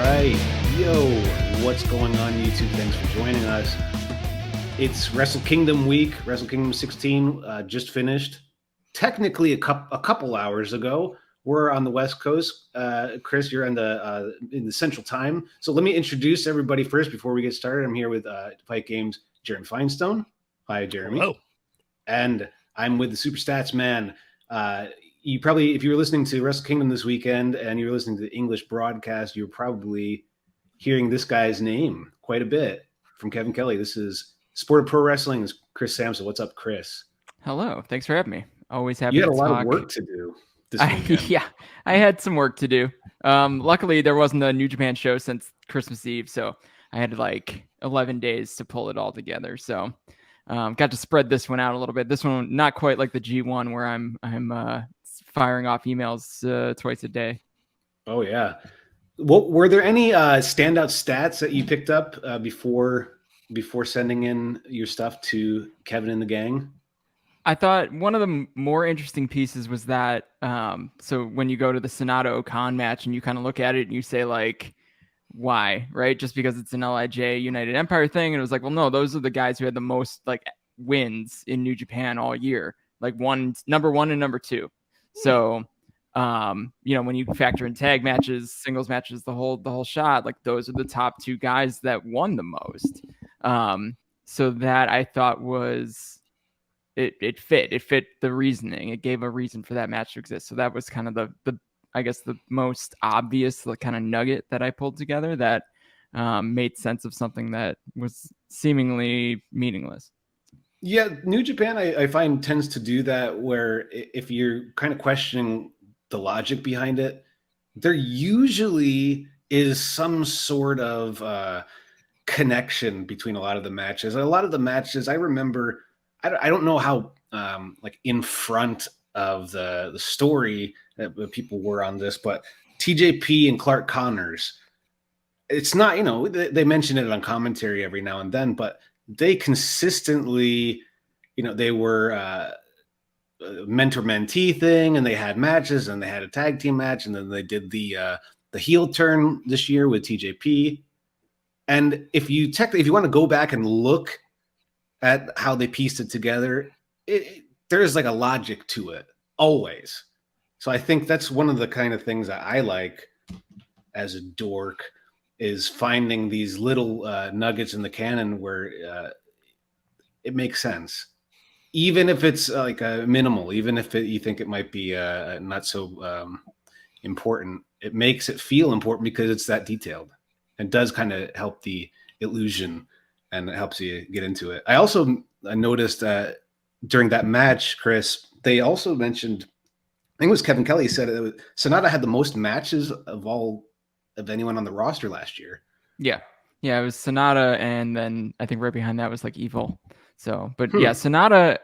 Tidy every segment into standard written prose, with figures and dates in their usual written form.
right. Yo, what's going on, YouTube? Thanks for joining us. It's Wrestle Kingdom week. Wrestle Kingdom 16 just finished. Technically, a couple hours ago. We're on the West Coast. Chris, you're in the Central Time. So let me introduce everybody first before we get started. I'm here with Fight Games, Jeremy Finestone. Hi, Jeremy. Hello. And I'm with the Super Stats man. You probably, if you were listening to Wrestle Kingdom this weekend and you were listening to the English broadcast, you're probably hearing this guy's name quite a bit from Kevin Kelly. This is Sport of Pro Wrestling. This is Chris Samsa. What's up, Chris? Hello. Thanks for having me. Always happy to talk. You had a lot of work to do this weekend. Yeah, I had some work to do. Luckily, there wasn't a New Japan show since Christmas Eve, so I had like 11 days to pull it all together. So got to spread this one out a little bit. This one, not quite like the G1 where I'm firing off emails twice a day. Oh, yeah. Well, were there any standout stats that you picked up before sending in your stuff to Kevin and the gang? I thought one of the more interesting pieces was that so when you go to the Sonata-Okan match and you kind of look at it and you say like, why, right? Just because it's an LIJ United Empire thing. And it was like, well, no, those are the guys who had the most like wins in New Japan all year, like number one and number two. So, when you factor in tag matches, singles matches, the whole shot, like those are the top two guys that won the most. So that I thought was, it fit the reasoning. It gave a reason for that match to exist. So that was kind of the I guess the most obvious like kind of nugget that I pulled together that made sense of something that was seemingly meaningless. Yeah, New Japan, I find, tends to do that where if you're kind of questioning the logic behind it, there usually is some sort of connection between a lot of the matches. A lot of the matches, I remember, I don't know how like in front of the story that people were on this, but TJP and Clark Connors, it's not, they mention it on commentary every now and then, but they consistently, they were mentor-mentee thing, and they had matches, and they had a tag team match, and then they did the heel turn this year with TJP. And if you want to go back and look at how they pieced it together, there's like a logic to it always. So I think that's one of the kind of things that I like as a dork, is finding these little nuggets in the canon where it makes sense, even if it's like minimal, even if you think it might be not so important. It makes it feel important because it's that detailed. It does kind of help the illusion, and it helps you get into it. I also noticed that during that match, Chris, they also mentioned, I think it was Kevin Kelly said it, Sonata had the most matches of anyone on the roster last year. Yeah, it was Sonata, and then I think right behind that was like Evil. So, but yeah, Sonata,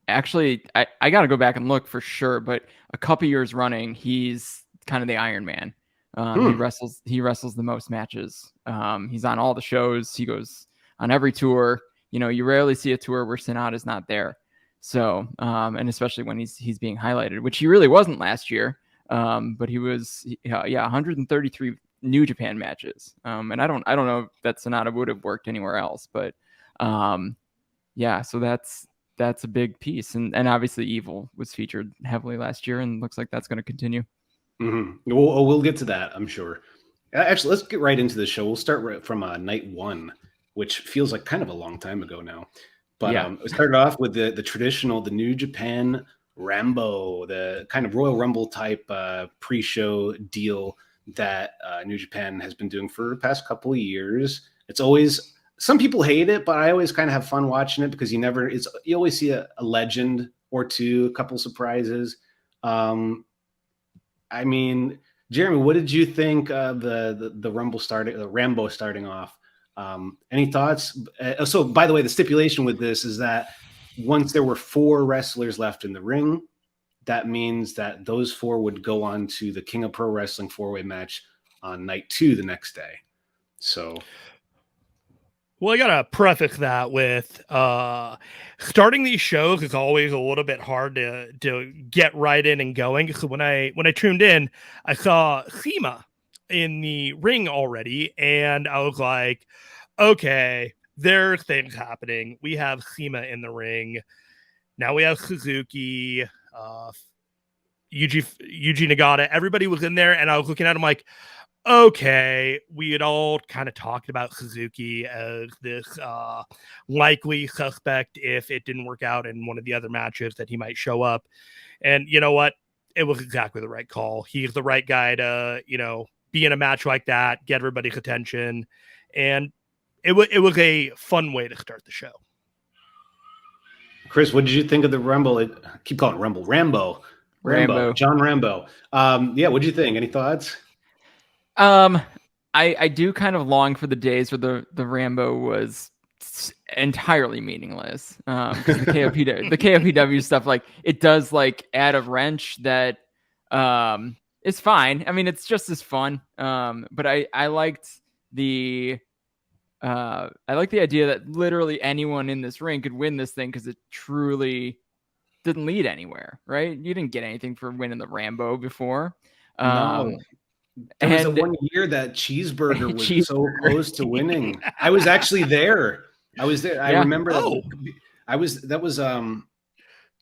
actually, I got to go back and look for sure, but a couple years running, he's kind of the Iron Man. He wrestles the most matches. He's on all the shows. He goes on every tour. You rarely see a tour where Sonata's not there. So, and especially when he's being highlighted, which he really wasn't last year. But he was, 133 New Japan matches. And I don't know if that Sonata would have worked anywhere else, but so that's a big piece. And obviously Evil was featured heavily last year, and looks like that's going to continue. Mm-hmm. We'll get to that, I'm sure. Actually, let's get right into the show. We'll start from night one, which feels like kind of a long time ago now. But we started off with the traditional, the New Japan Rambo, the kind of Royal Rumble type pre-show deal that New Japan has been doing for the past couple of years. It's always, some people hate it, but I always kind of have fun watching it because you always see a legend or two, a couple surprises. I mean, Jeremy, what did you think of the Rambo starting off? Any thoughts? So, by the way, the stipulation with this is that once there were 4 wrestlers left in the ring, that means that those 4 would go on to the King of Pro Wrestling 4-way match on night 2 the next day. So, well, I gotta preface that with starting these shows is always a little bit hard to get right in and going. So when I tuned in, I saw SEMA in the ring already, and I was like, okay, there are things happening. We have CIMA in the ring. Now we have Suzuki, Yuji Nagata. Everybody was in there, and I was looking at him like, okay, we had all kind of talked about Suzuki as this likely suspect if it didn't work out in one of the other matches that he might show up. And you know what? It was exactly the right call. He's the right guy to, be in a match like that, get everybody's attention. And it was a fun way to start the show. Chris, what did you think of the Rumble? I keep calling it Rumble. Rambo. John Rambo. Yeah, what did you think? Any thoughts? I do kind of long for the days where the Rambo was entirely meaningless. Because the KOPW stuff, like, it does like add a wrench that is fine. I mean, it's just as fun. But I liked the idea that literally anyone in this ring could win this thing because it truly didn't lead anywhere, right? You didn't get anything for winning the Rambo before. No. There was a 1 year that Cheeseburger was so close to winning. I was actually there. I was there. I remember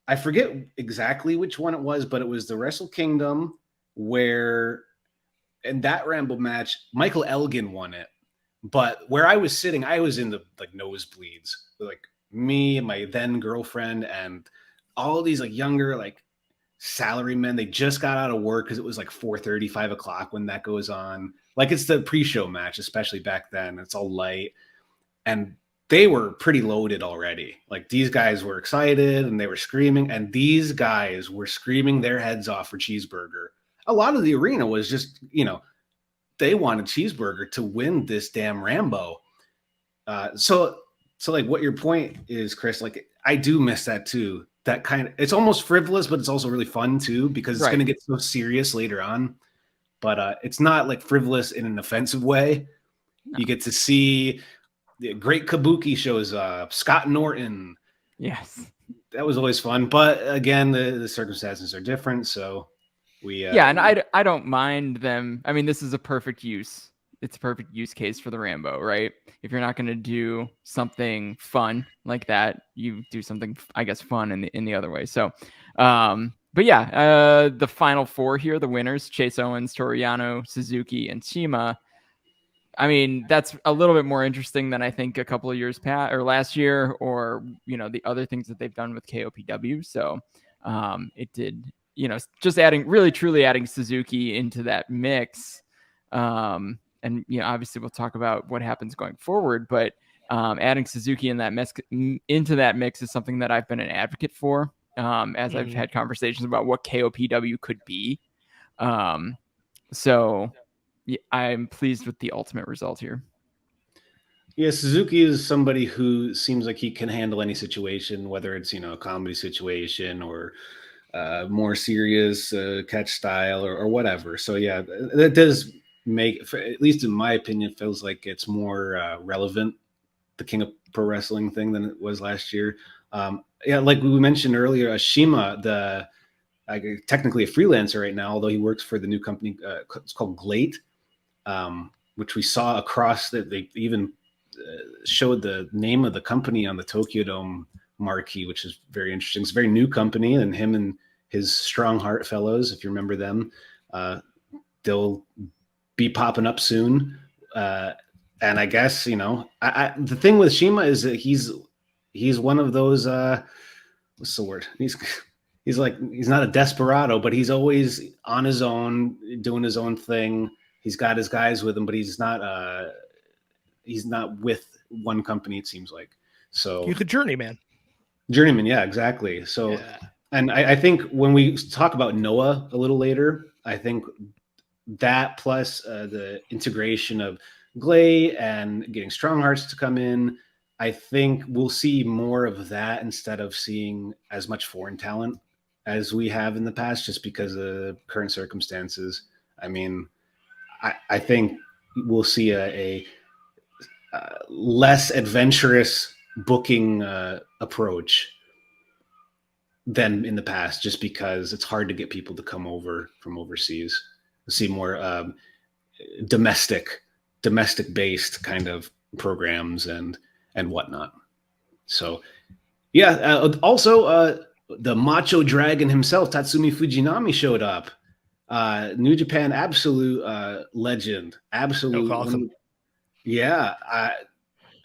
I forget exactly which one it was, but it was the Wrestle Kingdom where in that Rambo match, Michael Elgin won it. But where I was sitting, I was in the like nosebleeds. Like me and my then girlfriend and all these like younger like salarymen. They just got out of work because it was like 4:30, 5 o'clock when that goes on. Like it's the pre-show match, especially back then. It's all light. And they were pretty loaded already. Like these guys were excited and they were screaming. And these guys were screaming their heads off for Cheeseburger. A lot of the arena was just, they wanted Cheeseburger to win this damn Rambo. So like what your point is, Chris, like I do miss that too. That kind of, it's almost frivolous, but it's also really fun too, because it's going to get so serious later on. But it's not like frivolous in an offensive way. No. You get to see the great Kabuki shows up, Scott Norton. Yes. That was always fun. But again, the circumstances are different. So and I don't mind them. I mean, this is a perfect use. It's a perfect use case for the Rambo, right? If you're not going to do something fun like that, you do something, I guess, fun in the other way. So, but yeah, the final four here, the winners, Chase Owens, Toru Yano, Suzuki, and CIMA. I mean, that's a little bit more interesting than I think a couple of years past or last year, or the other things that they've done with KOPW. So, it did. Just truly adding Suzuki into that mix. And obviously we'll talk about what happens going forward, but adding Suzuki into that mix is something that I've been an advocate for, as I've had conversations about what KOPW could be. So I'm pleased with the ultimate result here. Yeah, Suzuki is somebody who seems like he can handle any situation, whether it's a comedy situation or more serious catch style or whatever. So yeah, that does make, at least in my opinion, feels like it's more relevant, the King of Pro Wrestling thing, than it was last year. Like we mentioned earlier, Ashima, technically a freelancer right now, although he works for the new company. It's called Glate, which we saw across they even showed the name of the company on the Tokyo Dome marquee, which is very interesting. It's a very new company, and him and his Strong Heart fellows, if you remember them, they'll be popping up soon. And I guess, the thing with CIMA is that he's one of those, what's the word? He's not a desperado, but he's always on his own, doing his own thing. He's got his guys with him, but he's not with one company, it seems like. So he's a journeyman. Yeah, exactly. So, and I think when we talk about Noah a little later, I think that plus the integration of Glay and getting Strong Hearts to come in, I think we'll see more of that instead of seeing as much foreign talent as we have in the past, just because of current circumstances. I mean, I think we'll see a less adventurous booking approach than in the past, just because it's hard to get people to come over from overseas. We'll see more domestic based kind of programs and whatnot. So yeah, also the Macho Dragon himself, Tatsumi Fujinami, showed up. New Japan absolute legend, absolute. Awesome. Yeah,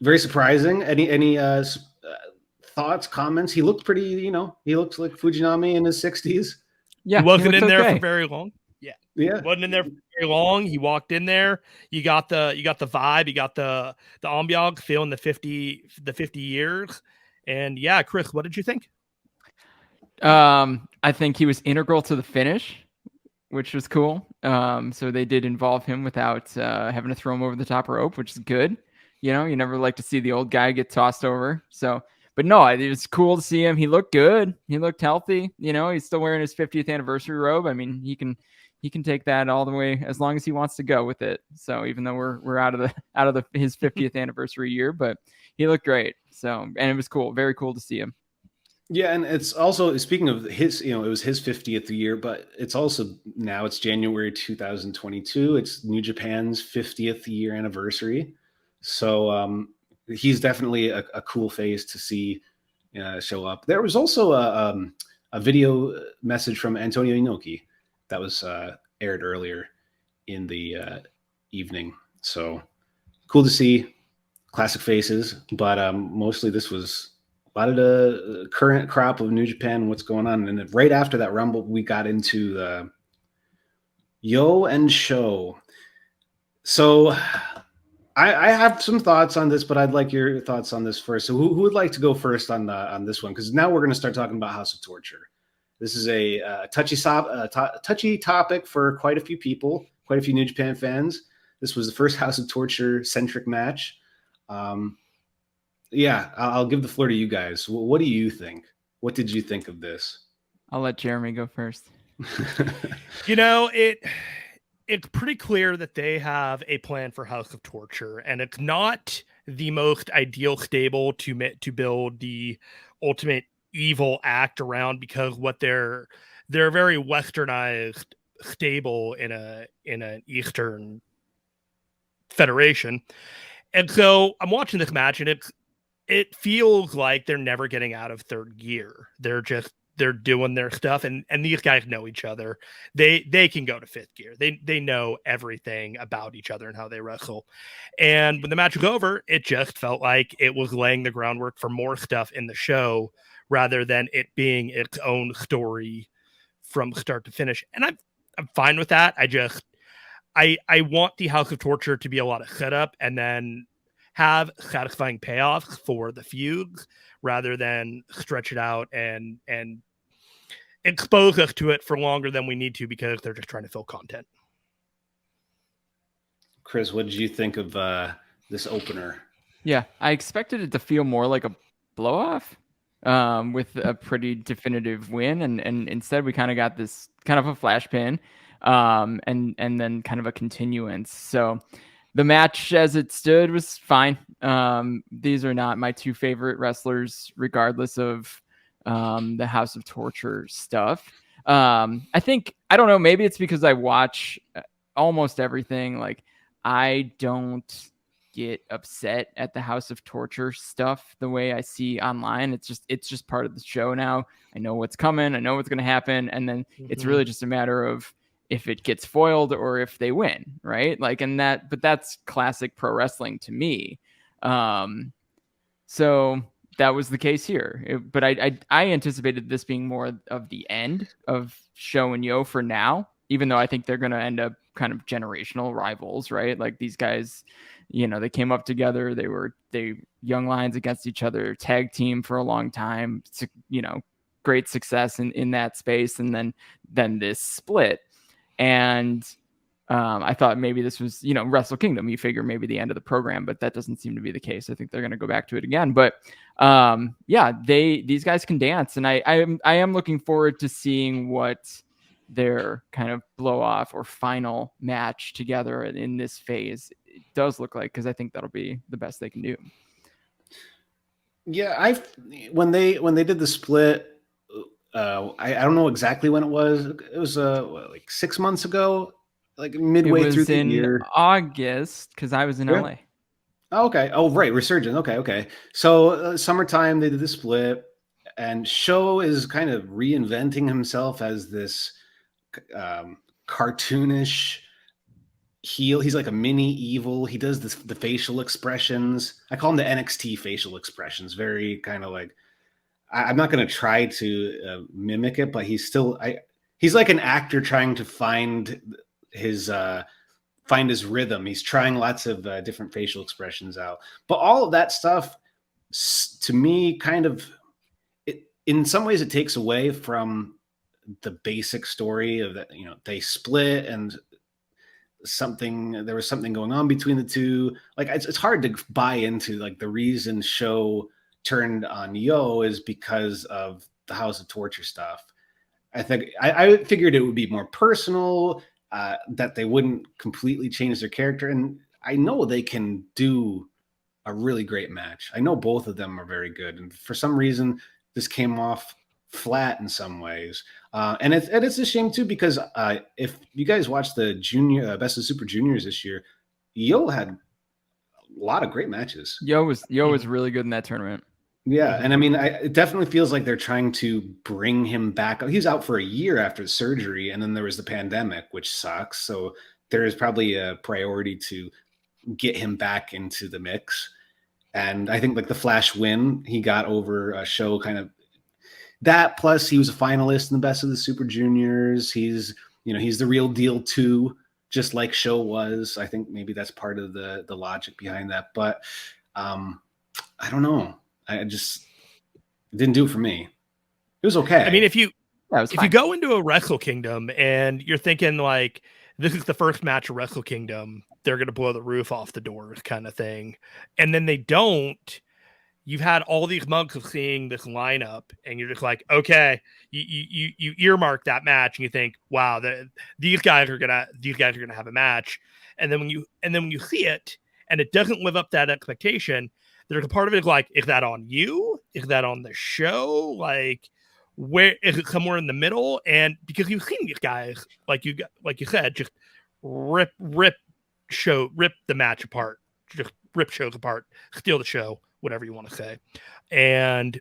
very surprising. Any thoughts, comments? He looked pretty, he looks like Fujinami in his 60s. Yeah, he wasn't in there for very long. Yeah. He wasn't in there for very long. He walked in there. You got the vibe. You got the ambiance, feeling the 50 years. And yeah, Chris, what did you think? I think he was integral to the finish, which was cool. So they did involve him without having to throw him over the top rope, which is good. You never like to see the old guy get tossed over. So, but no, it was cool to see him. He looked good. He looked healthy. He's still wearing his 50th anniversary robe. I mean, he can take that all the way as long as he wants to go with it. So even though we're out of his 50th anniversary year, but he looked great. So, and it was cool. Very cool to see him. Yeah, and it's also, speaking of his, it was his 50th year, but it's also now it's January 2022. It's New Japan's 50th year anniversary. So he's definitely a cool face to see show up. There was also a video message from Antonio Inoki that was aired earlier in the evening. So cool to see classic faces, but mostly this was a lot of the current crop of New Japan and what's going on. And right after that Rumble, we got into the Yo and Show. So I have some thoughts on this, but I'd like your thoughts on this first. So who would like to go first on this one? Because now we're going to start talking about House of Torture. This is a touchy topic for quite a few people, quite a few New Japan fans. This was the first House of Torture centric match. Yeah, I'll give the floor to you guys. What do you think? What did you think of this? I'll let Jeremy go first. It's pretty clear that they have a plan for House of Torture, and it's not the most ideal stable to build the ultimate evil act around, because what they're very westernized stable in an Eastern federation. And so I'm watching this match, and it feels like they're never getting out of third gear. They're doing their stuff, and these guys know each other. They can go to fifth gear. They know everything about each other and how they wrestle. And when the match was over, it just felt like it was laying the groundwork for more stuff in the show rather than it being its own story from start to finish. And I'm fine with that. I want the House of Torture to be a lot of setup and then have satisfying payoffs for the feuds rather than stretch it out and expose us to it for longer than we need to because they're just trying to fill content. Chris, what did you think of this opener? Yeah, I expected it to feel more like a blow-off with a pretty definitive win, and instead we kind of got this kind of a flash pin and then kind of a continuance. So the match as it stood was fine. These are not my two favorite wrestlers, regardless of the House of Torture stuff. I don't know, maybe it's because I watch almost everything. Like, I don't get upset at the House of Torture stuff the way I see online. It's just part of the show now. I know what's coming. I know what's going to happen. And then it's really just a matter of if it gets foiled or if they win, right? Like, but that's classic pro wrestling to me. So that was the case here. But I anticipated this being more of the end of Show and Yo for now, even though I think they're going to end up kind of generational rivals, right? Like, these guys, they came up together. They young lions against each other, tag team for a long time, great success in that space. And then this split. And I thought maybe this was, Wrestle Kingdom. You figure maybe the end of the program, but that doesn't seem to be the case. I think they're going to go back to it again. But these guys can dance, and I am looking forward to seeing what their kind of blow off or final match together in this phase it does look like, because I think that'll be the best they can do. Yeah, when they did the split. I don't know exactly when it was. It was like 6 months ago. like It midway was through the in year. August because I was in Yeah. LA. Oh, okay. Oh, right. Resurgent. Okay. So summertime, they did the split, and Show is kind of reinventing himself as this cartoonish heel. He's like a mini evil. He does the facial expressions. I call him the NXT facial expressions. Very kind of like, I'm not going to try to mimic it, but he's like an actor trying to find his rhythm. He's trying lots of different facial expressions out, but all of that stuff to me kind of, in some ways it takes away from the basic story of that, they split and there was something going on between the two. Like it's hard to buy into like the reason Show turned on Yo is because of the House of Torture stuff. I think I figured it would be more personal, that they wouldn't completely change their character. And I know they can do a really great match. I know both of them are very good. And for some reason, this came off flat in some ways. And it's a shame too, because if you guys watched the junior Best of Super Juniors this year, Yo had a lot of great matches. Yo was really good in that tournament. Yeah, and I mean, it definitely feels like they're trying to bring him back. He's out for a year after the surgery, and then there was the pandemic, which sucks. So there is probably a priority to get him back into the mix. And I think like the Flash win he got over a Show, kind of that. Plus, he was a finalist in the Best of the Super Juniors. He's the real deal too, just like Show was. I think maybe that's part of the logic behind that. But I don't know. It didn't do it for me. It was okay. I mean, if you go into a Wrestle Kingdom and you're thinking like, this is the first match of Wrestle Kingdom, they're going to blow the roof off the doors kind of thing. And then they don't. You've had all these months of seeing this lineup and you're just like, okay, you earmark that match and you think, wow, these guys are going to have a match. And then when you see it and it doesn't live up to that expectation, there's a part of it like, is that on you? Is that on the show? Like, where is it? Somewhere in the middle? And because you've seen these guys, like you said, just rip the match apart, just rip shows apart, steal the show, whatever you want to say, and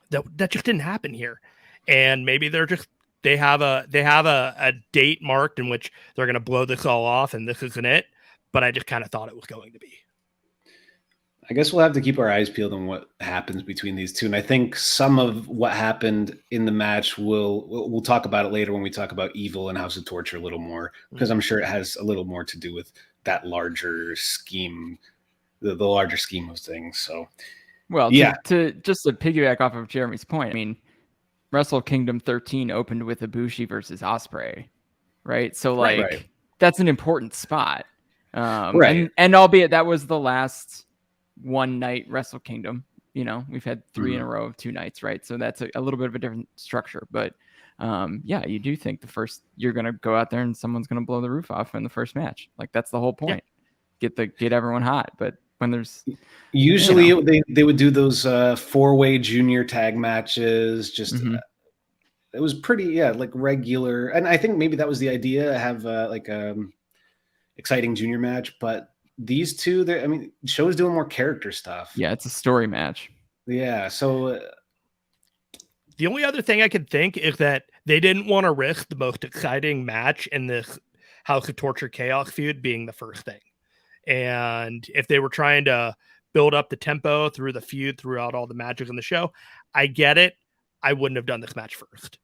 that just didn't happen here. And maybe they have a date marked in which they're going to blow this all off, and this isn't it. But I just kind of thought it was going to be. I guess we'll have to keep our eyes peeled on what happens between these two. And I think some of what happened in the match we'll talk about it later when we talk about Evil and House of Torture a little more, because I'm sure it has a little more to do with that larger scheme, the larger scheme of things. So, well, yeah. To piggyback off of Jeremy's point, I mean, Wrestle Kingdom 13 opened with Ibushi versus Ospreay, right? So like that's an important spot. Right. And albeit that was the last one night Wrestle Kingdom, we've had 3 in a row of 2 nights, right? So that's a little bit of a different structure, but yeah, you do think you're going to go out there and someone's going to blow the roof off in the first match. Like that's the whole point. Yeah. Get everyone hot. But when there's usually they would do those 4-way junior tag matches, just it was pretty like regular. And I think maybe that was the idea, have exciting junior match, but these two, Show's doing more character stuff. Yeah, it's a story match. Yeah, so the only other thing I could think is that they didn't want to risk the most exciting match in this House of Torture Chaos feud being the first thing. And if they were trying to build up the tempo through the feud throughout all the matches in the show, I get it. I wouldn't have done this match first.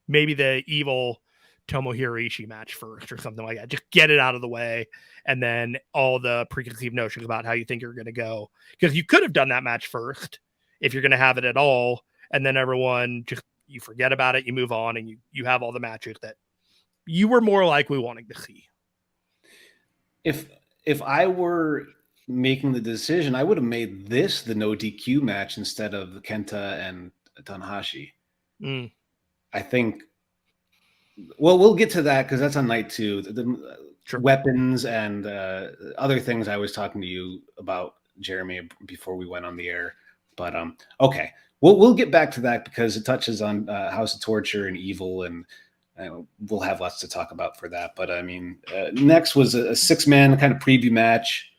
Maybe the Evil Tomohiro Ishii match first or something like that. Just get it out of the way, and then all the preconceived notions about how you think you're going to go. Because you could have done that match first if you're going to have it at all, and then everyone you forget about it, you move on, and you have all the matches that you were more likely wanting to see. If I were making the decision, I would have made this the no DQ match instead of the Kenta and Tanahashi. I think. Well, we'll get to that because that's on night 2. The weapons and other things I was talking to you about, Jeremy, before we went on the air. But okay, we'll get back to that because it touches on House of Torture and Evil and we'll have lots to talk about for that. But I mean, next was a 6-man kind of preview match.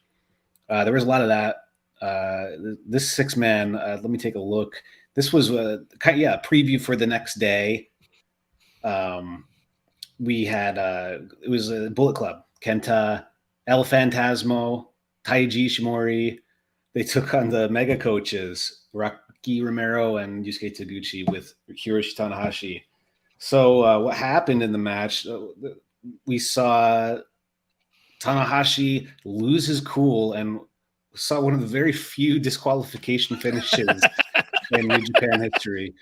There was a lot of that. This 6-man, let me take a look. This was a preview for the next day. We had it was a Bullet Club. Kenta, El Phantasmo, Taiji Ishimori. They took on the mega coaches, Rocky Romero and Yusuke Taguchi, with Hiroshi Tanahashi. So what happened in the match? We saw Tanahashi lose his cool and saw one of the very few disqualification finishes in New Japan history.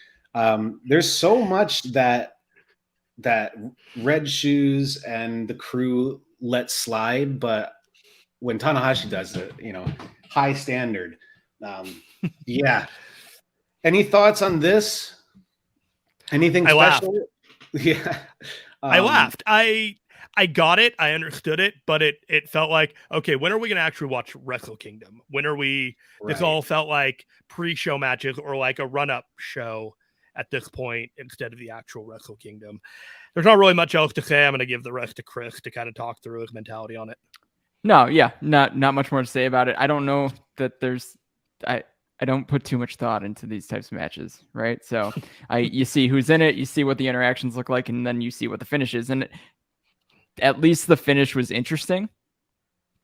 There's so much that Red Shoes and the crew let slide, but when Tanahashi does it, high standard. Yeah. Any thoughts on this? Anything special? Laughed. Yeah. I laughed. I got it. I understood it, but it felt like, okay, when are we going to actually watch Wrestle Kingdom? When are we? Right. This all felt like pre-show matches or like a run-up show at this point instead of the actual Wrestle Kingdom. There's not really much else to say. I'm going to give the rest to Chris to kind of talk through his mentality on it. No, yeah, not much more to say about it. I don't know that I don't put too much thought into these types of matches, right? So you see who's in it, you see what the interactions look like, and then you see what the finish is. And at least the finish was interesting,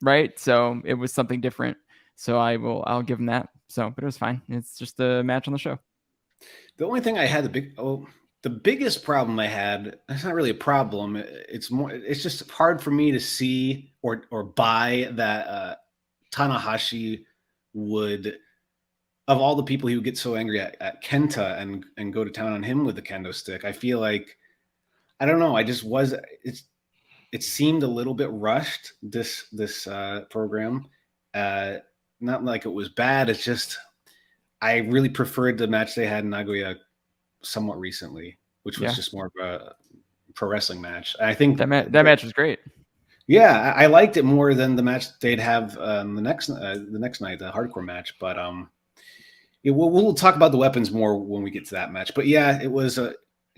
right? So it was something different. So I'll give them that. So, but it was fine. It's just a match on the show. The only thing I had the biggest problem I had, it's not really a problem. It's just hard for me to see or buy that Tanahashi would, of all the people he would get so angry at Kenta and go to town on him with the kendo stick. I feel like, I don't know. It seemed a little bit rushed, this program. Not like it was bad. It's just, I really preferred the match they had in Nagoya somewhat recently, which was just more of a pro wrestling match. I think that match was great. Yeah, I liked it more than the match they'd have the next night, the hardcore match. But we'll talk about the weapons more when we get to that match. But yeah, it was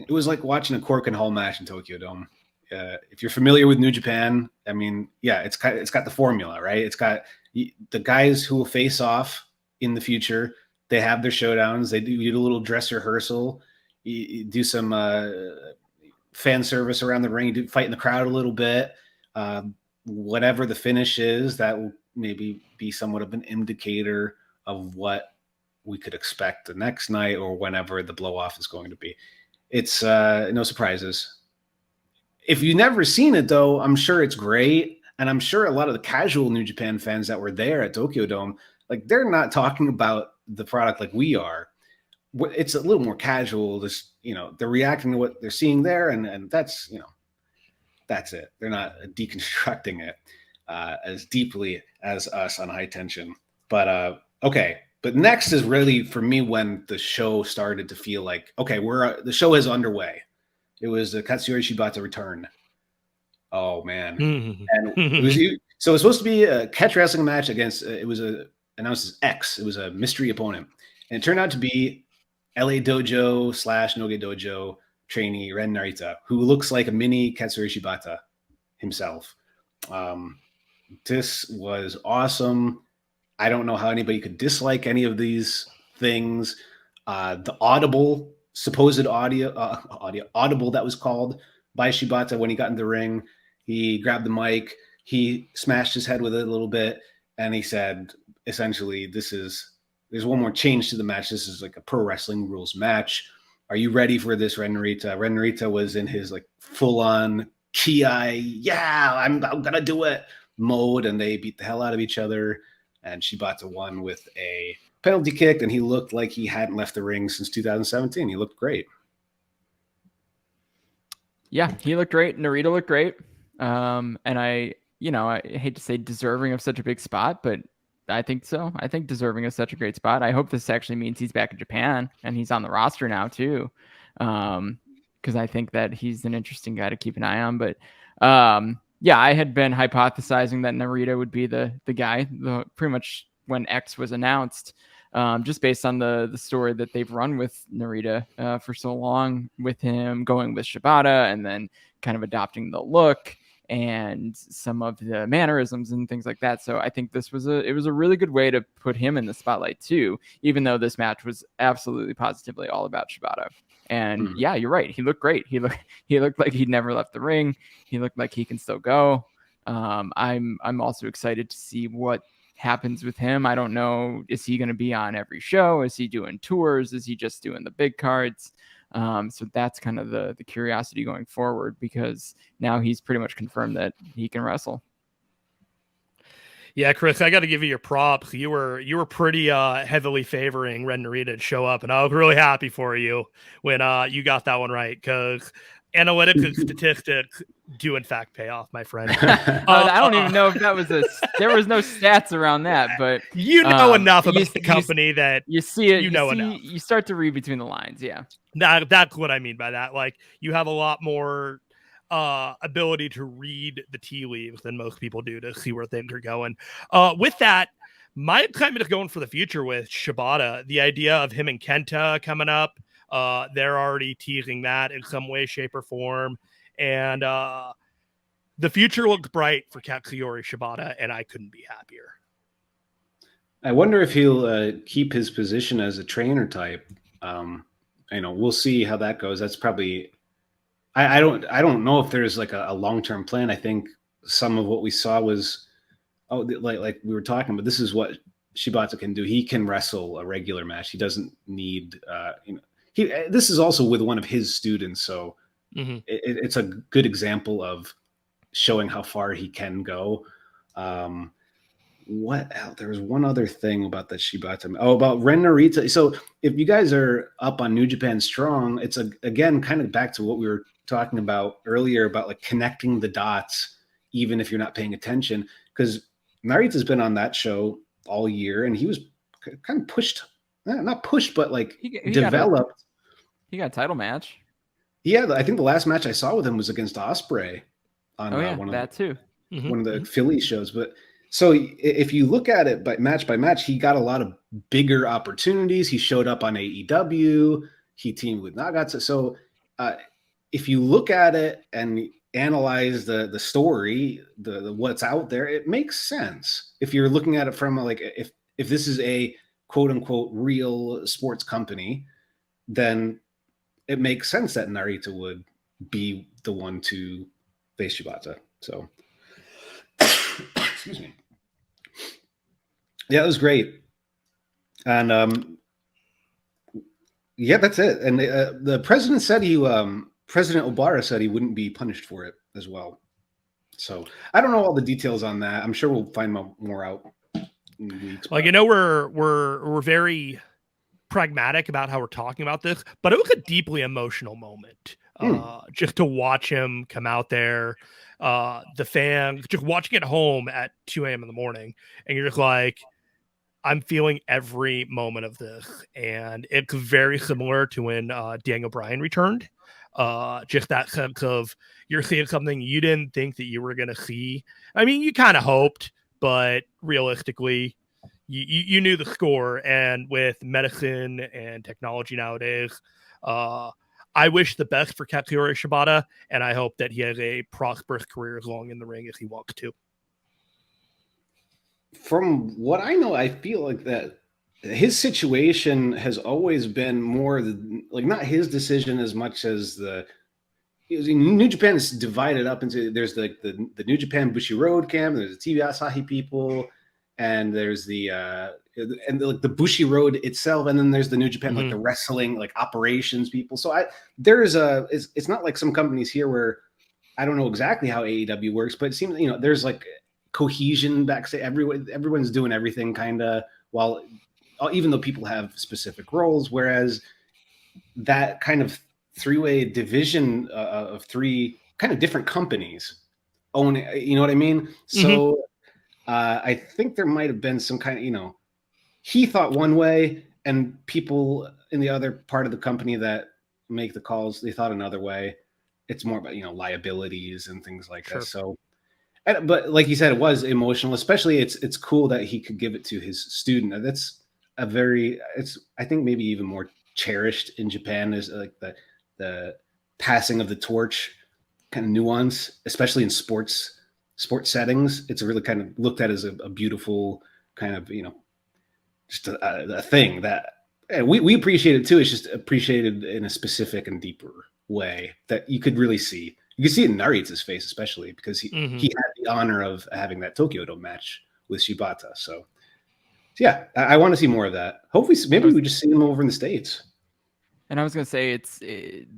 like watching a Cork and Hall match in Tokyo Dome. If you're familiar with New Japan, I mean, yeah, it's got the formula, right? It's got the guys who will face off in the future. They have their showdowns. They do a little dress rehearsal. You do some fan service around the ring. You do fight in the crowd a little bit. Whatever the finish is, that will maybe be somewhat of an indicator of what we could expect the next night or whenever the blow off is going to be. It's no surprises. If you've never seen it, though, I'm sure it's great. And I'm sure a lot of the casual New Japan fans that were there at Tokyo Dome, like, they're not talking about the product like we are. It's a little more casual. They're reacting to what they're seeing there. And that's, that's it. They're not deconstructing it as deeply as us on High Tension. But okay. But next is really, for me, when the show started to feel like, okay, the show is underway. It was the Katsuyori Shibata return. Oh man! And it was supposed to be a catch wrestling match against. It was announced as X. It was a mystery opponent, and it turned out to be LA Dojo / Noge Dojo trainee Ren Narita, who looks like a mini Katsuyori Shibata himself. This was awesome. I don't know how anybody could dislike any of these things. The supposed audible that was called by Shibata when he got in the ring. He grabbed the mic, he smashed his head with it a little bit, and he said, essentially, there's one more change to the match. This is like a pro wrestling rules match. Are you ready for this, Ren Narita? Ren Narita was in his like full-on Ki-ai, yeah, I'm gonna do it mode, and they beat the hell out of each other. And Shibata won with a penalty kick, and he looked like he hadn't left the ring since 2017. He looked great. Yeah, he looked great. Narita looked great. And I hate to say deserving of such a big spot, but I think so. I think deserving of such a great spot. I hope this actually means he's back in Japan and he's on the roster now too. Because I think that he's an interesting guy to keep an eye on. But yeah, I had been hypothesizing that Narita would be the guy pretty much when X was announced. just based on the story that they've run with Narita for so long, with him going with Shibata and then kind of adopting the look and some of the mannerisms and things like that. So I think it was a really good way to put him in the spotlight too, even though this match was absolutely positively all about Shibata. And yeah, you're right. He looked great. He looked like he'd never left the ring. He looked like he can still go. I'm also excited to see what happens with him. I don't know. Is he going to be on every show? Is he doing tours? Is he just doing the big cards? So that's kind of the curiosity going forward, because now he's pretty much confirmed that he can wrestle. Yeah, Chris, I got to give you your props. You were pretty heavily favoring Ren Narita to show up, and I was really happy for you when you got that one right, because analytics and statistics do in fact pay off, my friend. I don't even know if that was there was no stats around that, but you know enough about the company that you see it. Enough. You start to read between the lines. Yeah, that's what I mean by that. Like, you have a lot more ability to read the tea leaves than most people do to see where things are going. With that, my excitement is going for the future with Shibata. The idea of him and Kenta coming up, they're already teasing that in some way, shape, or form. And the future looks bright for Katsuyori Shibata, and I couldn't be happier. I wonder if he'll keep his position as a trainer type. We'll see how that goes. That's probably, I don't know if there's like a long-term plan. I think some of what we saw was, like we were talking about, this is what Shibata can do. He can wrestle a regular match. He doesn't need, this is also with one of his students. So it's a good example of showing how far he can go. What else? There was one other thing about the Shibata. About Ren Narita. So if you guys are up on New Japan Strong, it's again kind of back to what we were talking about earlier about like connecting the dots, even if you're not paying attention. Because Narita's been on that show all year, and he was kind of pushed, not pushed, but like he developed. He got a title match. Yeah, I think the last match I saw with him was against Ospreay on one of the Philly shows. But so if you look at it by match, he got a lot of bigger opportunities. He showed up on AEW. He teamed with Nagatsu. So if you look at it and analyze the story, the what's out there, it makes sense. If you're looking at it from like if this is a quote unquote real sports company, then it makes sense that Narita would be the one to face Shibata. So, excuse me. Yeah, it was great. And yeah, that's it. And the president said President Obara said he wouldn't be punished for it as well. So I don't know all the details on that. I'm sure we'll find more out in the weeks. Like, we're very pragmatic about how we're talking about this, but it was a deeply emotional moment. Just to watch him come out there, the fans, just watching it home at 2 a.m. in the morning, and you're just like, I'm feeling every moment of this. And it's very similar to when Daniel Bryan returned. Just that sense of you're seeing something you didn't think that you were going to see. I mean, you kind of hoped, but realistically, you knew the score. And with medicine and technology nowadays, I wish the best for Katsuyori Shibata, and I hope that he has a prosperous career as long in the ring as he wants to. From what I know, I feel like that his situation has always been more like not his decision as much as New Japan is divided up into, there's like the New Japan Bushi Road camp, there's the TV Asahi people, and there's like the Bushi Road itself, and then there's the New Japan, like the wrestling, like operations people. So it's not like some companies here where I don't know exactly how AEW works, but it seems, there's like cohesion backstage. Everyone's doing everything kind of, while even though people have specific roles, whereas that kind of three-way division of three kind of different companies own, you know what I mean? So I think there might have been some kind of, he thought one way and people in the other part of the company that make the calls, they thought another way. It's more about, liabilities and things like that. So, but like you said, it was emotional, especially it's cool that he could give it to his student. That's a very, I think maybe even more cherished in Japan is like the passing of the torch kind of nuance, especially in sports settings. It's really kind of looked at as a beautiful kind of, just a thing that we appreciate it too. It's just appreciated in a specific and deeper way that you could really see. You can see it in Narita's face, especially because he had the honor of having that Tokyo Dome match with Shibata. So yeah, I want to see more of that. Hopefully, maybe we just see him over in the States. And I was going to say,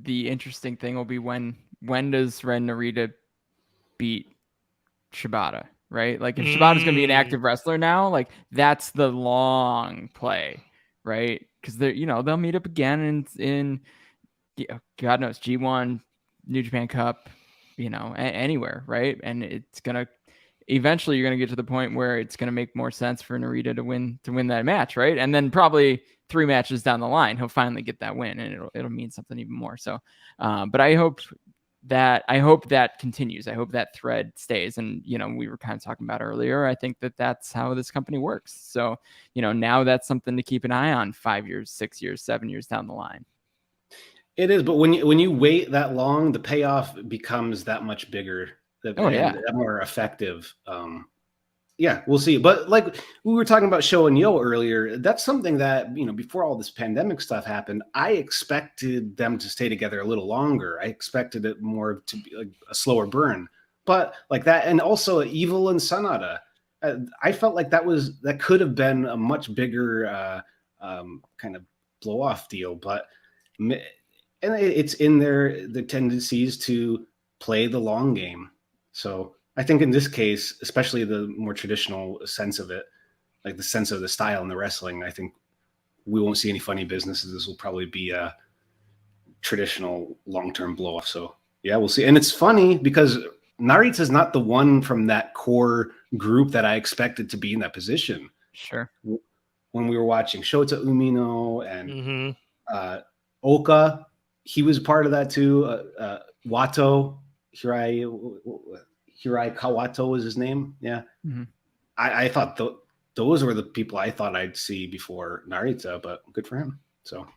the interesting thing will be when does Ren Narita beat Shibata, right? Like if Shibata's going to be an active wrestler now, like that's the long play, right? Because they'll meet up again in God knows, G1, New Japan Cup, anywhere, right? And it's gonna eventually you're gonna get to the point where it's gonna make more sense for Narita to win that match, right? And then probably 3 matches down the line, he'll finally get that win, and it'll mean something even more. So, but I hope that continues. I hope that thread stays. And we were kind of talking about earlier, I think that's how this company works. So now that's something to keep an eye on 5 years, 6 years, 7 years down the line. It is, but when you wait that long, the payoff becomes that much bigger. That more effective. Yeah, we'll see. But like we were talking about Sho and Yo earlier, that's something that before all this pandemic stuff happened, I expected them to stay together a little longer. I expected it more to be like a slower burn, but like that, and also Evil and Sanada. I felt like that could have been a much bigger kind of blow off deal, but. And it's in the tendencies to play the long game. So I think in this case, especially the more traditional sense of it, like the sense of the style and the wrestling, I think we won't see any funny businesses. This will probably be a traditional long-term blow-off. So yeah, we'll see. And it's funny because Narita's not the one from that core group that I expected to be in that position. Sure. When we were watching Shota Umino and Oka, he was part of that too. Wato, Hirai Kawato was his name. Yeah. Mm-hmm. I thought those were the people I thought I'd see before Narita, but good for him. So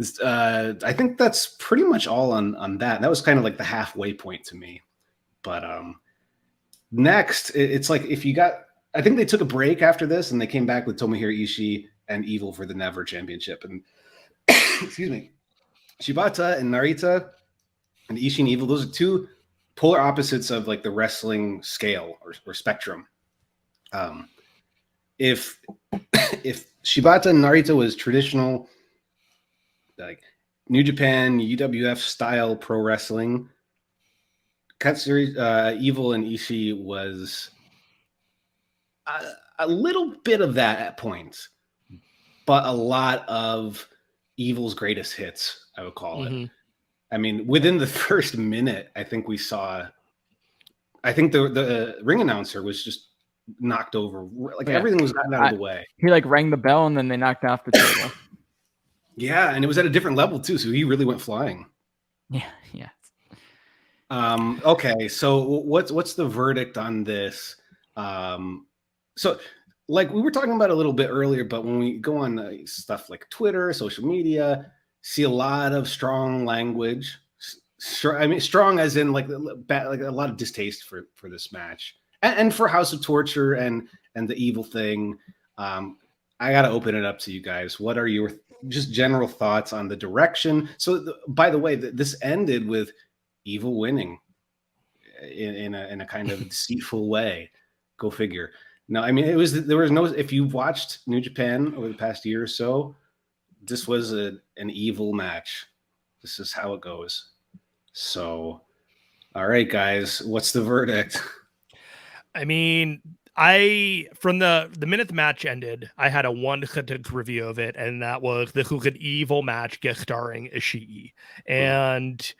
I think that's pretty much all on that. That was kind of like the halfway point to me. But next, it's like I think they took a break after this and they came back with Tomohiro Ishii and Evil for the Never Championship. And excuse me. Shibata and Narita and Ishii and Evil, those are two polar opposites of like the wrestling scale or spectrum. If Shibata and Narita was traditional, like New Japan, UWF style pro wrestling, Katsuri, Evil and Ishii was a little bit of that at points, but a lot of Evil's greatest hits, I would call it. I mean, within the first minute, I think the ring announcer was just knocked over. Like everything was gotten out of the way. He like rang the bell and then they knocked off the table. Yeah, and it was at a different level too, so he really went flying. Yeah. Okay, so what's the verdict on this? So like we were talking about a little bit earlier, but when we go on stuff like Twitter, social media, see a lot of strong language. I mean, strong as in like a lot of distaste for this match and for House of Torture and the Evil thing. I got to open it up to you guys. What are your just general thoughts on the direction? So, by the way, this ended with Evil winning in a kind of deceitful way. Go figure. No, I mean, there was no. If you've watched New Japan over the past year or so, this was an Evil match. This is how it goes. So, all right, guys, what's the verdict? I mean, from the minute the match ended, I had a one-sentence review of it, and that was this was an Evil match guest starring Ishii, and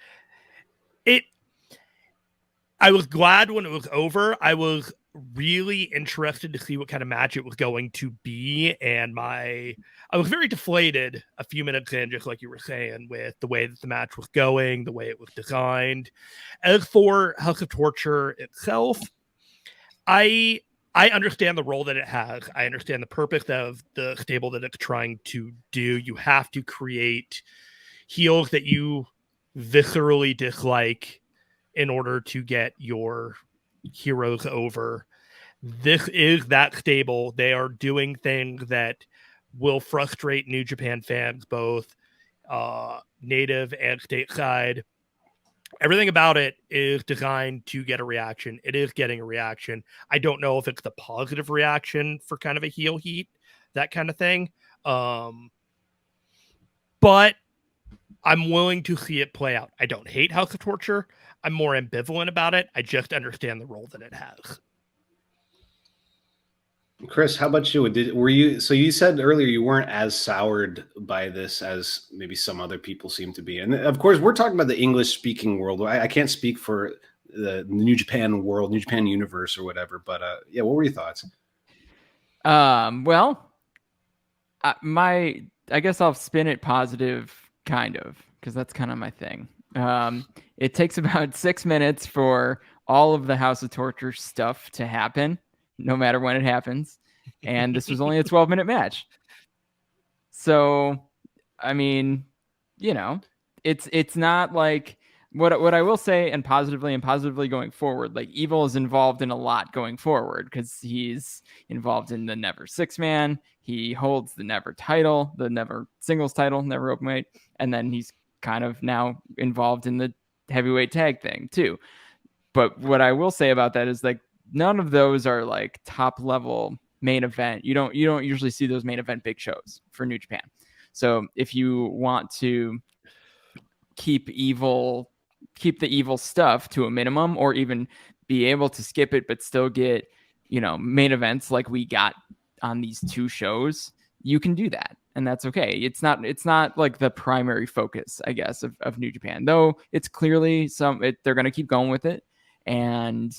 I was glad when it was over. I was really interested to see what kind of match it was going to be, and I was very deflated a few minutes in, just like you were saying, with the way that the match was going, the way it was designed. As for House of Torture itself, I I understand the role that it has. I understand the purpose of the stable that it's trying to do. You have to create heels that you viscerally dislike in order to get your heroes over. This is that stable. They are doing things that will frustrate New Japan fans, both native and stateside. Everything about it is designed to get a reaction. It is getting a reaction. I don't know if it's the positive reaction for kind of a heel heat, that kind of thing. But I'm willing to see it play out. I don't hate House of Torture. I'm more ambivalent about it. I just understand the role that it has. Chris, how about you? So you said earlier you weren't as soured by this as maybe some other people seem to be. And of course, we're talking about the English speaking world. I can't speak for the New Japan world, New Japan universe or whatever, but yeah, what were your thoughts? Well, I guess I'll spin it positive, kind of, because that's kind of my thing. It takes about 6 minutes for all of the House of Torture stuff to happen, no matter when it happens. And this was only a 12-minute match. So, I mean, you know, it's not like what I will say, and positively going forward, like Evil is involved in a lot going forward because he's involved in the Never 6-man. He holds the Never title, the Never singles title, Never openweight, and then he's kind of now involved in the heavyweight tag thing too. But what I will say about that is like none of those are like top level main event. You don't usually see those main event big shows for New Japan. So if you want to keep the evil stuff to a minimum, or even be able to skip it but still get, main events like we got on these two shows, you can do that, and that's okay. It's not like the primary focus, I guess, of New Japan, though it's clearly they're going to keep going with it. And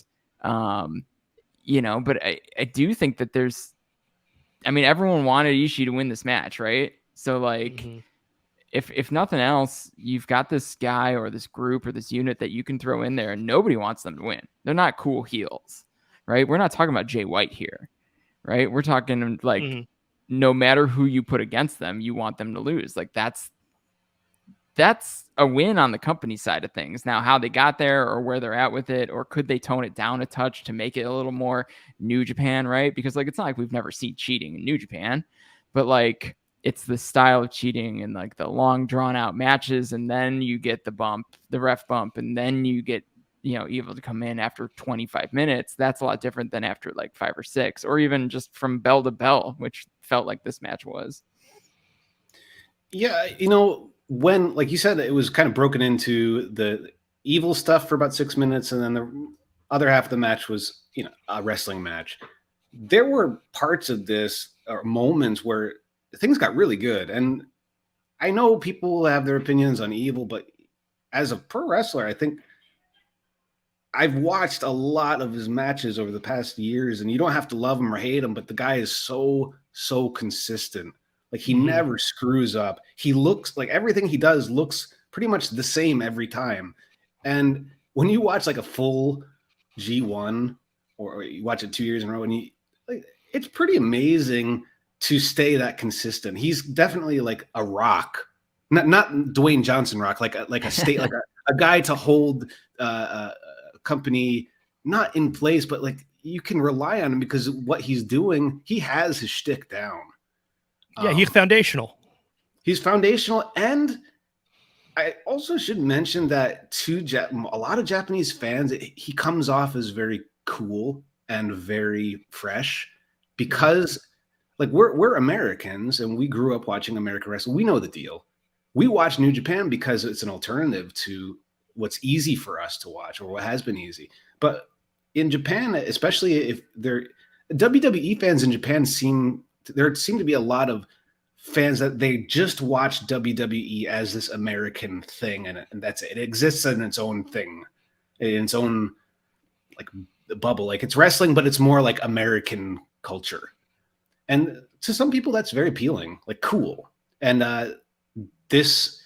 but I do think that everyone wanted Ishii to win this match, right? So like, if nothing else, you've got this guy or this group or this unit that you can throw in there, and nobody wants them to win. They're not cool heels, right? We're not talking about Jay White here, right? We're talking like no matter who you put against them, you want them to lose. Like that's a win on the company side of things. Now, how they got there or where they're at with it, or could they tone it down a touch to make it a little more New Japan, right? Because like, it's not like we've never seen cheating in New Japan, but like, it's the style of cheating and like the long drawn out matches. And then you get the ref bump, and then you get, Evil to come in after 25 minutes. That's a lot different than after like 5 or 6, or even just from bell to bell, which felt like this match was. Yeah. When, like you said, it was kind of broken into the Evil stuff for about 6 minutes, and then the other half of the match was, a wrestling match. There were parts of this, or moments, where things got really good. And I know people have their opinions on Evil, but as a pro wrestler, I think I've watched a lot of his matches over the past years, and you don't have to love him or hate him, but the guy is so consistent. Like, he never screws up. He looks like everything he does looks pretty much the same every time. And when you watch like a full G1, or you watch it 2 years in a row, and it's pretty amazing to stay that consistent. He's definitely like a rock, not Dwayne Johnson rock, like a state, like a guy to hold a company not in place, but like you can rely on him because what he's doing, he has his shtick down. Yeah, he's foundational. He's foundational, and I also should mention that to a lot of Japanese fans, he comes off as very cool and very fresh because. Like we're Americans, and we grew up watching American wrestling. We know the deal. We watch New Japan because it's an alternative to what's easy for us to watch, or what has been easy. But in Japan, especially if they're WWE fans in Japan, there seem to be a lot of fans that they just watch WWE as this American thing, and that's it. It exists in its own thing, in its own like bubble. Like, it's wrestling, but it's more like American culture. And to some people, that's very appealing, like cool. And this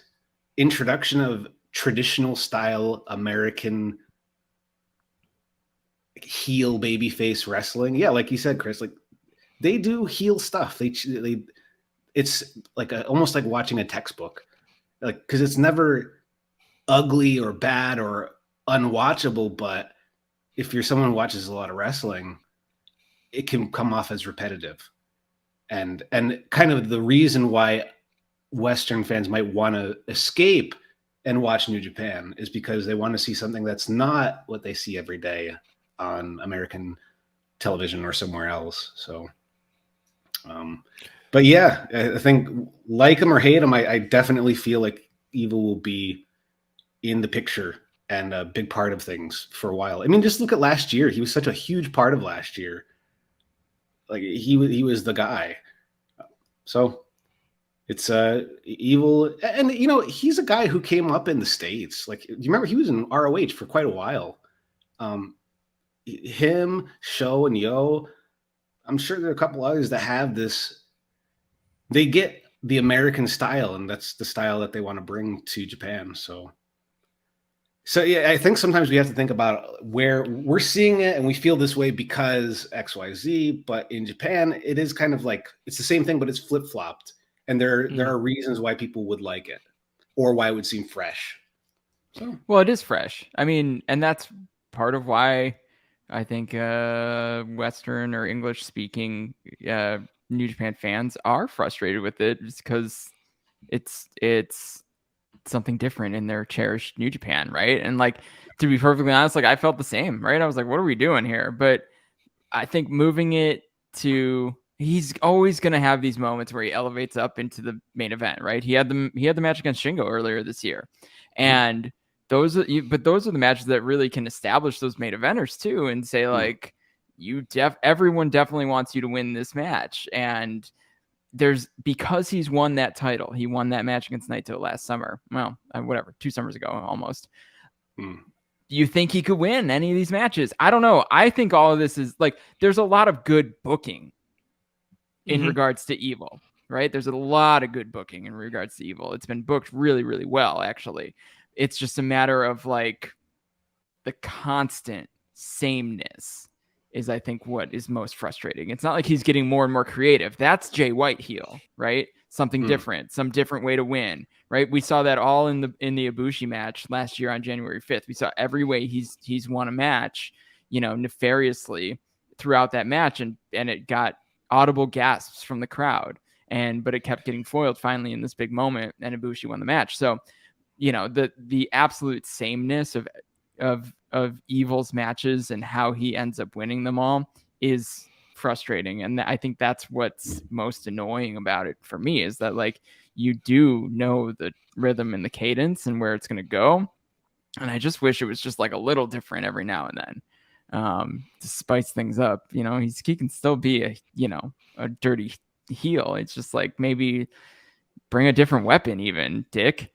introduction of traditional style American heel babyface wrestling. Yeah, like you said, Chris, like they do heel stuff. They it's like almost like watching a textbook, like because it's never ugly or bad or unwatchable. But if you're someone who watches a lot of wrestling, it can come off as repetitive, and kind of the reason why Western fans might want to escape and watch New Japan is because they want to see something that's not what they see every day on American television or somewhere else. So, but yeah, I think like him or hate him, I definitely feel like Evil will be in the picture and a big part of things for a while. I mean, just look at last year. He was such a huge part of last year. Like he was the guy. So it's Evil, and you know he's a guy who came up in the States. Like, do you remember he was in ROH for quite a while? Him, Show, and Yo. I'm sure there are a couple others that have this. They get the American style, and that's the style that they want to bring to Japan. So yeah, I think sometimes we have to think about where we're seeing it, and we feel this way because XYZ. But in Japan, it is kind of like it's the same thing, but it's flip flopped. And there are reasons why people would like it or why it would seem fresh. So. Well, it is fresh. I mean, and that's part of why I think Western or English speaking New Japan fans are frustrated with it just because it's something different in their cherished New Japan, right? And like, to be perfectly honest, like I felt the same, right? I was like, what are we doing here? But I think moving it to... he's always going to have these moments where he elevates up into the main event, right? He had the match against Shingo earlier this year. And those are the matches that really can establish those main eventers too and say like, everyone definitely wants you to win this match. And because he's won that title, he won that match against Naito last summer. Well, whatever, 2 summers ago, almost. You think he could win any of these matches? I don't know. I think all of this is like, there's a lot of good booking in regards to Evil, right? There's a lot of good booking in regards to Evil. It's been booked really, really well, actually. It's just a matter of like the constant sameness is, I think, what is most frustrating. It's not like he's getting more and more creative. That's Jay White heel, right? Something different, some different way to win, right? We saw that all in the Ibushi match last year on January 5th. We saw every way he's won a match, you know, nefariously throughout that match, and it got audible gasps from the crowd, but it kept getting foiled finally in this big moment, and Ibushi won the match. So, you know, the absolute sameness of Evil's matches and how he ends up winning them all is frustrating. And I think that's what's most annoying about it for me, is that like you do know the rhythm and the cadence and where it's going to go. And I just wish it was just like a little different every now and then. To spice things up, you know, he can still be a dirty heel. It's just like, maybe bring a different weapon even, Dick.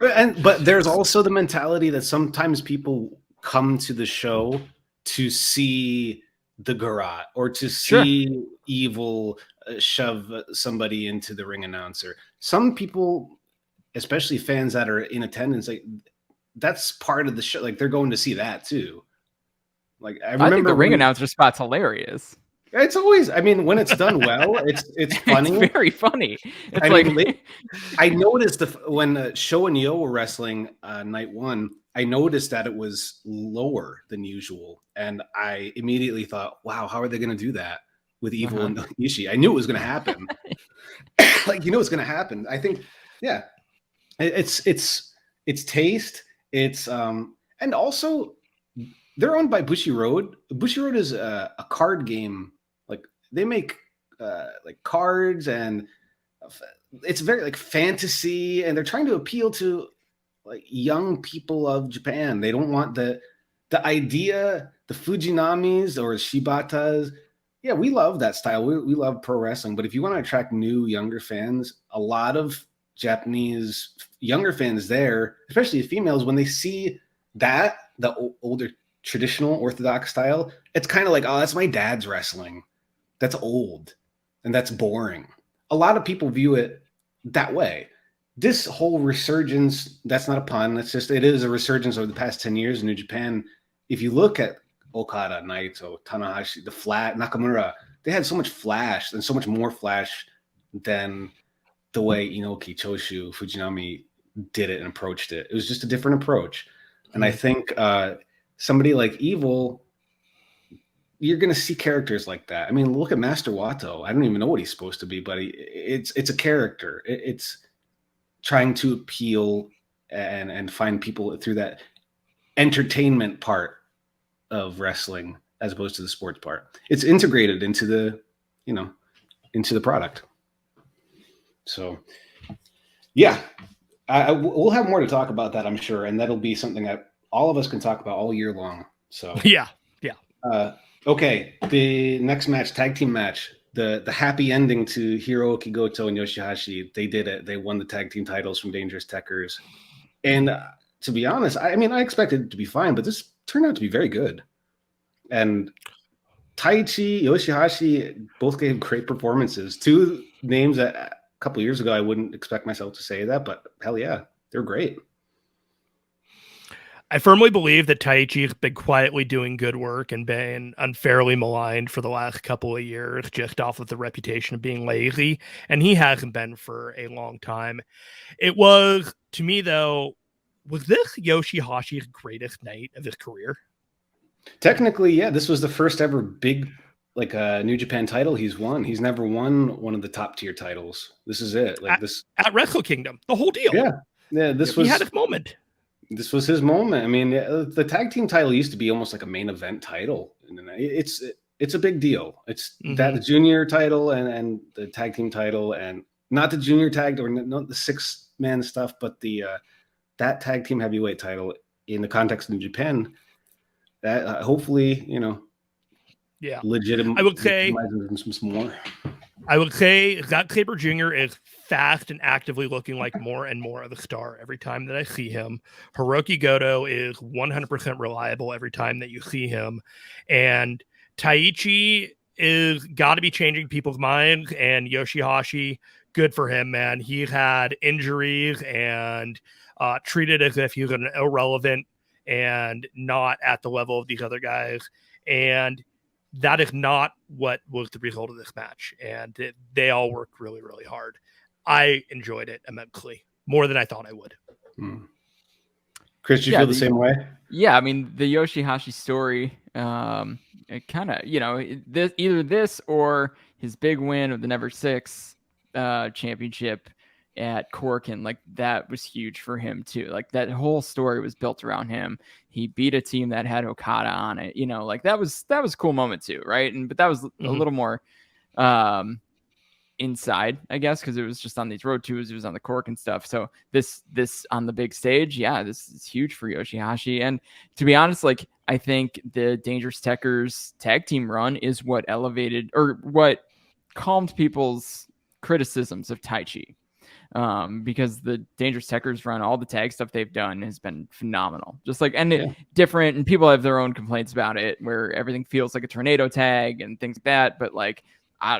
But there's also the mentality that sometimes people come to the show to see the garage or to see Evil shove somebody into the ring announcer. Some people, especially fans that are in attendance, like that's part of the show. Like they're going to see that too. Like I think the ring announcer spot's hilarious. It's always, I mean, when it's done well, it's funny. It's very funny. It's I noticed when Show and Yo were wrestling night one, I noticed that it was lower than usual. And I immediately thought, wow, how are they going to do that with Evil and Ishii? I knew it was going to happen. Like, you know, it's going to happen. I think, yeah, it's taste. It's, and also they're owned by Bushi Road. Bushi Road is a card game. Like they make like cards, and it's very like fantasy, and they're trying to appeal to like young people of Japan. They don't want the idea, the Fujinamis or Shibatas. Yeah, we love that style. We love pro wrestling. But if you want to attract new, younger fans, a lot of Japanese younger fans there, especially females, when they see that, the older traditional orthodox style, it's kind of like, oh, that's my dad's wrestling. That's old and that's boring. A lot of people view it that way. This whole resurgence, that's not a pun. It is a resurgence over the past 10 years in New Japan, if you look at Okada, Naito, Tanahashi, the flat Nakamura, they had so much flash and so much more flash than the way Inoki, Choshu, Fujinami did it and approached it. It was just a different approach. And I think somebody like Evil, you're going to see characters like that. I mean, look at Master Wato. I don't even know what he's supposed to be, but it's a character. It's trying to appeal and find people through that entertainment part of wrestling as opposed to the sports part. It's integrated into the, into the product. So, yeah, we'll have more to talk about that, I'm sure, and that'll be something that all of us can talk about all year long. So, yeah. Okay, the next match, tag team match, the happy ending to Hiroki Goto and Yoshihashi. They did it. They won the tag team titles from Dangerous Tekkers. And to be honest, I mean, I expected it to be fine, but this turned out to be very good. And Taichi, Yoshihashi both gave great performances. Two names that a couple of years ago I wouldn't expect myself to say that, but hell yeah, they're great. I firmly believe that Taichi has been quietly doing good work and been unfairly maligned for the last couple of years, just off of the reputation of being lazy, and he hasn't been for a long time. It was, to me though, was this Yoshihashi's greatest night of his career? Technically, yeah, this was the first ever big, New Japan title he's won. He's never won one of the top tier titles. This is it. At Wrestle Kingdom, the whole deal. Yeah. He had his moment. This was his moment. I mean, the tag team title used to be almost like a main event title. It's a big deal. It's that the junior title and the tag team title, and not the junior tag or not the 6-man stuff, but the that tag team heavyweight title in the context of New Japan. That hopefully, legitimate. I would say some more. I would say Zack Sabre Jr. is fast and actively looking like more and more of a star every time that I see him. Hiroki Goto is 100% reliable every time that you see him. And Taichi is got to be changing people's minds. And Yoshihashi, good for him, man. He had injuries and treated as if he was an irrelevant and not at the level of these other guys. And that is not what was the result of this match. And they all worked really, really hard. I enjoyed it immensely, more than I thought I would. Chris, you feel the same way? Yeah, I mean, the Yoshihashi story, it kind of, either this or his big win of the Never Six championship at Corkin, like that was huge for him too. Like that whole story was built around him. He beat a team that had Okada on it, like that was a cool moment too, right? But that was a little more inside, I guess, because it was just on these road tours, it was on the Cork and stuff. So this on the big stage, this is huge for Yoshihashi. And to be honest, I think the Dangerous Tekkers tag team run is what elevated or what calmed people's criticisms of Taichi. Because the Dangerous Tekkers run, all the tag stuff they've done has been phenomenal. Just different, and people have their own complaints about it, where everything feels like a tornado tag and things like that. But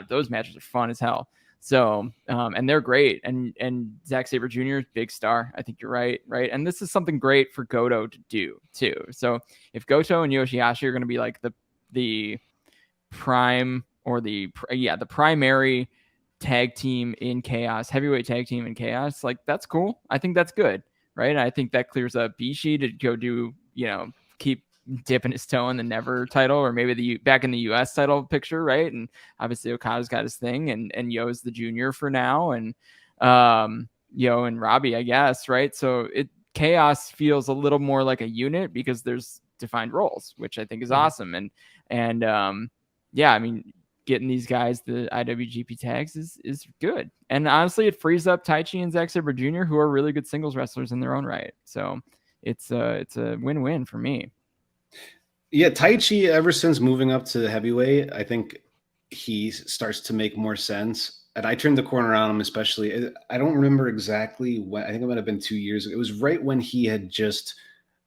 those matches are fun as hell. So, and they're great. And Zack Sabre Jr. is big star. I think you're right. And this is something great for Goto to do too. So if Goto and Yoshihashi are going to be like the prime or the primary tag team in Chaos, heavyweight tag team in Chaos, that's cool. I think that's good. Right. I think that clears up Bishi to go do, keep dipping his toe in the Never title, or maybe back in the US title picture, right? And obviously Okada's got his thing, and Yo's the junior for now, and Yo and Robbie, I guess, right? So Chaos feels a little more like a unit because there's defined roles, which I think is awesome. And I mean, getting these guys the IWGP tags is good. And honestly, it frees up Taichi and Zack Sabre Jr., who are really good singles wrestlers in their own right. So it's a win-win for me. Yeah, Taichi, ever since moving up to heavyweight, I think he starts to make more sense. And I turned the corner on him, especially. I don't remember exactly when. I think it might have been 2 years ago. It was right when he had just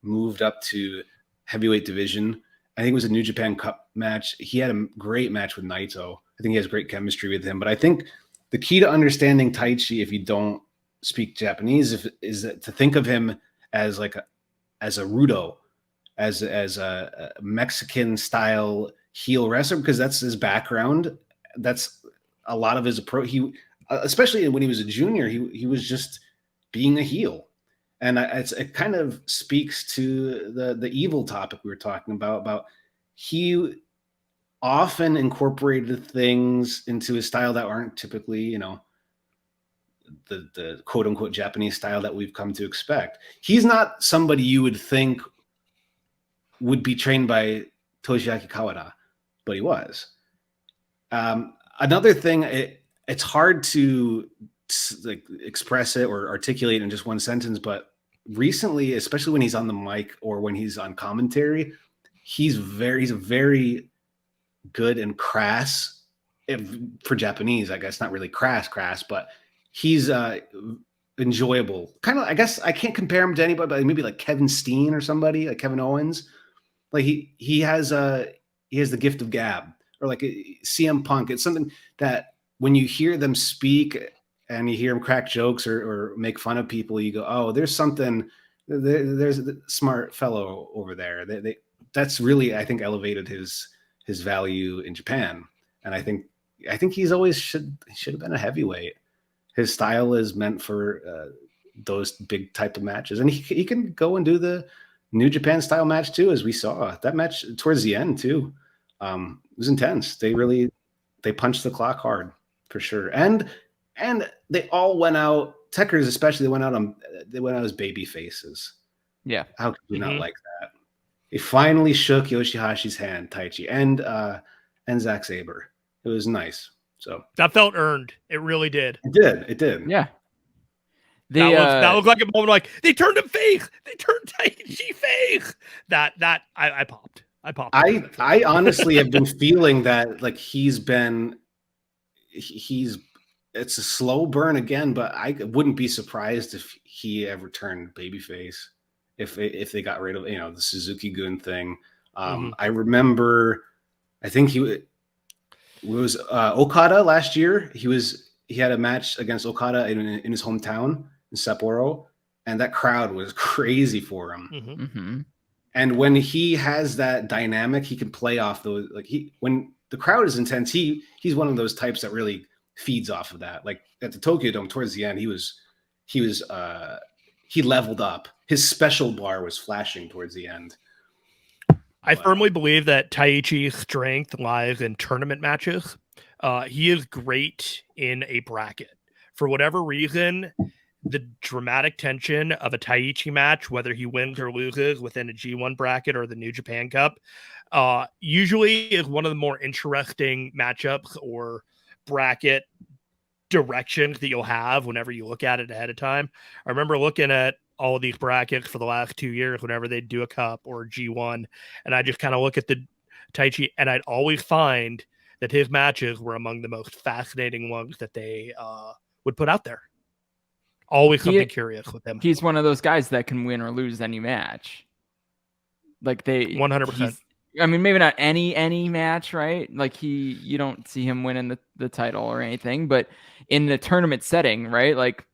moved up to heavyweight division. I think it was a New Japan Cup match. He had a great match with Naito. I think he has great chemistry with him. But I think the key to understanding Taichi, if you don't speak Japanese, is to think of him as as a Rudo. as a Mexican style heel wrestler, because that's his background. That's a lot of his approach. He, especially when he was a junior, he was just being a heel. And it kind of speaks to the evil topic we were talking about he often incorporated things into his style that aren't typically, you know, the quote unquote Japanese style that we've come to expect. He's not somebody you would think would be trained by Toshiaki Kawada, but he was. Another thing, it's hard to like express it or articulate in just one sentence, but recently, especially when he's on the mic or when he's on commentary, he's a very good and crass, for Japanese, I guess, not really crass, but he's enjoyable. Kind of, I guess I can't compare him to anybody, but maybe like Kevin Steen or somebody like Kevin Owens. Like he has the gift of gab, or like CM Punk. It's something that when you hear them speak and you hear him crack jokes or make fun of people, you go, oh, there's something, there's a smart fellow over there. That's really, I think, elevated his value in Japan. And I think he's always should have been a heavyweight. His style is meant for those big type of matches. And he can go and do the New Japan style match too, as we saw. That match towards the end too. It was intense. They punched the clock hard for sure. And they all went out, Techers especially, they went out as baby faces. Yeah. How could you not like that? They finally shook Yoshihashi's hand, Taichi, and Zack Sabre. It was nice. So that felt earned. It really did. It did. Yeah. That looked like a moment like they turned him face. They turned Taichi face. That I popped. I honestly have been feeling that like it's a slow burn again, but I wouldn't be surprised if he ever turned babyface if they got rid of, you know, the Suzuki-gun thing. I remember, I think it was Okada last year. He had a match against Okada in his hometown in Sapporo, and that crowd was crazy for him. And when he has that dynamic, he can play off those. Like when the crowd is intense, he's one of those types that really feeds off of that. Like at the Tokyo Dome towards the end, he leveled up. His special bar was flashing towards the end. I firmly believe that Taichi's strength lies in tournament matches. He is great in a bracket. For whatever reason, the dramatic tension of a Taichi match, whether he wins or loses within a G1 bracket or the New Japan Cup, usually is one of the more interesting matchups or bracket directions that you'll have whenever you look at it ahead of time. I remember looking at all of these brackets for the last 2 years whenever they do a cup or a G1, and I just kind of look at the Taichi, and I'd always find that his matches were among the most fascinating ones that they would put out there. Always something curious with him. He's one of those guys that can win or lose any match. Like 100%. I mean, maybe not any match, right? Like you don't see him winning the title or anything, but in the tournament setting, right? Like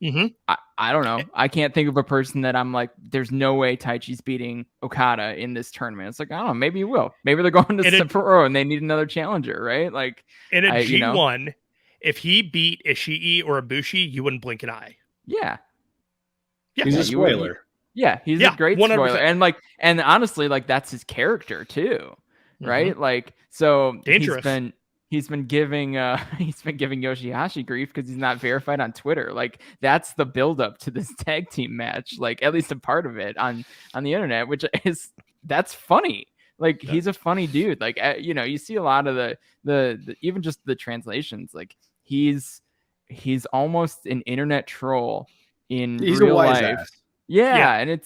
I don't know. I can't think of a person that I'm like, there's no way Taichi's beating Okada in this tournament. It's like, I don't know, maybe he will. Maybe they're going to Sapporo and they need another challenger, right? Like in a G1, if he beat Ishii or Ibushi, you wouldn't blink an eye. Yeah. He's a spoiler. Yeah, he's a great 100%. Spoiler. And honestly, like that's his character too. Right? Like so dangerous. He's been giving Yoshihashi grief because he's not verified on Twitter. Like that's the buildup to this tag team match, like at least a part of it on the internet, which that's funny. Like he's a funny dude. Like you see a lot of the even just the translations. Like he's almost an internet troll in real life. Ass. Yeah, and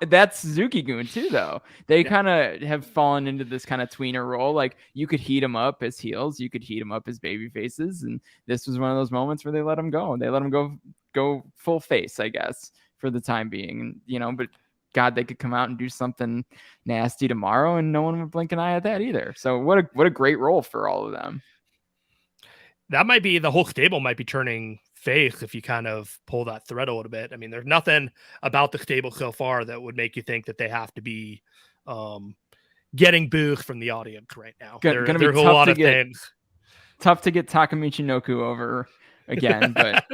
that's Suzuki-gun too, though. They kind of have fallen into this kind of tweener role. Like you could heat them up as heels, you could heat them up as baby faces, and this was one of those moments where they let him go. They let him go full face, I guess, for the time being. But God, they could come out and do something nasty tomorrow, and no one would blink an eye at that either. So what a great role for all of them. That might be the whole stable might be turning face if you kind of pull that thread a little bit. I mean, there's nothing about the stable so far that would make you think that they have to be getting boos from the audience right now. There's a lot of things. Tough to get Taka Michinoku over again, but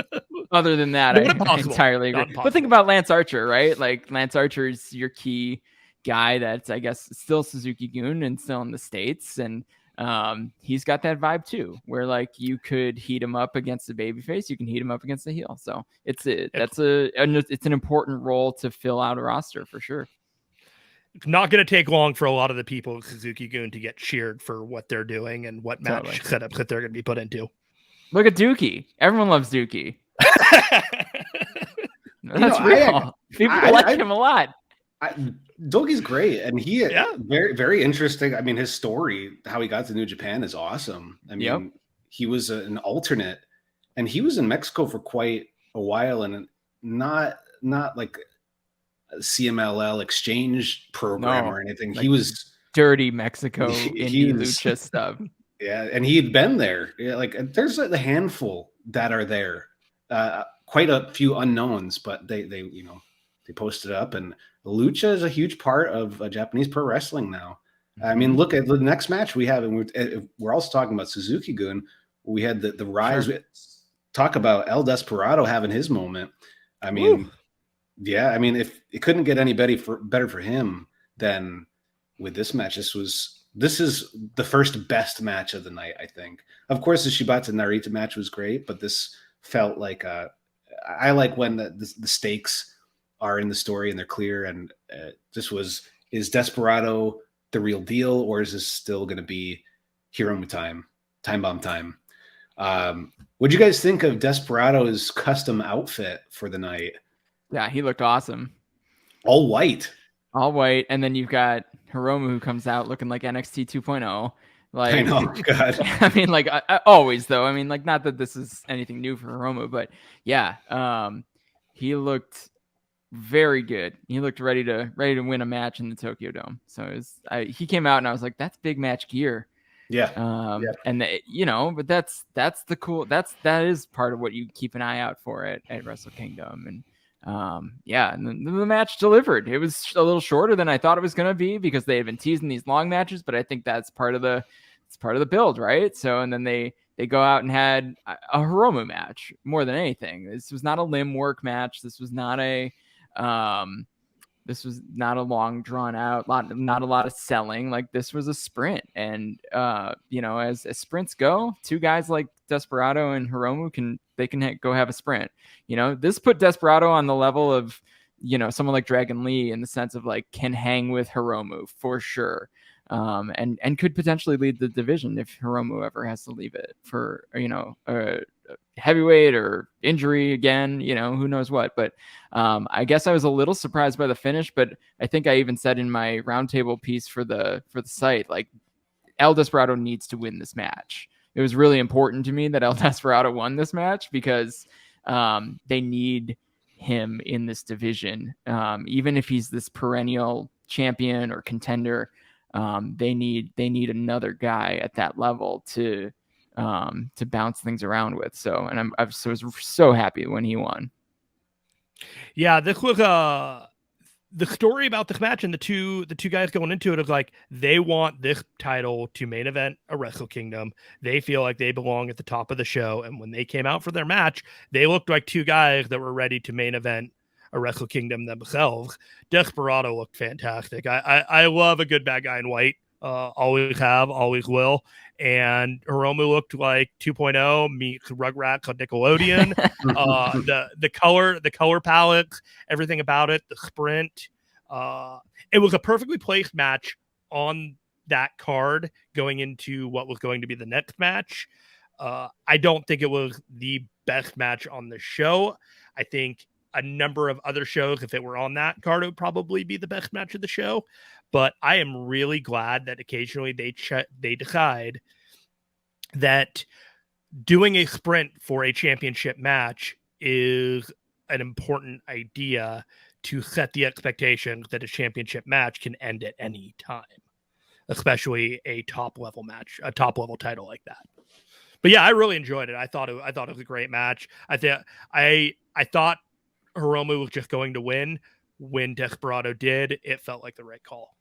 other than that, I entirely agree. But think about Lance Archer, right? Like Lance Archer is your key guy that's, I guess, still Suzuki-gun and still in the States. And he's got that vibe too, where like you could heat him up against the babyface, you can heat him up against the heel. So it's an important role to fill out a roster for sure. It's not going to take long for a lot of the people of Suzuki-gun to get cheered for what they're doing and what match setups that they're going to be put into. Look at Dookie. Everyone loves Dookie. That's real. People like him a lot. Doki's great, and he very, very interesting. I mean, his story, how he got to New Japan, is awesome. I mean, he was an alternate, and he was in Mexico for quite a while, and not like a CMLL exchange program or anything. Like he was dirty Mexico indie lucha stuff. Yeah, and he had been there. Yeah, like there's a handful that are there. Quite a few unknowns, but they posted up, and lucha is a huge part of Japanese pro wrestling now. I mean, look at the next match we have, and we're also talking about Suzuki-gun. We had the rise. Sure. Talk about El Desperado having his moment. I mean, I mean, if it couldn't get any better for him than with this match. This is the first best match of the night, I think. Of course, the Shibata Narita match was great, but this felt like I like when the stakes are in the story and they're clear. And is Desperado the real deal, or is this still going to be Hiromu time bomb time? What'd you guys think of Desperado's custom outfit for the night? Yeah, he looked awesome. All white, and then you've got Hiromu who comes out looking like NXT 2.0. Like, I know, God. I mean, like I always though. I mean, like not that this is anything new for Hiromu, but yeah, he looked very good. He looked ready to win a match in the Tokyo Dome. So he came out and I was like, that's big match gear. Yeah. And but that is part of what you keep an eye out for at Wrestle Kingdom. And and the match delivered. It was a little shorter than I thought it was going to be because they had been teasing these long matches, but I think that's part of the build, right? So, and then they go out and had a Hiromu match more than anything. This was not a limb work match. This was not a long drawn out, not a lot of selling. Like this was a sprint. And, as sprints go, two guys like Desperado and Hiromu can go have a sprint. This put Desperado on the level of, someone like Dragon Lee in the sense of like can hang with Hiromu for sure. And could potentially lead the division if Hiromu ever has to leave it for, heavyweight or injury again, who knows what. But I guess I was a little surprised by the finish, but I think I even said in my roundtable piece for the site, like El Desperado needs to win this match. It was really important to me that El Desperado won this match because they need him in this division. Even if he's this perennial champion or contender, they need another guy at that level to bounce things around with. So, and I was so happy when he won. Yeah, this was the story about this match, and the two guys going into it is like they want this title to main event a Wrestle Kingdom. They feel like they belong at the top of the show, and when they came out for their match, they looked like two guys that were ready to main event a Wrestle Kingdom themselves. Desperado looked fantastic. I love a good bad guy in white. Always have, always will. And Hiromu looked like 2.0 meets Rugrats on Nickelodeon. The color palette, everything about it, the sprint. It was a perfectly placed match on that card going into what was going to be the next match. I don't think it was the best match on the show. I think a number of other shows, if it were on that card, it would probably be the best match of the show. But I am really glad that occasionally they decide that doing a sprint for a championship match is an important idea to set the expectations that a championship match can end at any time, especially a top level match, a top level title like that. But yeah, I really enjoyed it. I thought it was a great match. I thought Hiromu was just going to win. When Desperado did, it felt like the right call.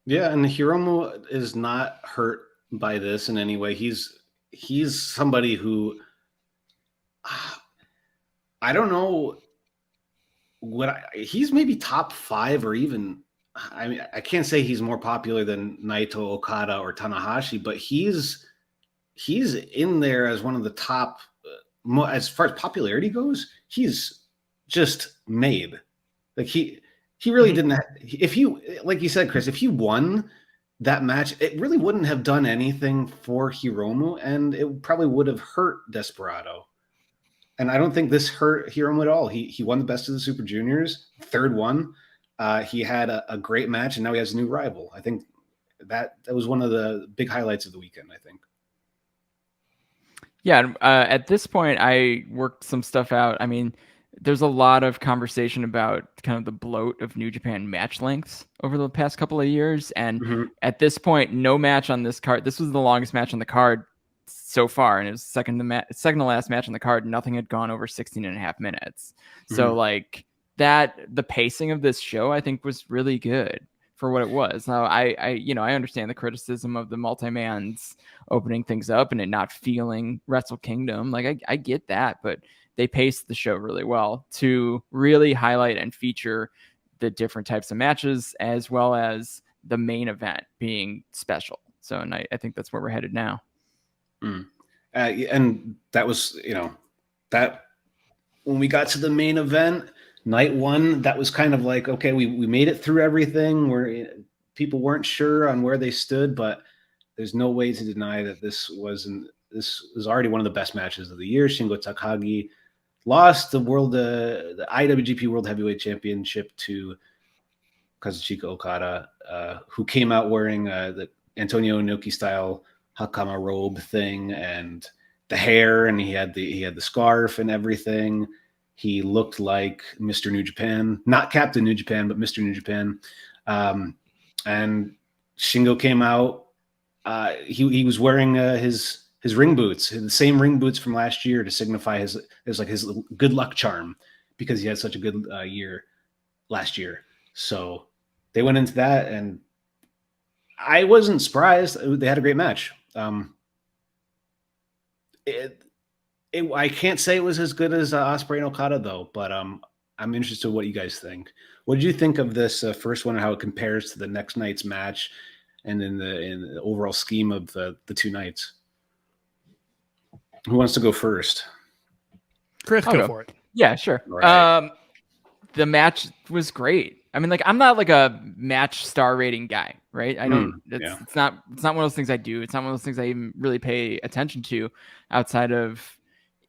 Yeah, and Hiromu is not hurt by this in any way. He's somebody who I don't know he's maybe top 5 or even, I mean, I can't say he's more popular than Naito, Okada, or Tanahashi, but he's in there as one of the top, as far as popularity goes. He's just made. Like he really didn't if you, like you said, Chris, if he won that match, it really wouldn't have done anything for Hiromu, and it probably would have hurt Desperado. And I don't think this hurt Hiromu at all. He won the Best of the Super Juniors, third one. He had a great match, and now he has a new rival. I think that was one of the big highlights of the weekend, I think. Yeah, at this point, I worked some stuff out. I mean, there's a lot of conversation about kind of the bloat of New Japan match lengths over the past couple of years. And at this point, no match on this card. This was the longest match on the card so far, and it was second to last match on the card. Nothing had gone over 16 and a half minutes. So like that, the pacing of this show, I think, was really good for what it was. Now I understand the criticism of the multi-mans opening things up and it not feeling Wrestle Kingdom. Like I get that, but they paced the show really well to really highlight and feature the different types of matches, as well as the main event being special. So, and I think that's where we're headed now. And that was, that when we got to the main event, night one, that was kind of like, okay, we made it through everything where people weren't sure on where they stood, but there's no way to deny that this was already one of the best matches of the year. Shingo Takagi lost the IWGP World Heavyweight Championship to Kazuchika Okada, who came out wearing the Antonio Inoki style Hakama robe thing and the hair, and he had the scarf and everything. He looked like Mr. New Japan, not Captain New Japan, but Mr. New Japan. And Shingo came out. He was wearing his ring boots, the same ring boots from last year, to signify his good luck charm, because he had such a good year last year. So they went into that, and I wasn't surprised. They had a great match. I can't say it was as good as Ospreay and Okada, though, but I'm interested in what you guys think. What did you think of this first one, and how it compares to the next night's match, and in the overall scheme of the two nights? Who wants to go first? Chris, go for it. Yeah, sure. Right. The match was great. I mean, like, I'm not like a match star rating guy, right? I don't. It's not one of those things I do. It's not one of those things I even really pay attention to outside of,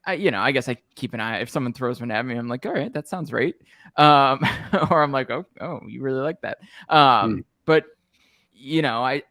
I guess I keep an eye. If someone throws one at me, I'm like, all right, that sounds right. Or I'm like, oh, you really like that. But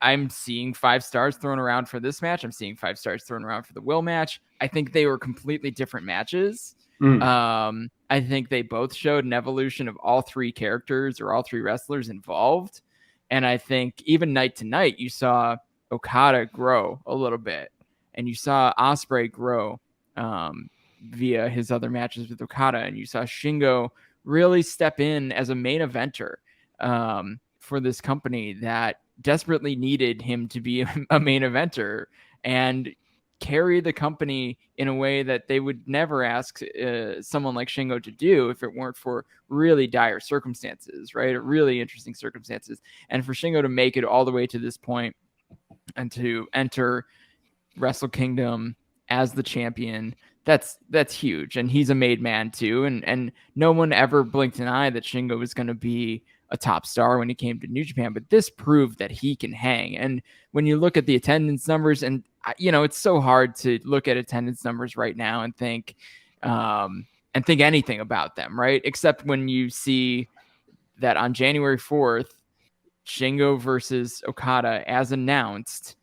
I'm seeing 5 stars thrown around for this match. I'm seeing 5 stars thrown around for the Will match. I think they were completely different matches. I think they both showed an evolution of all 3 characters, or all 3 wrestlers involved. And I think even night to night, you saw Okada grow a little bit, and you saw Ospreay grow via his other matches with Okada, and you saw Shingo really step in as a main eventer for this company that desperately needed him to be a main eventer and carry the company in a way that they would never ask someone like Shingo to do if it weren't for really dire circumstances, right? Really interesting circumstances. And for Shingo to make it all the way to this point and to enter Wrestle Kingdom as the champion, that's huge. And he's a made man too. And no one ever blinked an eye that Shingo was going to be a top star when he came to New Japan, but this proved that he can hang. And when you look at the attendance numbers, and it's so hard to look at attendance numbers right now and think anything about them, right? Except when you see that on January 4th, Shingo versus Okada, as announced,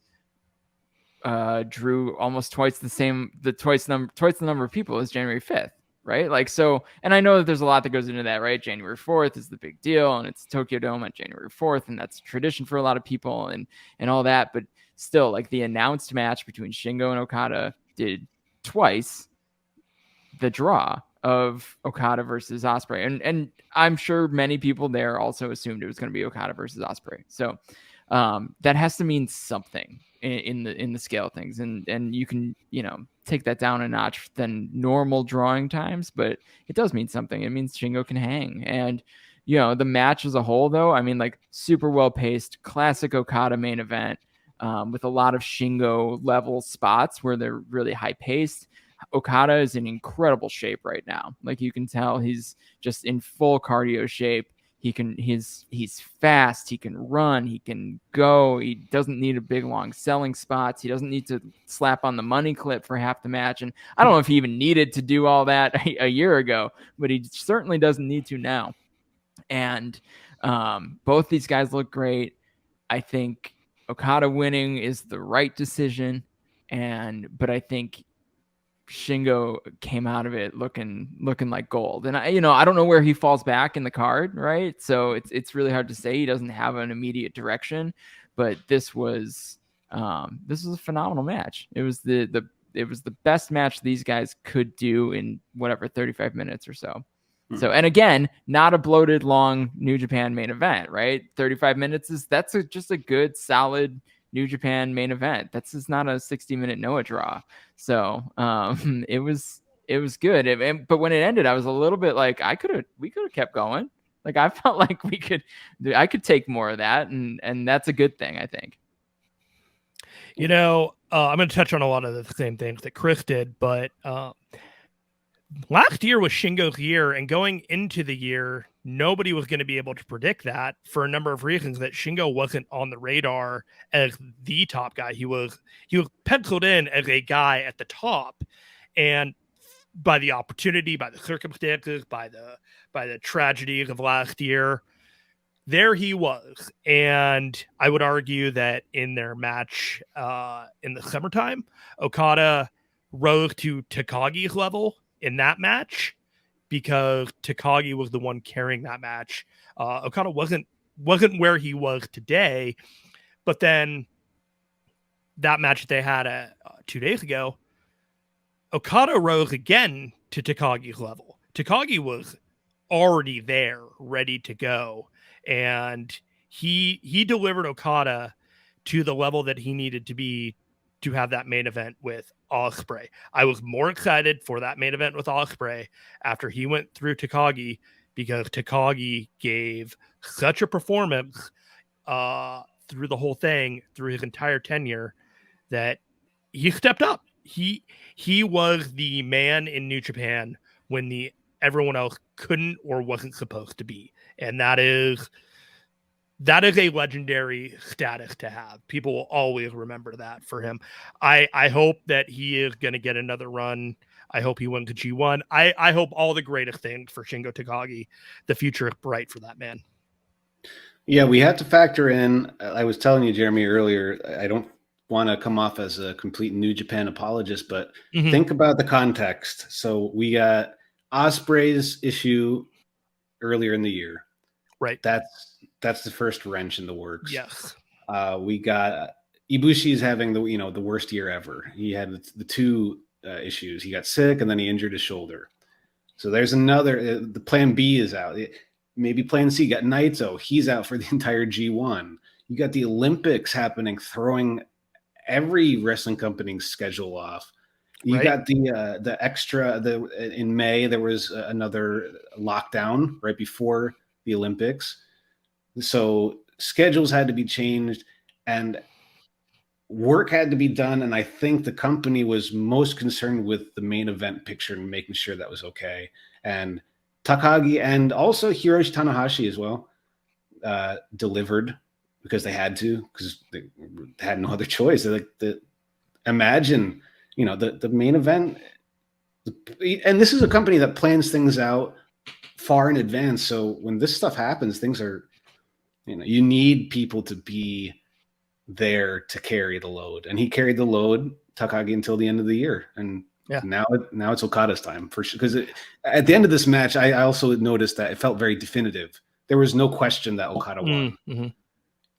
drew almost twice the number of people as January 5th. Right. Like, so, and I know that there's a lot that goes into that, right? January 4th is the big deal, and it's Tokyo Dome on January 4th. And that's a tradition for a lot of people and all that. But still, like, the announced match between Shingo and Okada did twice the draw of Okada versus Ospreay, and I'm sure many people there also assumed it was going to be Okada versus Ospreay. So that has to mean something in the scale of things, and you can, you know, take that down a notch than normal drawing times, but it does mean something. It means Shingo can hang. And, you know, the match as a whole, though, I mean, like, super well paced, classic Okada main event, with a lot of Shingo level spots where they're really high paced. Okada is in incredible shape right now. Like, you can tell he's just in full cardio shape. He's fast. He can run. He can go. He doesn't need a big long selling spots. He doesn't need to slap on the money clip for half the match. And I don't know if he even needed to do all that a year ago, but he certainly doesn't need to now. And both these guys look great. I think Okada winning is the right decision. But I think Shingo came out of it looking like gold. And I don't know where he falls back in the card, right? So it's really hard to say. He doesn't have an immediate direction, but this was a phenomenal match. It was the best match these guys could do in whatever 35 minutes or so. So, and again, not a bloated long New Japan main event, right? 35 minutes that's just a good solid New Japan main event. That's just not a 60-minute Noah draw. So it was good. But when it ended, I was a little bit like, we could have kept going. Like, I felt like I could take more of that, and that's a good thing, I think. You know, I'm going to touch on a lot of the same things that Chris did, but last year was Shingo's year, and going into the year, nobody was going to be able to predict that for a number of reasons. That Shingo wasn't on the radar as the top guy. He was penciled in as a guy at the top, and by the opportunity, by the circumstances, by the tragedies of last year, there he was. And I would argue that in their match in the summertime, Okada rose to Takagi's level in that match, because Takagi was the one carrying that match. Okada wasn't where he was today, but then that match that they had 2 days ago, Okada rose again to Takagi's level. Takagi was already there, ready to go, and he delivered Okada to the level that he needed to be to have that main event with Ospreay. I was more excited for that main event with Ospreay after he went through Takagi, because Takagi gave such a performance through the whole thing, through his entire tenure, that he stepped up. He was the man in New Japan when everyone else couldn't or wasn't supposed to be. And that is a legendary status to have. People will always remember that for him. I hope that he is going to get another run. I hope he wins the G1. I hope all the greatest things for Shingo Takagi. The future is bright for that man. Yeah, we have to factor in, I was telling you, Jeremy, earlier, I don't want to come off as a complete New Japan apologist, but think about the context. So we got Ospreay's issue earlier in the year. Right. That's the first wrench in the works. Yes. We got Ibushi's having the worst year ever. He had the two issues. He got sick and then he injured his shoulder. So there's another. The plan B is out. Maybe plan C. Got Naito. He's out for the entire G1. You got the Olympics happening, throwing every wrestling company's schedule off. You got the extra. In May there was another lockdown right before the Olympics. So schedules had to be changed and work had to be done. And I think the company was most concerned with the main event picture and making sure that was okay. And Takagi and also Hiroshi Tanahashi as well delivered, because they had to, because they had no other choice. Imagine, the main event. And this is a company that plans things out far in advance. So when this stuff happens, things are, you need people to be there to carry the load. And he carried the load, Takagi, until the end of the year. And now it's Okada's time, for sure. Because at the end of this match, I also noticed that it felt very definitive. There was no question that Okada won.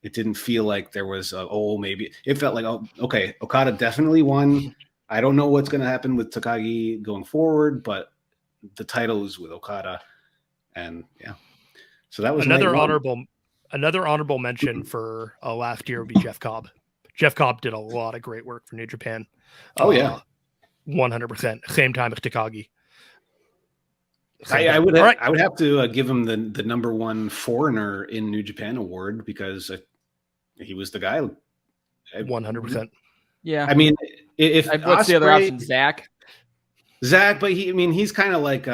It didn't feel like there was maybe it felt like, oh, okay, Okada definitely won. I don't know what's going to happen with Takagi going forward, but the title is with Okada, and yeah. So that was another honorable mention for last year would be Jeff Cobb. Jeff Cobb did a lot of great work for New Japan. Oh yeah, 100%. Same time as Takagi. I would have to give him the number one foreigner in New Japan award because he was the guy. 100%. Yeah. I mean, if what's the other option? Zach, but he's kind of like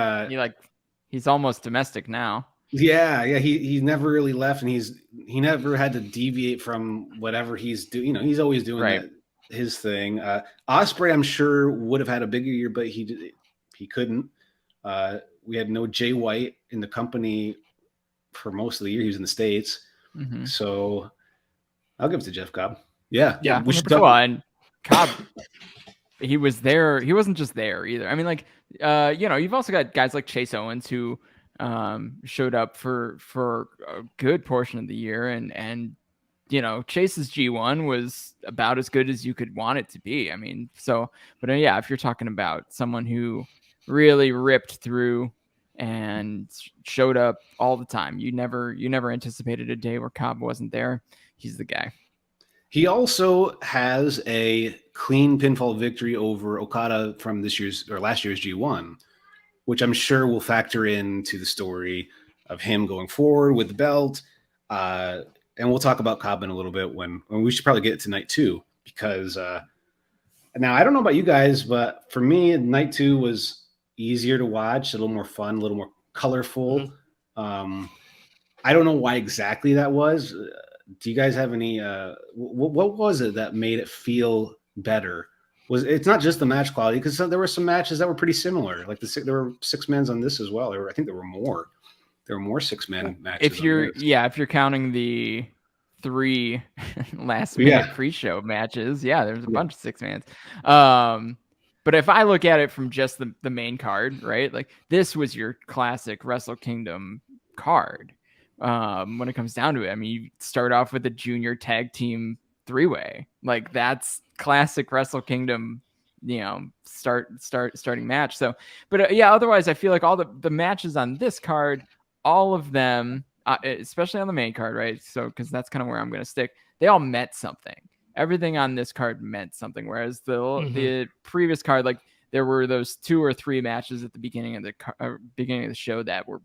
he's almost domestic now. Yeah. He never really left, and he never had to deviate from whatever he's doing. He's always doing his thing. Ospreay, I'm sure, would have had a bigger year, but he couldn't. We had no Jay White in the company for most of the year. He was in the States. Mm-hmm. So I'll give it to Jeff Cobb. Yeah. We should go on. Cobb, he was there. He wasn't just there either. I mean, like, you've also got guys like Chase Owens who showed up for a good portion of the year. And Chase's G1 was about as good as you could want it to be. I mean, but if you're talking about someone who really ripped through and showed up all the time, you never anticipated a day where Cobb wasn't there. He's the guy. He also has a clean pinfall victory over Okada from last year's G1, which I'm sure will factor into the story of him going forward with the belt. And we'll talk about Cobb in a little bit when we should probably get it to night 2, because now I don't know about you guys, but for me, night 2 was easier to watch, a little more fun, a little more colorful. Mm-hmm. I don't know why exactly that was. Do you guys have any? What was it that made it feel better? It's not just the match quality, because there were some matches that were pretty similar. Like there were 6-mans on this as well. I think there were more. There were more 6-man matches. If you're counting the 3 last minute pre-show matches, there's a bunch of 6-mans. But if I look at it from just the main card, right? Like, this was your classic Wrestle Kingdom card. When it comes down to it, I mean, you start off with a junior tag team 3-way. Like, that's classic Wrestle Kingdom, starting match. So, but otherwise I feel like all the matches on this card, all of them, especially on the main card, right? So, because that's kind of where I'm going to stick. They all meant something. Everything on this card meant something. Whereas the previous card, like, there were those 2 or 3 matches at the beginning of the show that were,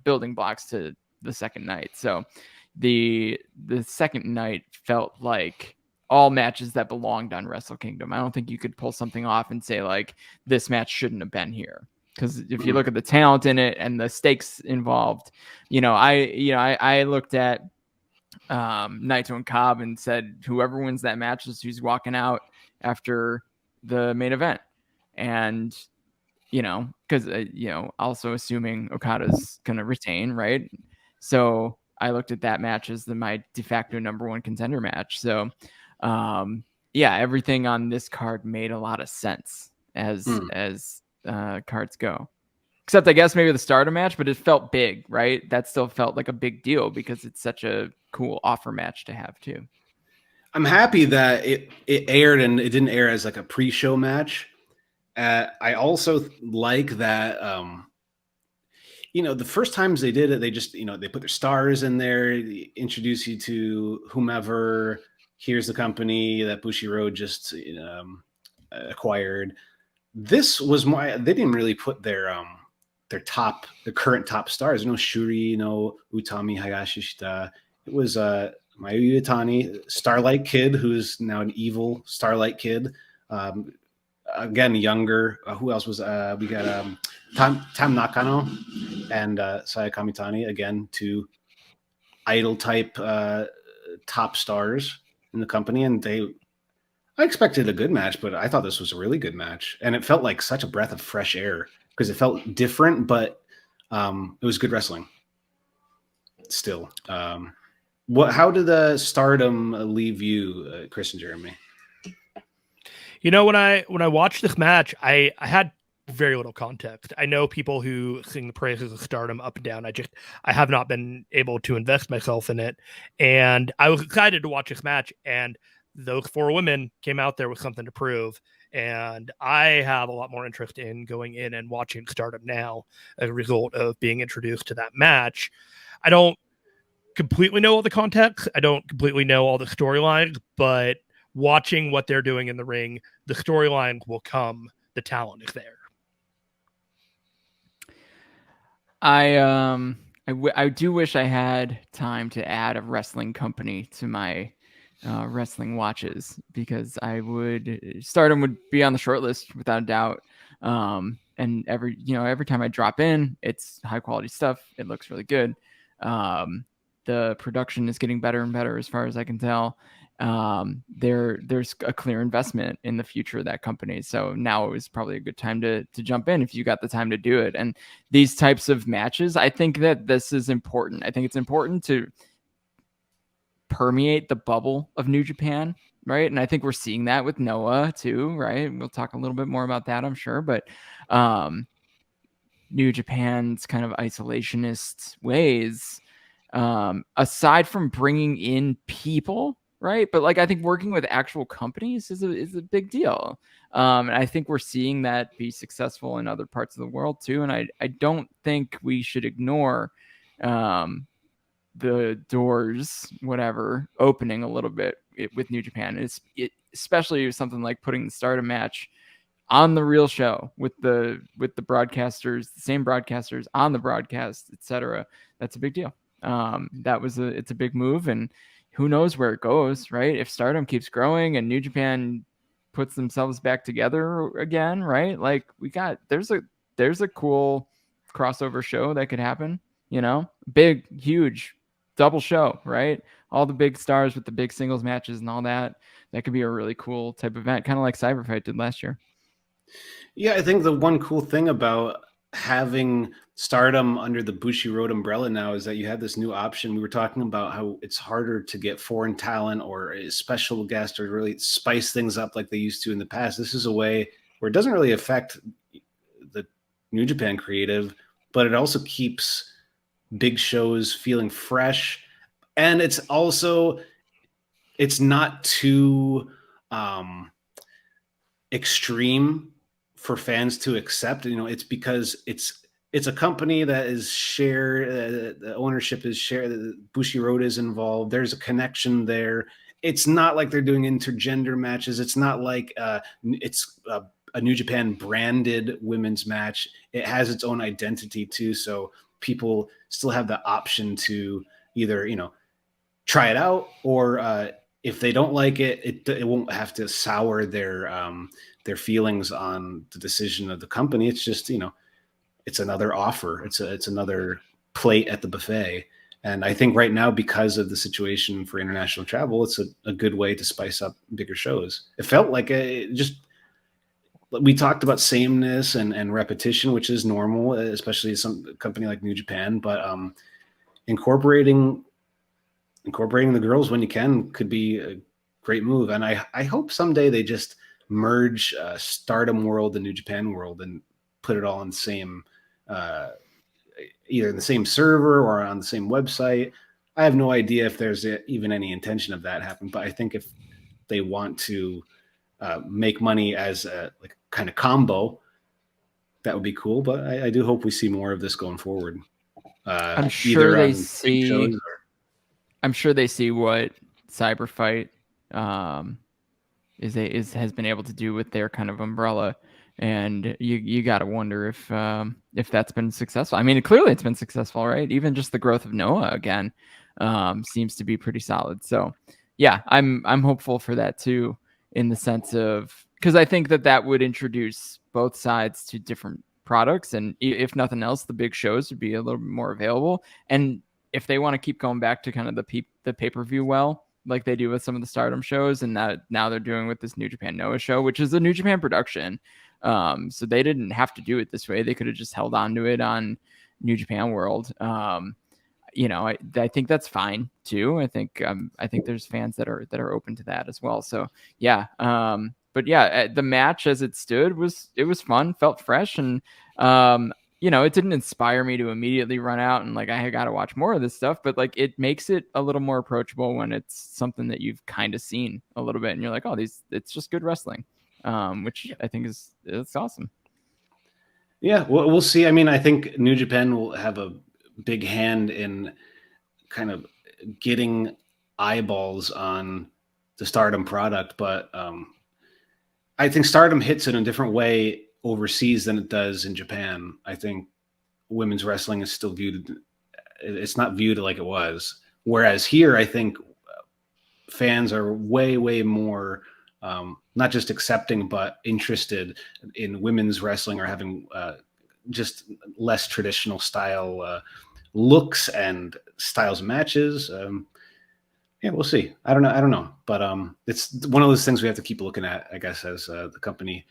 building blocks to the second night. So the second night felt like all matches that belonged on Wrestle Kingdom. I don't think you could pull something off and say, like, this match shouldn't have been here. Because if you look at the talent in it and the stakes involved, I looked at Naito and Cobb and said, whoever wins that match is who's walking out after the main event. And, because, also assuming Okada's going to retain, right? So I looked at that match as my de facto number 1 contender match. So, everything on this card made a lot of sense as cards go. Except, I guess, maybe the Stardom match, but it felt big, right? That still felt like a big deal because it's such a cool offer match to have too. I'm happy that it aired, and it didn't air as like a pre-show match. I also like that, the first times they did it, they just, they put their stars in there, introduce you to whomever. Here's the company that Bushiroad just acquired. This was more, they didn't really put their current top stars. No Shuri, no Utami Hayashishita. It was Mayu Iwatani, Starlight Kid, who's now an evil Starlight Kid. Again, younger. Who else was? We got Tam Nakano and Saya Kamitani. Again, 2 idol type top stars in the company, and I expected a good match, but I thought this was a really good match, and it felt like such a breath of fresh air because it felt different, but it was good wrestling. Still, how did the Stardom leave you, Chris and Jeremy? When I watched this match, I had very little context. I know people who sing the praises of Stardom up and down. I have not been able to invest myself in it. And I was excited to watch this match, and those 4 women came out there with something to prove. And I have a lot more interest in going in and watching Stardom now as a result of being introduced to that match. I don't completely know all the context. I don't completely know all the storylines, but watching what they're doing in the ring, the storyline will come. The talent is there. I do wish I had time to add a wrestling company to my wrestling watches, because Stardom would be on the short list without a doubt. And every time I drop in, it's high quality stuff. It looks really good. The production is getting better and better as far as I can tell. There's a clear investment in the future of that company. So now it was probably a good time to jump in if you got the time to do it. And these types of matches, I think that this is important. I think it's important to permeate the bubble of New Japan, right? And I think we're seeing that with Noah too, right? We'll talk a little bit more about that, I'm sure. But New Japan's kind of isolationist ways, aside from bringing in people, right? But like, I think working with actual companies is a big deal. And I think we're seeing that be successful in other parts of the world too. And I don't think we should ignore the doors, whatever, opening a little bit with New Japan. Especially something like putting the Stardom match on the real show with the broadcasters, the same broadcasters on the broadcast, etc. That's a big deal. It's a big move, and who knows where it goes, right? If Stardom keeps growing and New Japan puts themselves back together again, right? Like there's a cool crossover show that could happen, big, huge double show, right? All the big stars with the big singles matches and all that. That could be a really cool type of event, kind of like Cyberfight did last year. Yeah, I think the one cool thing about having Stardom under the Bushiroad umbrella now is that you have this new option. We were talking about how it's harder to get foreign talent or a special guest or really spice things up like they used to in the past. This is a way where it doesn't really affect the New Japan creative, but it also keeps big shows feeling fresh. And it's not too extreme for fans to accept. It's because it's a company that is shared, the ownership is shared, Bushiroad is involved, there's a connection there. It's not like they're doing intergender matches. It's not like it's a New Japan branded women's match. It has its own identity too, so people still have the option to either try it out, or if they don't like it, it won't have to sour their feelings on the decision of the company. It's just, it's another offer. It's another plate at the buffet. And I think right now, because of the situation for international travel, it's a good way to spice up bigger shows. It felt like we talked about sameness and repetition, which is normal, especially some company like New Japan, but incorporating the girls when you can could be a great move. And I hope someday they just merge Stardom World and New Japan World and put it all on the same, either in the same server or on the same website. I have no idea if there's even any intention of that happening, but I think if they want to make money as a kind of combo, that would be cool. But I do hope we see more of this going forward. I'm sure they see what Cyberfight has been able to do with their kind of umbrella, and you got to wonder if that's been successful. I mean, clearly it's been successful, right? Even just the growth of Noah again seems to be pretty solid. So yeah, I'm hopeful for that too, in the sense of, because I think that would introduce both sides to different products, and if nothing else, the big shows would be a little bit more available. And if they want to keep going back to kind of the pay-per-view like they do with some of the Stardom shows, and that now they're doing with this New Japan Noah show, which is a New Japan production. So they didn't have to do it this way. They could have just held on to it on New Japan World. I think that's fine too. I think there's fans that are open to that as well. So yeah, but yeah, the match as it stood was fun, felt fresh, and it didn't inspire me to immediately run out and like I got to watch more of this stuff, but like it makes it a little more approachable when it's something that you've kind of seen a little bit and you're like, oh, it's just good wrestling, which I think it's awesome. Yeah, we'll see. I mean, I think New Japan will have a big hand in kind of getting eyeballs on the Stardom product, but I think Stardom hits it in a different way overseas than it does in Japan. I think women's wrestling is still it's not viewed like it was. Whereas here, I think fans are way, way more not just accepting, but interested in women's wrestling or having just less traditional style looks and styles of matches. Yeah, we'll see. I don't know. But it's one of those things we have to keep looking at, I guess, as the company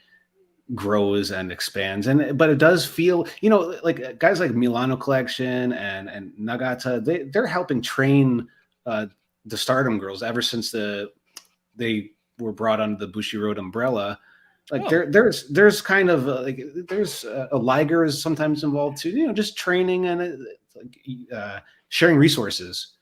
grows and expands. But it does feel, like guys like Milano Collection and Nagata, they're helping train the Stardom girls ever since they were brought under the Bushiroad umbrella. Like there's kind of there's a Liger is sometimes involved too, just training and sharing resources.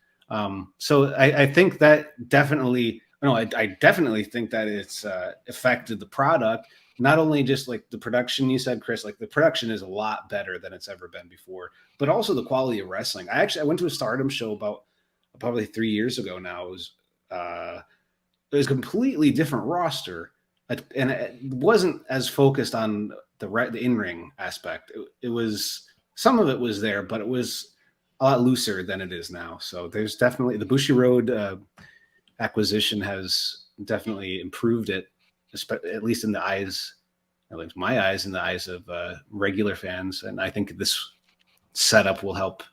So I think that definitely, I definitely think that it's affected the product. Not only just like the production, you said, Chris, like the production is a lot better than it's ever been before, but also the quality of wrestling. I went to a Stardom show about probably 3 years ago now. It was a completely different roster, and it wasn't as focused on the in-ring aspect. It was, some of it was there, but it was a lot looser than it is now. So there's definitely the Bushiroad acquisition has definitely improved it, at least in the eyes, at least my eyes, in the eyes of regular fans. And I think this setup will help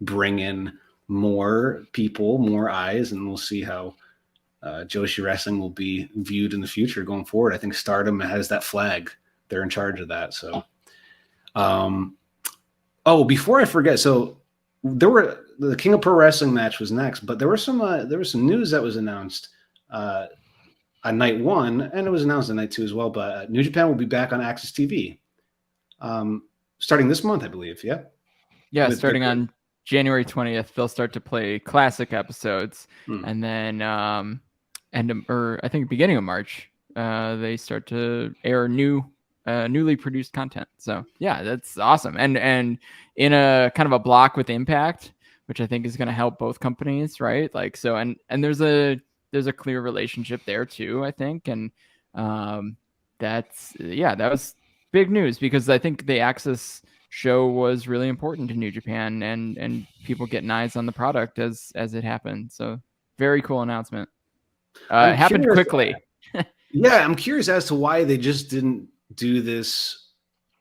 bring in more people, more eyes, and we'll see how Joshi Wrestling will be viewed in the future going forward. I think Stardom has that flag. They're in charge of that. So, before I forget, so the King of Pro Wrestling match was next, but there was some news that was announced on night one, and it was announced on night two as well. But New Japan will be back on AXS TV starting this month, I believe. Yeah. Yeah, starting on January 20th, they'll start to play classic episodes, and then I think beginning of March, they start to air newly produced content. So yeah, that's awesome. And in a kind of a block with Impact, which I think is going to help both companies, right? Like, so, and there's a clear relationship there too, I think. And that was big news because I think the AXS show was really important to New Japan and people getting eyes on the product as it happened. So very cool announcement. It happened quickly. Yeah, I'm curious as to why they just didn't do this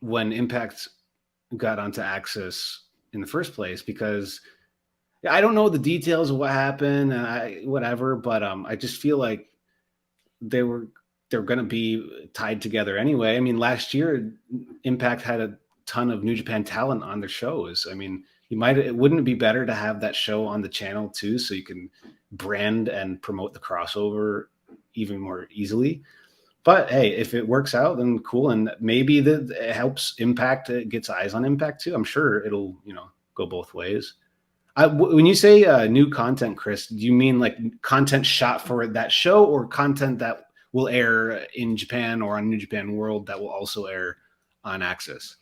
when Impact got onto AXS in the first place, because I don't know the details of what happened and whatever, but I just feel like they're going to be tied together anyway. I mean, last year Impact had a ton of New Japan talent on their shows. I mean, wouldn't it be better to have that show on the channel too, so you can brand and promote the crossover even more easily? But hey, if it works out, then cool. And maybe it helps Impact, it gets eyes on Impact too. I'm sure it'll, go both ways. When you say new content, Chris, do you mean like content shot for that show, or content that will air in Japan or on New Japan World that will also air on AXS?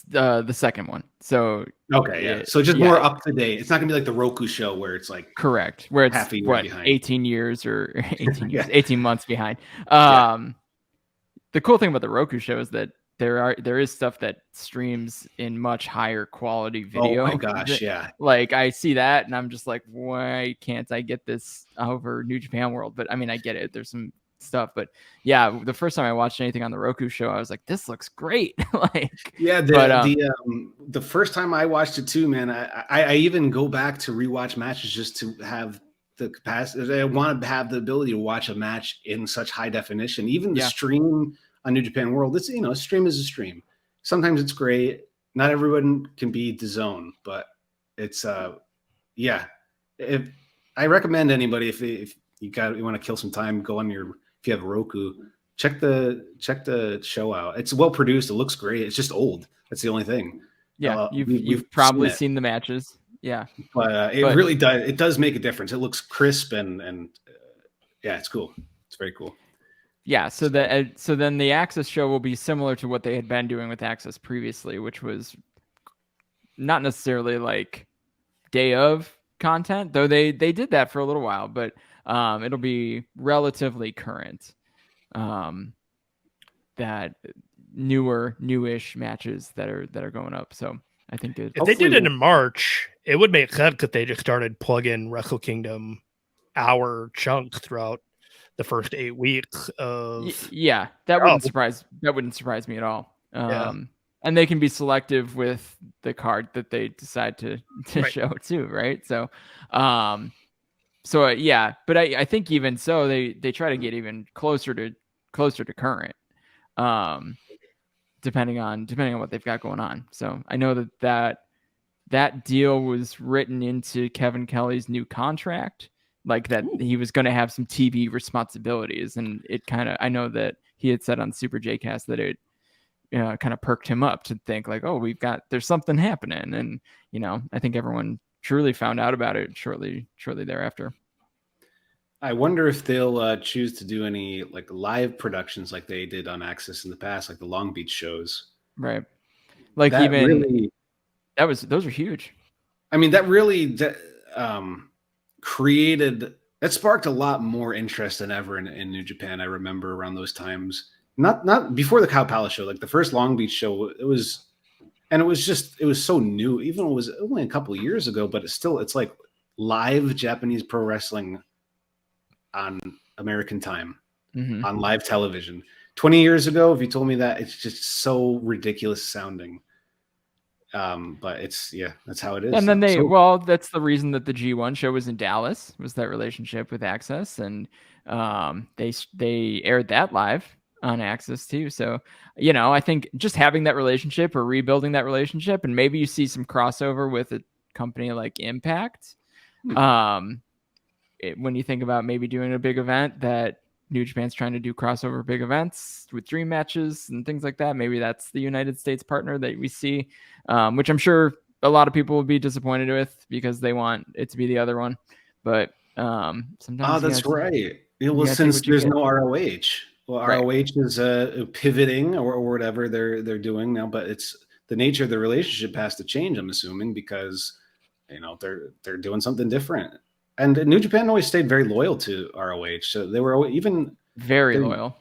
The second one. So okay, yeah. So just more up to date. It's not gonna be like the Roku show where it's like correct, where it's half a year behind. 18 years or 18 years, 18 months behind. The cool thing about the Roku show is that there is stuff that streams in much higher quality video. Oh my gosh, yeah. Like I see that and I'm just like, why can't I get this over New Japan World? But I mean, I get it. There's some stuff, but yeah, the first time I watched anything on the Roku show, I was like, this looks great. Like, yeah, the first time I watched it too, man, I even go back to rewatch matches just to have the capacity. I want to have the ability to watch a match in such high definition. Even the stream on New Japan World, it's, a stream is a stream. Sometimes it's great. Not everyone can be DAZN, but it's if I recommend anybody, if you want to kill some time, go on if you have Roku, check the show out. It's well produced. It looks great. It's just old. That's the only thing. Yeah, We've you've probably seen it. seen the matches. Yeah, but it really does. It does make a difference. It looks crisp and yeah, it's cool. It's very cool. Yeah. So then the AXS show will be similar to what they had been doing with AXS previously, which was not necessarily like day of content, though they did that for a little while, but it'll be relatively current. That newish matches that are going up. So I think if they did it in March, it would make sense that they just started plugging Wrestle Kingdom hour chunks throughout the first 8 weeks of. Yeah, that wouldn't surprise me at all. And they can be selective with the card that they decide to show too, right? So yeah, but I think even so they try to get even closer to current. Depending on what they've got going on. So I know that deal was written into Kevin Kelly's new contract, like that he was going to have some TV responsibilities, and it I know that he had said on Super J-Cast that it kind of perked him up to think like, oh, there's something happening, and I think everyone truly found out about it shortly thereafter. I wonder if they'll choose to do any like live productions like they did on AXS in the past, like the Long Beach shows. Right. Like those are huge. I mean, that really sparked a lot more interest than ever in New Japan. I remember around those times, not before the Cow Palace show, like the first Long Beach show, it was so new, even though it was only a couple of years ago, but it's like live Japanese pro wrestling on American time, on live television. 20 years ago, if you told me that, it's just so ridiculous sounding. But that's how it is. And then that's the reason that the G1 show was in Dallas, was that relationship with AXS, and they aired that live on AXS too. So, I think just having that relationship or rebuilding that relationship, and maybe you see some crossover with a company like Impact. When you think about maybe doing a big event that New Japan's trying to do crossover big events with dream matches and things like that, maybe that's the United States partner that we see, which I'm sure a lot of people will be disappointed with because they want it to be the other one. But sometimes that's right. Well, since there's no ROH, ROH is pivoting or whatever they're doing now, but it's the nature of the relationship has to change, I'm assuming, because they're doing something different. And New Japan always stayed very loyal to ROH, so they were even very loyal,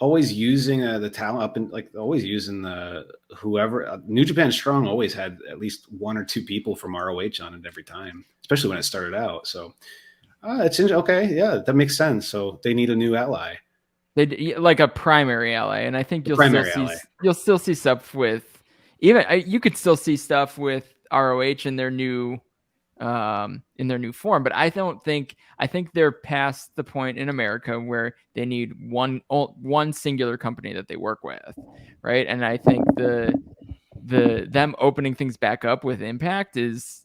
always using the talent up and like always using the whoever. New Japan Strong always had at least one or two people from ROH on it every time, especially when it started out. So it's okay, yeah, that makes sense. So they need a new ally, like a primary ally, and I think you'll still see stuff with you could still see stuff with ROH in their new form, but I think they're past the point in America where they need one singular company that they work with, right? And I think them opening things back up with Impact is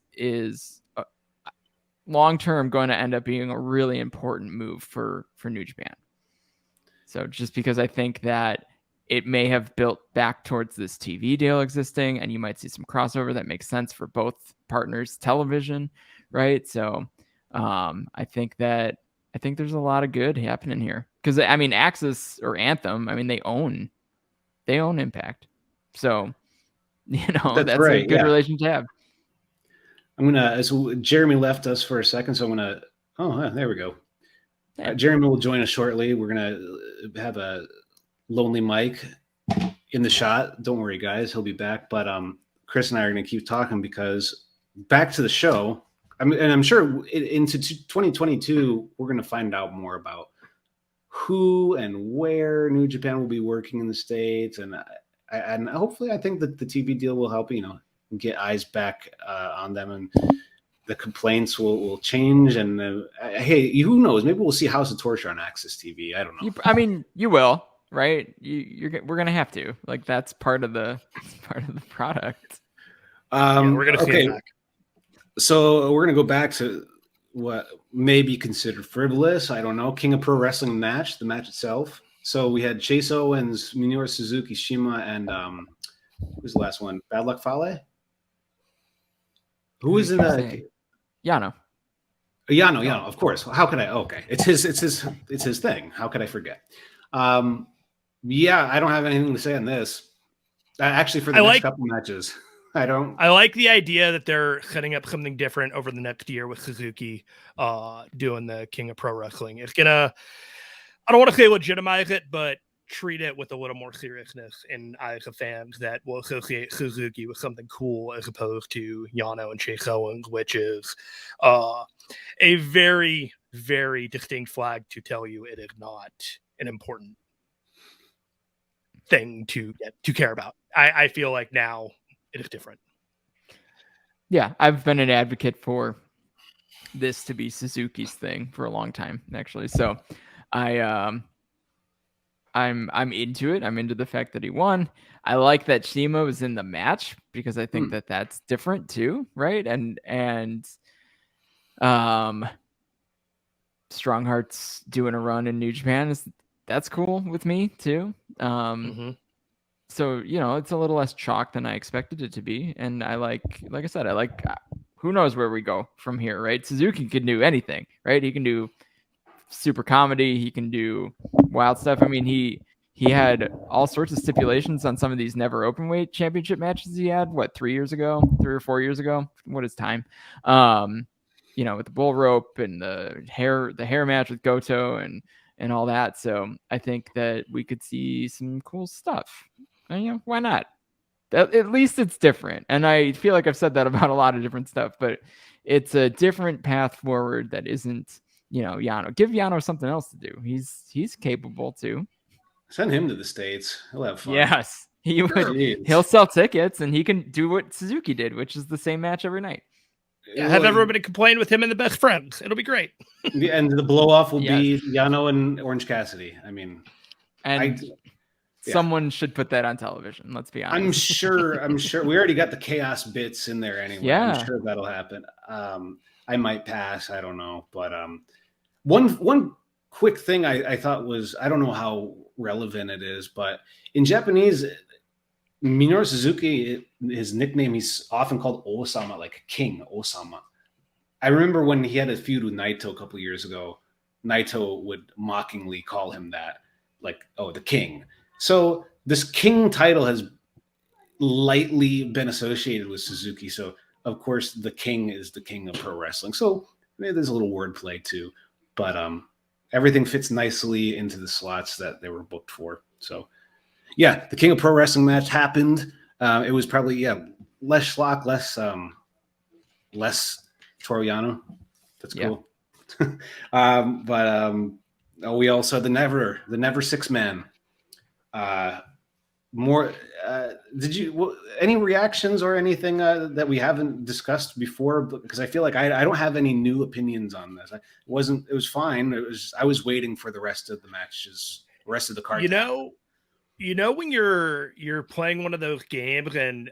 long term going to end up being a really important move for New Japan. So just because I think that it may have built back towards this TV deal existing, and you might see some crossover that makes sense for both partners' television, right? So I think there's a lot of good happening here, because I mean AXS or Anthem, I mean they own Impact, so that's right. A good relation to have. So Jeremy left us for a second, so I'm gonna there we go. Jeremy will join us shortly. We're gonna have a Lonely Mike in the shot. Don't worry, guys, he'll be back. But Chris and I are going to keep talking, because back to the show. I'm sure into 2022 we're going to find out more about who and where New Japan will be working in the States, and hopefully I think that the TV deal will help get eyes back on them, and the complaints will change. And hey, who knows? Maybe we'll see House of Torture on AXS TV. I don't know. You will. Right, we're gonna have to, like, that's part of the product. We're gonna see it back. So we're gonna go back to what may be considered frivolous. I don't know. King of Pro Wrestling match, the match itself. So we had Chase Owens, Minoru Suzuki, Shima, and who's the last one? Bad Luck Fale? Who was in the Yano? Yano, of course. How could I? Okay, it's his thing. How could I forget? Yeah, I don't have anything to say on this. Actually, for the next couple matches, I don't. I like the idea that they're setting up something different over the next year with Suzuki doing the King of Pro Wrestling. It's gonna, I don't want to say legitimize it, but treat it with a little more seriousness in eyes of fans that will associate Suzuki with something cool as opposed to Yano and Chase Owens, which is a very, very distinct flag to tell you it is not an important thing to care about. I feel like now it is different. Yeah, I've been an advocate for this to be Suzuki's thing for a long time, actually. So I'm into it. I'm into the fact that he won. I like that Shima was in the match because I think that that's different too, right? And Strong Hearts doing a run in New Japan that's cool with me too. So, you know, it's a little less chalk than I expected it to be. And I like I said, who knows where we go from here, right? Suzuki can do anything, right? He can do super comedy. He can do wild stuff. I mean, he had all sorts of stipulations on some of these never open weight championship matches he had, 3 or 4 years ago? What is time? You know, with the bull rope and the hair match with Goto and all that. So I think that we could see some cool stuff. And, you know, why not? At least it's different. And I feel like I've said that about a lot of different stuff, but it's a different path forward that isn't, you know, Yano. Give Yano something else to do. He's capable too. Send him to the States. He'll have fun. Yes. He'll sell tickets and he can do what Suzuki did, which is the same match every night. Yeah, have everybody complain with him and the best friends. It'll be great. And the blow off will be Yano and Orange Cassidy. I mean, someone should put that on television. Let's be honest. I'm sure we already got the chaos bits in there anyway. Yeah. I'm sure that'll happen. I might pass. I don't know. But one quick thing I thought was, I don't know how relevant it is, but in Japanese, Minoru Suzuki, his nickname, he's often called Osama, like King Osama. I remember when he had a feud with Naito a couple years ago, Naito would mockingly call him that, like, oh, the King. So this King title has lightly been associated with Suzuki. So, of course, the King is the King of pro wrestling. So maybe there's a little wordplay too. But everything fits nicely into the slots that they were booked for. So, yeah, the King of Pro Wrestling match happened. It was probably, less schlock, less Toru Yano. That's cool. But we also had the Never Six Man. Any reactions or anything that we haven't discussed before? Because I feel like I don't have any new opinions on this. It was fine. I was waiting for the rest of the matches, the rest of the card. You know when you're playing one of those games and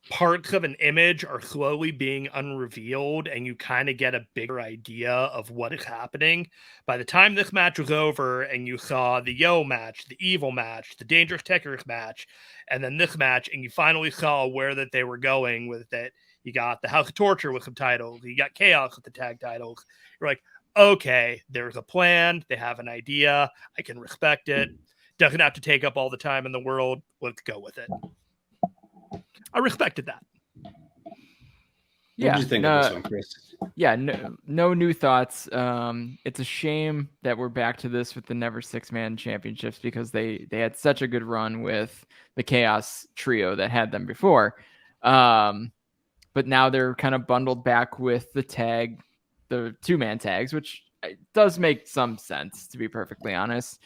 parts of an image are slowly being unrevealed and you kind of get a bigger idea of what is happening. By the time this match was over and you saw the Yo match, the Evil match, the Dangerous Tekkers match, and then this match, and you finally saw where that they were going with it, you got the House of Torture with some titles, you got Chaos with the tag titles. You're like, okay, there's a plan. They have an idea. I can respect it. Doesn't have to take up all the time in the world. Let's go with it. I respected that. Yeah. What did you think of this one, Chris? Yeah, no new thoughts. It's a shame that we're back to this with the Never Six-Man Championships because they had such a good run with the Chaos Trio that had them before. But now they're kind of bundled back with the two-man tags, which does make some sense, to be perfectly honest.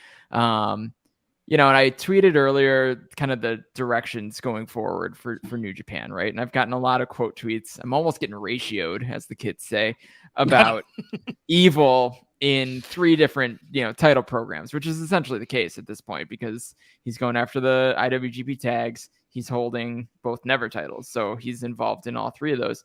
You know, and I tweeted earlier kind of the directions going forward for New Japan, right? And I've gotten a lot of quote tweets. I'm almost getting ratioed, as the kids say, about Evil in 3 different, title programs, which is essentially the case at this point because he's going after the IWGP tags. He's holding both Never titles. So he's involved in all 3 of those.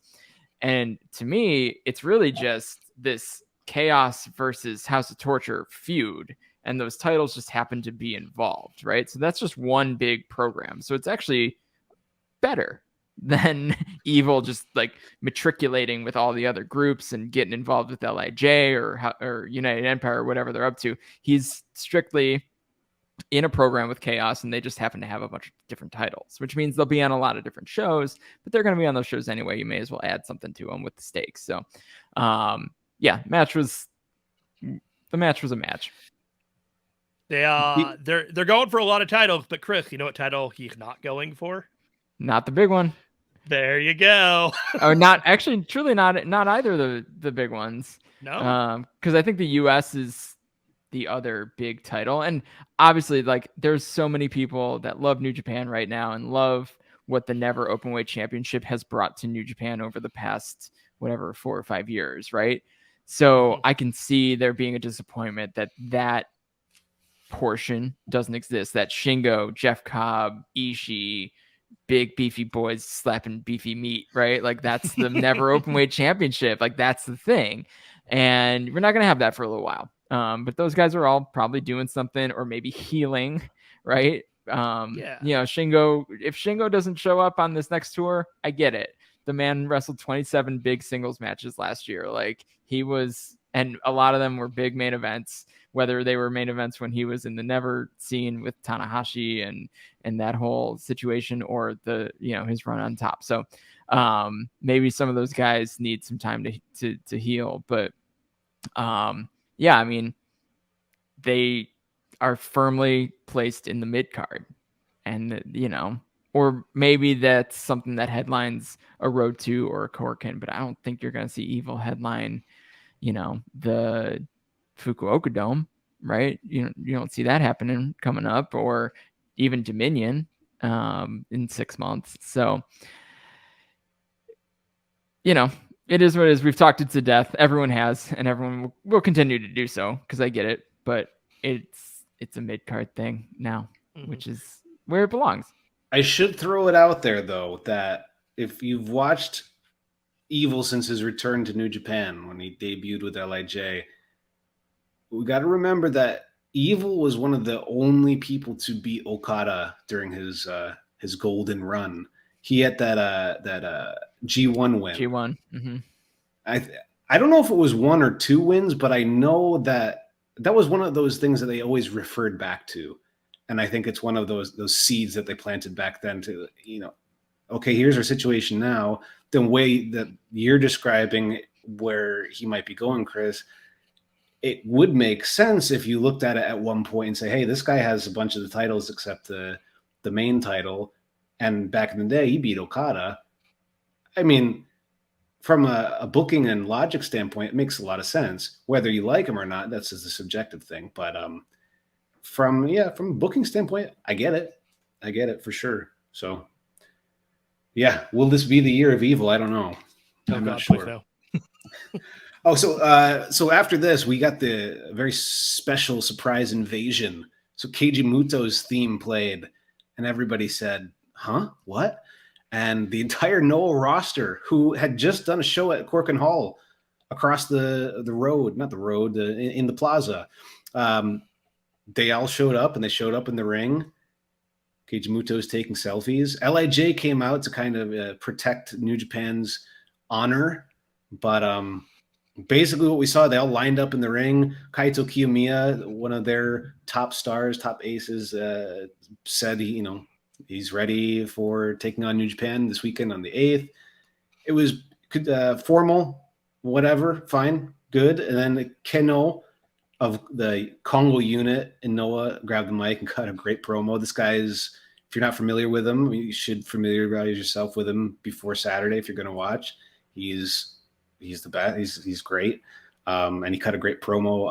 And to me, it's really just this Chaos versus House of Torture feud. and those titles just happen to be involved, right? So that's just one big program. So it's actually better than Evil just like matriculating with all the other groups and getting involved with LIJ or United Empire or whatever they're up to. He's strictly in a program with Chaos, and they just happen to have a bunch of different titles, which means they'll be on a lot of different shows, but they're going to be on those shows anyway. You may as well add something to them with the stakes. So, yeah, the match was a match. They're going for a lot of titles, but Chris, you know what title he's not going for? Not the big one. There you go. Oh, not actually, truly not either of the big ones. No, because I think the US is the other big title, and obviously, like, there's so many people that love New Japan right now and love what the Never Openweight Championship has brought to New Japan over the past 4 or 5 years, right? So I can see there being a disappointment that portion doesn't exist. That Shingo, Jeff Cobb, Ishii, big beefy boys slapping beefy meat, right? Like, that's the Never Openweight Championship. Like, that's the thing, and we're not gonna have that for a little while. But those guys are all probably doing something or maybe healing, right? Yeah. You know, Shingo, if Shingo doesn't show up on this next tour, I get it. The man wrestled 27 big singles matches last year. Like, he was, and a lot of them were big main events, whether they were main events when he was in the Never scene with Tanahashi and that whole situation, or the, you know, his run on top. So maybe some of those guys need some time to heal, but yeah, I mean, they are firmly placed in the mid card, and, you know, or maybe that's something that headlines a Road 2 or a Korakuen, but I don't think you're going to see Evil headline, you know, the Fukuoka Dome, right? You don't see that happening coming up, or even Dominion in 6 months. So, you know, it is what it is. We've talked it to death. Everyone has, and everyone will continue to do so, because I get it. But it's a mid-card thing now, which is where it belongs. I should throw it out there, though, that if you've watched Evil since his return to New Japan when he debuted with LIJ, we got to remember that Evil was one of the only people to beat Okada during his golden run. He had that G1 win. G1. Mm-hmm. I don't know if it was 1 or 2 wins, but I know that was one of those things that they always referred back to. And I think it's one of those seeds that they planted back then to, you know, okay, here's our situation now. The way that you're describing where he might be going, Chris, it would make sense if you looked at it at one point and say, hey, this guy has a bunch of the titles except the main title. And back in the day, he beat Okada. I mean, from a booking and logic standpoint, it makes a lot of sense. Whether you like him or not, that's just a subjective thing. But from a booking standpoint, I get it for sure. So, yeah, will this be the year of Evil? I don't know. I'm not sure. Oh, so after this, we got the very special surprise invasion. So Keiji Muto's theme played, and everybody said, huh? What? And the entire Noah roster, who had just done a show at Corkin Hall across the road, not the road, in the plaza, they all showed up, and they showed up in the ring. Keiji Muto's taking selfies. LIJ came out to kind of protect New Japan's honor, but basically what we saw, they all lined up in the ring. Kaito Kiyomiya, one of their top stars, top aces, said he's ready for taking on New Japan this weekend on the 8th. It was formal, whatever, fine, good. And then Keno of the Congo unit in Noah grabbed the mic and cut a great promo. This guy is, if you're not familiar with him, you should familiarize yourself with him before Saturday if you're going to watch. He's the best. He's great. And he cut a great promo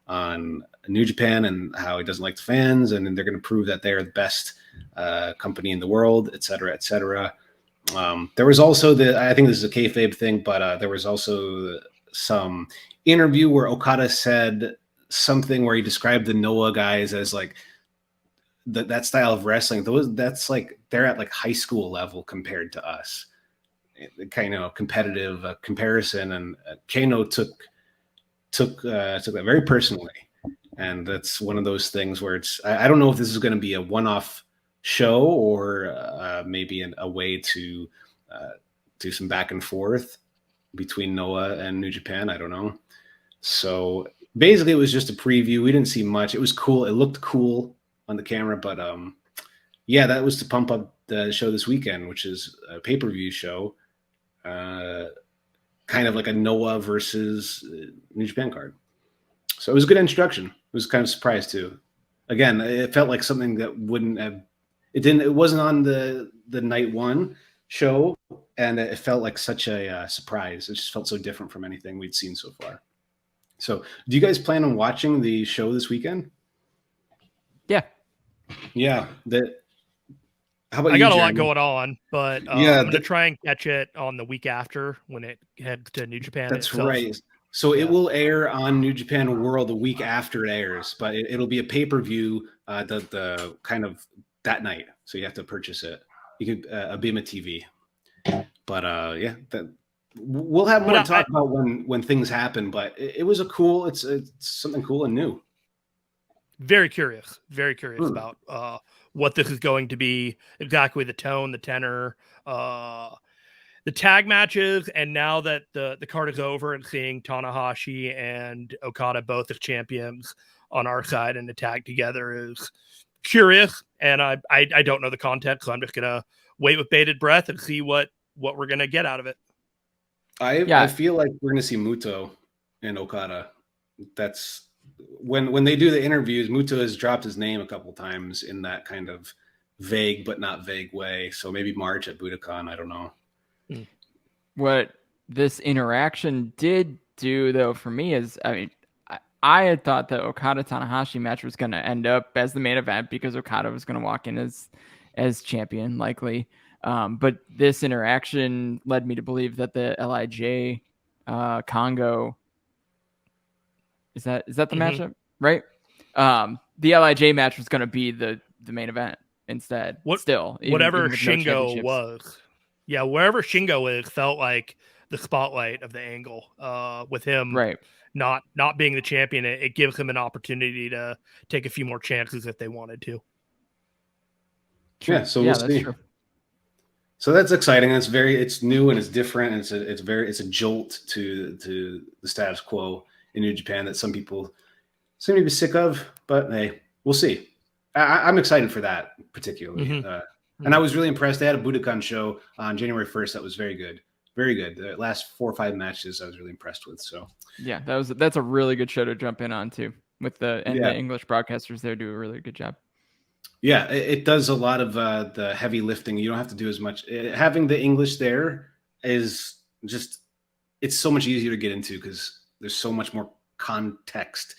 on New Japan and how he doesn't like the fans, and then they're going to prove that they're the best company in the world, et cetera, et cetera. There was also I think this is a kayfabe thing, but there was also some interview where Okada said something where he described the Noah guys as like that style of wrestling. That's like they're at like high school level compared to us. Kind of competitive comparison, and Kano took that very personally, And that's one of those things where I don't know if this is going to be a one-off show or maybe a way to do some back and forth between Noah and New Japan. I don't know. So basically, it was just a preview. We didn't see much. It was cool. It looked cool on the camera, but yeah, that was to pump up the show this weekend, which is a pay-per-view show, kind of like a Noah versus New Japan card. So it was a good introduction. It was kind of surprised too. Again, it felt like something that wouldn't have. It wasn't on the night one show, and it felt like such a surprise. It just felt so different from anything we'd seen so far. So, do you guys plan on watching the show this weekend? Yeah. Yeah. How about I got you, a lot Jeremy? going on, but Yeah, I'm going to try and catch it on the week after when it heads to New Japan. That's itself. right. So it will air on New Japan World the week after it airs, but it'll be a pay-per-view the kind of that night. So you have to purchase it. You could Abima TV. But yeah, we'll have more to talk about when things happen. But it was it's something cool and new. Very curious about what this is going to be, exactly the tone, the tenor, the tag matches, and now that the card is over and seeing Tanahashi and Okada both as champions on our side and the tag together is curious. And I don't know the context, so I'm just gonna wait with bated breath and see what we're gonna get out of it. I feel like we're gonna see Muto and Okada. That's when they do the interviews, Muto has dropped his name a couple times in that kind of vague but not vague way. So maybe March at Budokan, I don't know. What this interaction did do, though, for me is, I mean, I had thought the Okada-Tanahashi match was going to end up as the main event because Okada was going to walk in as champion, likely. But this interaction led me to believe that the LIJ Congo, is that the matchup, right? The LIJ match was going to be the main event instead. Whatever Shingo was. Yeah, wherever Shingo is felt like the spotlight of the angle. With him not being the champion, it gives him an opportunity to take a few more chances if they wanted to. Yeah, so we'll see. True. So that's exciting. It's new and it's different. And it's a jolt to the status quo in New Japan that some people seem to be sick of. But hey, we'll see. I'm excited for that particularly. Mm-hmm. And I was really impressed. They had a Budokan show on January 1st. That was very good. Very good. The last 4 or 5 matches I was really impressed with. So yeah, that's a really good show to jump in on too. The English broadcasters there do a really good job. Yeah, it does a lot of the heavy lifting. You don't have to do as much. Having the English there is just, it's so much easier to get into because there's so much more context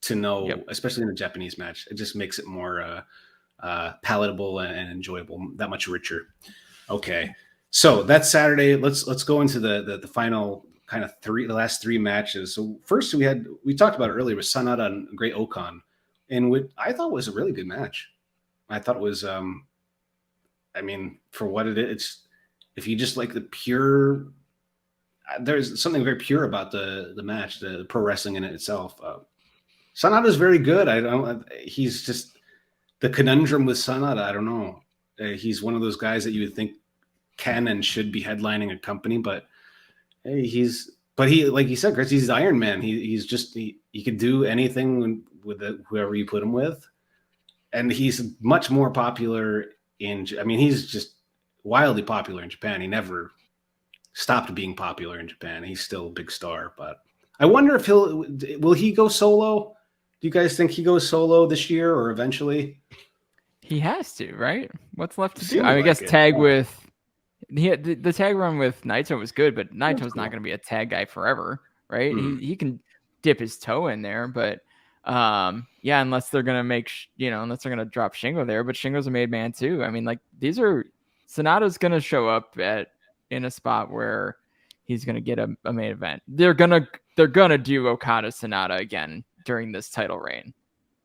to know, especially in a Japanese match. It just makes it more palatable and enjoyable, that much richer. Okay, so that's Saturday. Let's go into the final kind of the last 3 matches. So first we talked about it earlier with Sanada and Great Okan, and what I thought was a really good match. I thought it was I mean, for what it is, if you just like the pure, there's something very pure about the match, the pro wrestling in it itself. Sanada is very good. He's just the conundrum with Sanada. I don't know. He's one of those guys that you would think can and should be headlining a company, but hey, he like you said, Chris, he's Iron Man. He could do anything with whoever you put him with, and he's much more popular he's just wildly popular in Japan. He never stopped being popular in Japan. He's still a big star, but I wonder if will he go solo? Do you guys think he goes solo this year or eventually? He has to, right? What's left to do? I guess tag with the tag run with Naito was good, but Naito's not going to be a tag guy forever, right? He can dip his toe in there, but unless they're going to unless they're going to drop Shingo there, but Shingo's a made man too. I mean, like Sonata's going to show up in a spot where he's going to get a main event. They're going to do Okada Sonata again during this title reign.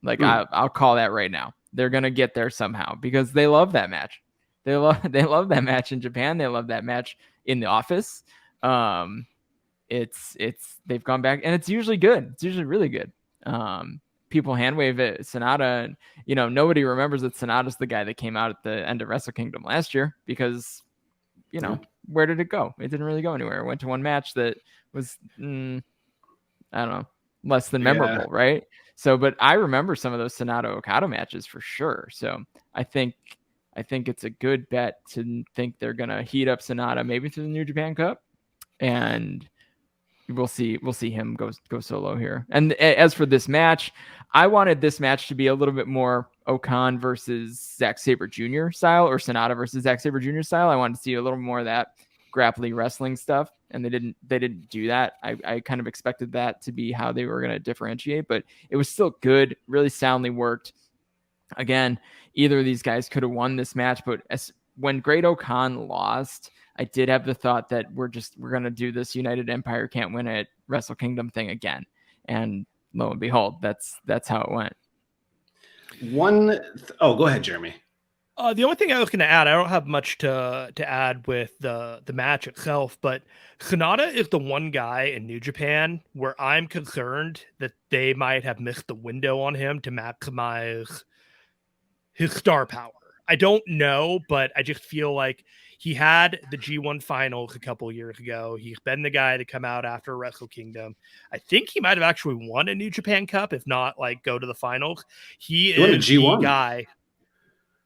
Like I'll call that right now. They're going to get there somehow because they love that match. They love that match in Japan. They love that match in the office. They've gone back and it's usually good. It's usually really good. people hand wave at Sonata, and nobody remembers that Sonata's the guy that came out at the end of Wrestle Kingdom last year because where did it go? It didn't really go anywhere. It went to one match that was I don't know, less than memorable, right? So, but I remember some of those Sonata Okada matches for sure. So I think it's a good bet to think they're gonna heat up Sonata maybe through the New Japan Cup, and we'll see him go solo here. And as for this match, I wanted this match to be a little bit more Okan versus Zack Sabre Jr. style, or Sonata versus Zack Sabre Jr. style. I wanted to see a little more of that grappling wrestling stuff, and they didn't do that. I kind of expected that to be how they were going to differentiate, but it was still good, really soundly worked. Again, either of these guys could have won this match, but when Great Okan lost, I did have the thought that we're going to do this United Empire can't win at Wrestle Kingdom thing again. And lo and behold, that's how it went. Go ahead, Jeremy. The only thing I was going to add, I don't have much to add with the match itself, but Sonata is the one guy in New Japan where I'm concerned that they might have missed the window on him to maximize his star power. I don't know, but I just feel like he had the G1 finals a couple of years ago. He's been the guy to come out after Wrestle Kingdom. I think he might have actually won a New Japan Cup, if not like go to the finals. He is the guy.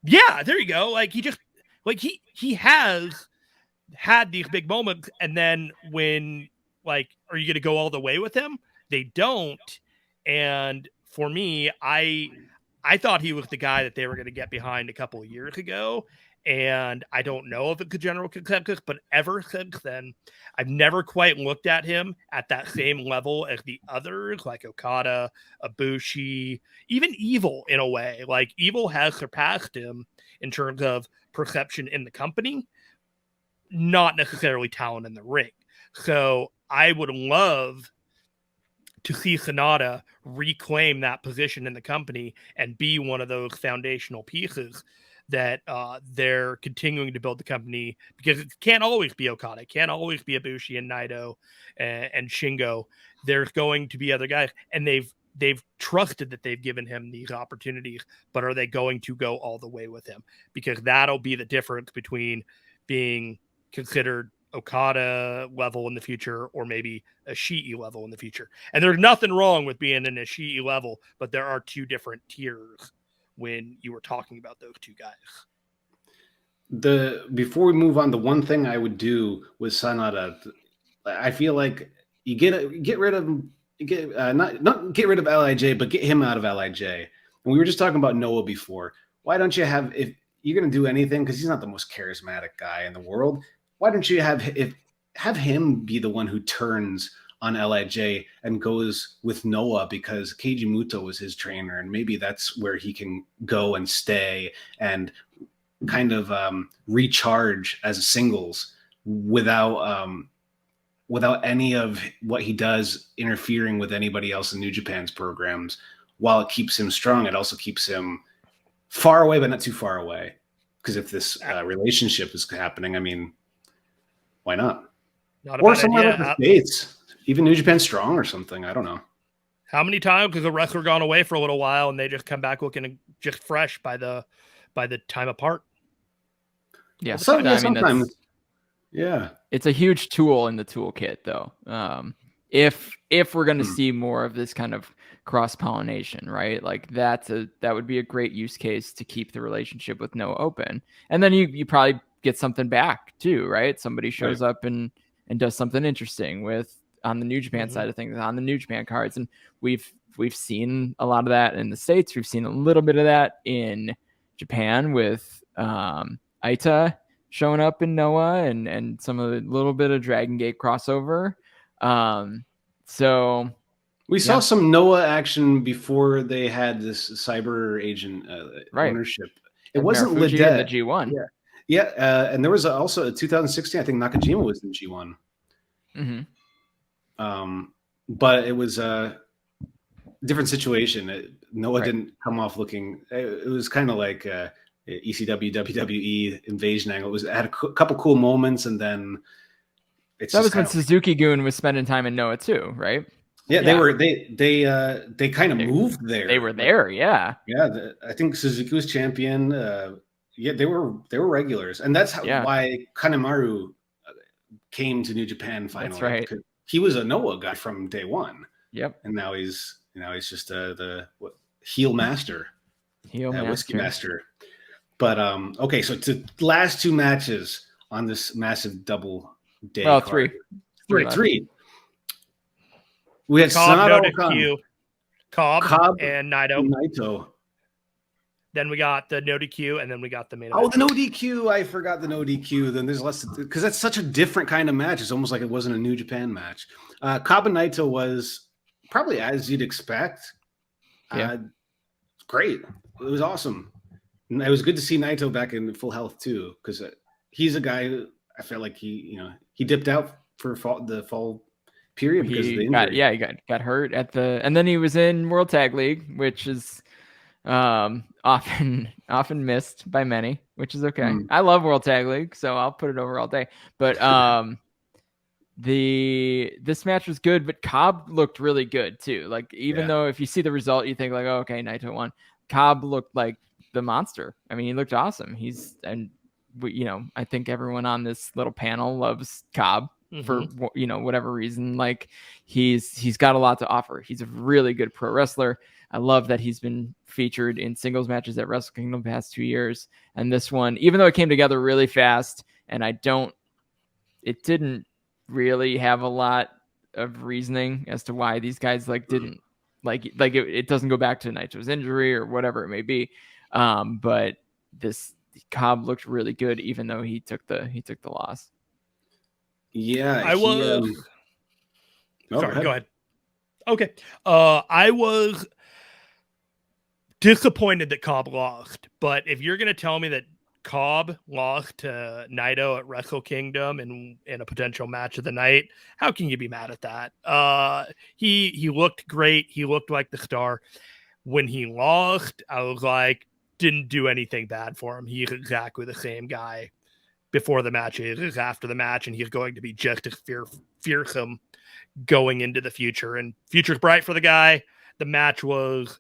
Yeah, there you go. Like he has had these big moments, and then when are you going to go all the way with him? They don't. And for me, I thought he was the guy that they were going to get behind a couple of years ago. And I don't know if it's a general consensus, but ever since then, I've never quite looked at him at that same level as the others, like Okada, Ibushi, even Evil in a way. Like Evil has surpassed him in terms of perception in the company, not necessarily talent in the ring. So I would love to see Sonata reclaim that position in the company and be one of those foundational pieces that they're continuing to build the company, because it can't always be Okada, it can't always be Ibushi and Naito and Shingo. There's going to be other guys, and they've trusted that they've given him these opportunities, but are they going to go all the way with him? Because that'll be the difference between being considered Okada level in the future or maybe a Ishii level in the future. And there's nothing wrong with being an Ishii level, but there are two different tiers when you were talking about those two guys. Before we move on, the one thing I would do with Sonata, I feel like you get rid of not get rid of LIJ, but get him out of LIJ. And we were just talking about Noah before. Why don't you have, if you're going to do anything, because he's not the most charismatic guy in the world, why don't you have him be the one who turns on LIJ and goes with Noah, because Keiji Muto was his trainer, and maybe that's where he can go and stay and kind of recharge as a singles without any of what he does interfering with anybody else in New Japan's programs. While it keeps him strong, it also keeps him far away, but not too far away. Because if this relationship is happening, I mean, why not? Or somewhere like the States. Even New Japan Strong or something. I don't know. How many times has a wrestler gone away for a little while and they just come back looking just fresh by the time apart? Yeah, sometimes. Yeah, it's a huge tool in the toolkit, though. If we're going to see more of this kind of cross-pollination, right? Like that would be a great use case to keep the relationship with Noah open, and then you probably get something back too, right? Somebody shows up and does something interesting on the New Japan side of things, on the New Japan cards. And we've seen a lot of that in the States. We've seen a little bit of that in Japan with Aita showing up in Noah and some of the little bit of Dragon Gate crossover. So we saw some Noah action before they had this cyber agent ownership. It wasn't legit in the G1. Yeah. And there was also a 2016, I think Nakajima was in G1. But it was a different situation. Noah didn't come off looking. It was kind of like ECW WWE invasion angle. It had a couple cool moments, and then that was when Suzuki Gun was spending time in Noah too, right? Yeah, Yeah. they kind of moved there. They were there, yeah. Yeah, I think Suzuki was champion. Yeah, they were regulars, and that's why Kanemaru came to New Japan finally. That's right. He was a Noah guy from day one. Yep. And now he's just the heel master, whiskey master. But okay, so to last two matches on this massive double day. Well, card. three. We had Cobb, Sanada Cobb and Naito. Then we got the no DQ, and then we got the main event. event. The no DQ. I forgot the no DQ. Then there's less because that's such a different kind of match. It's almost like it wasn't a New Japan match. Cobb and Naito was probably as you'd expect. Great. It was awesome. And it was good to see Naito back in full health too, because he's a guy who I felt like he dipped out for the fall period because of the injury. He got hurt and then he was in World Tag League, which is often missed by many, which is okay. I love World Tag League, so I'll put it over all day. But this match was good, but Cobb looked really good too. Like even though if you see the result, you think like, oh, okay, Naito won. Cobb looked like the monster. I mean, he looked awesome. I think everyone on this little panel loves Cobb for whatever reason. Like he's got a lot to offer. He's a really good pro wrestler. I love that he's been featured in singles matches at Wrestle Kingdom the past 2 years. And this one, even though it came together really fast, and it didn't really have a lot of reasoning as to why these guys didn't it doesn't go back to Naito's injury or whatever it may be. But this Cobb looked really good, even though he took the loss. Yeah, Sorry, go ahead. Okay, I was disappointed that Cobb lost, but if you're going to tell me that Cobb lost to Naito at Wrestle Kingdom in a potential match of the night, how can you be mad at that? He looked great. He looked like the star. When he lost, I was like, didn't do anything bad for him. He's exactly the same guy before the match is after the match, and he's going to be just as fearsome going into the future. And future's bright for the guy. The match was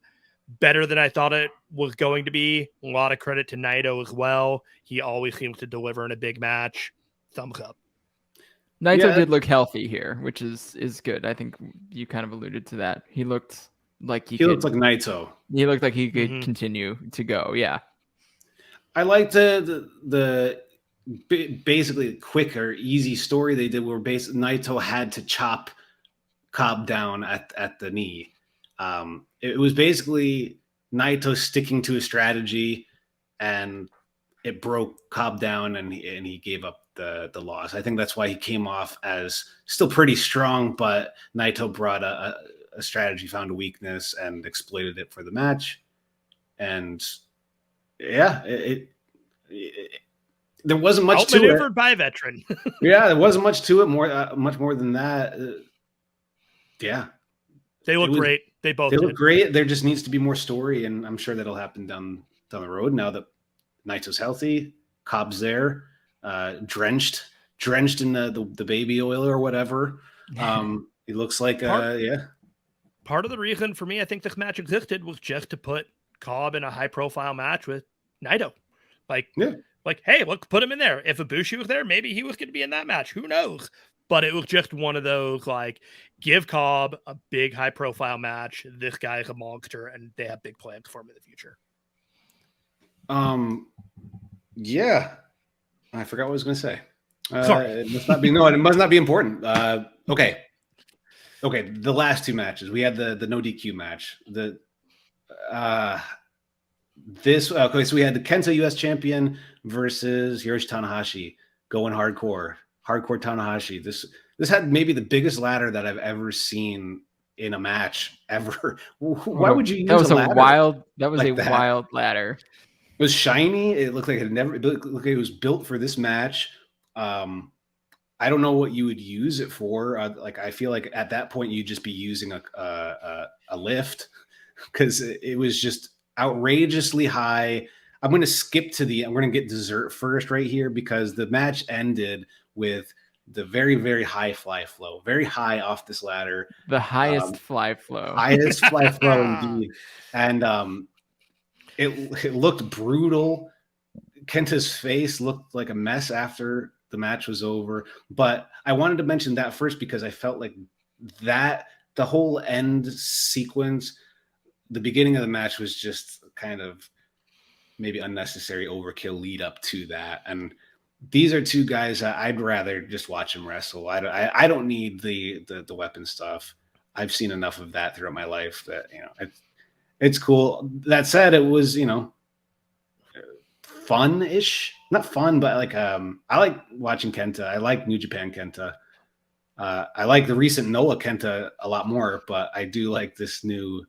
better than I thought it was going to be. A lot of credit to Naito as well. He always seems to deliver in a big match. Thumbs up. Naito did look healthy here, which is good. I think you kind of alluded to that. He looked like looked like Naito. He looked like he could continue to go. Yeah. I liked the basically quick or easy story they did where Naito had to chop Cobb down at the knee. It was basically Naito sticking to his strategy, and it broke Cobb down, and he gave up the loss. I think that's why he came off as still pretty strong, but Naito brought a strategy, found a weakness, and exploited it for the match. And yeah, there wasn't much to it. Outmaneuvered by a veteran. Yeah, there wasn't much to it. Much more than that. Yeah, they look great. They look great. There just needs to be more story, and I'm sure that'll happen down the road. Now that Naito's healthy, Cobb's there, drenched in the baby oil or whatever. It looks like Part of the reason for me, I think this match existed was just to put Cobb in a high profile match with Naito. Hey, look, put him in there. If Ibushi was there, maybe he was going to be in that match. Who knows? But it was just one of those, give Cobb a big high-profile match. This guy is a monster, and they have big plans for him in the future. Yeah. I forgot what I was going to say. Sorry. It must not be, it must not be important. Okay. The last two matches. We had the no DQ match. So we had the Kenta US champion versus Hiroshi Tanahashi going hardcore Tanahashi. This had maybe the biggest ladder that I've ever seen in a match ever. Why would you use that was a ladder? That was a wild ladder. It was shiny. It looked like it was built for this match. I don't know what you would use it for. I feel like at that point you'd just be using a lift because it was just outrageously high. We're going to get dessert first right here because the match ended with the very, very high fly flow, very high off this ladder. The highest fly flow. Highest fly flow indeed. And it looked brutal. Kenta's face looked like a mess after the match was over. But I wanted to mention that first because I felt like that the whole end sequence, the beginning of the match was just kind of maybe unnecessary overkill lead up to that. And these are two guys that I'd rather just watch them wrestle. I don't need the weapon stuff. I've seen enough of that throughout my life that, you know, it's cool. That said, it was, you know, fun-ish. Not fun, but like I like watching Kenta. I like New Japan Kenta. I like the recent Noah Kenta a lot more, but I do like this new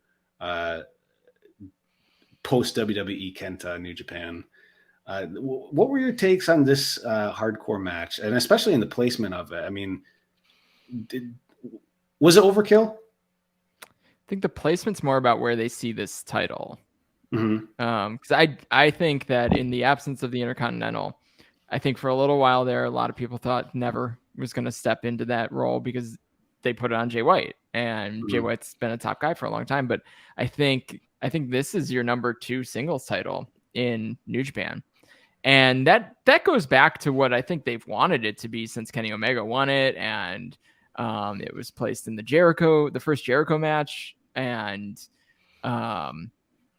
post WWE Kenta New Japan. What were your takes on this hardcore match, and especially in the placement of it? I mean, was it overkill? I think the placement's more about where they see this title. Mm-hmm. Because I think that in the absence of the Intercontinental, I think for a little while there, a lot of people thought Never was going to step into that role because they put it on Jay White, and Jay White's been a top guy for a long time. But I think this is your number 2 singles title in New Japan. And that goes back to what I think they've wanted it to be since Kenny Omega won it. And it was placed in the first Jericho match. And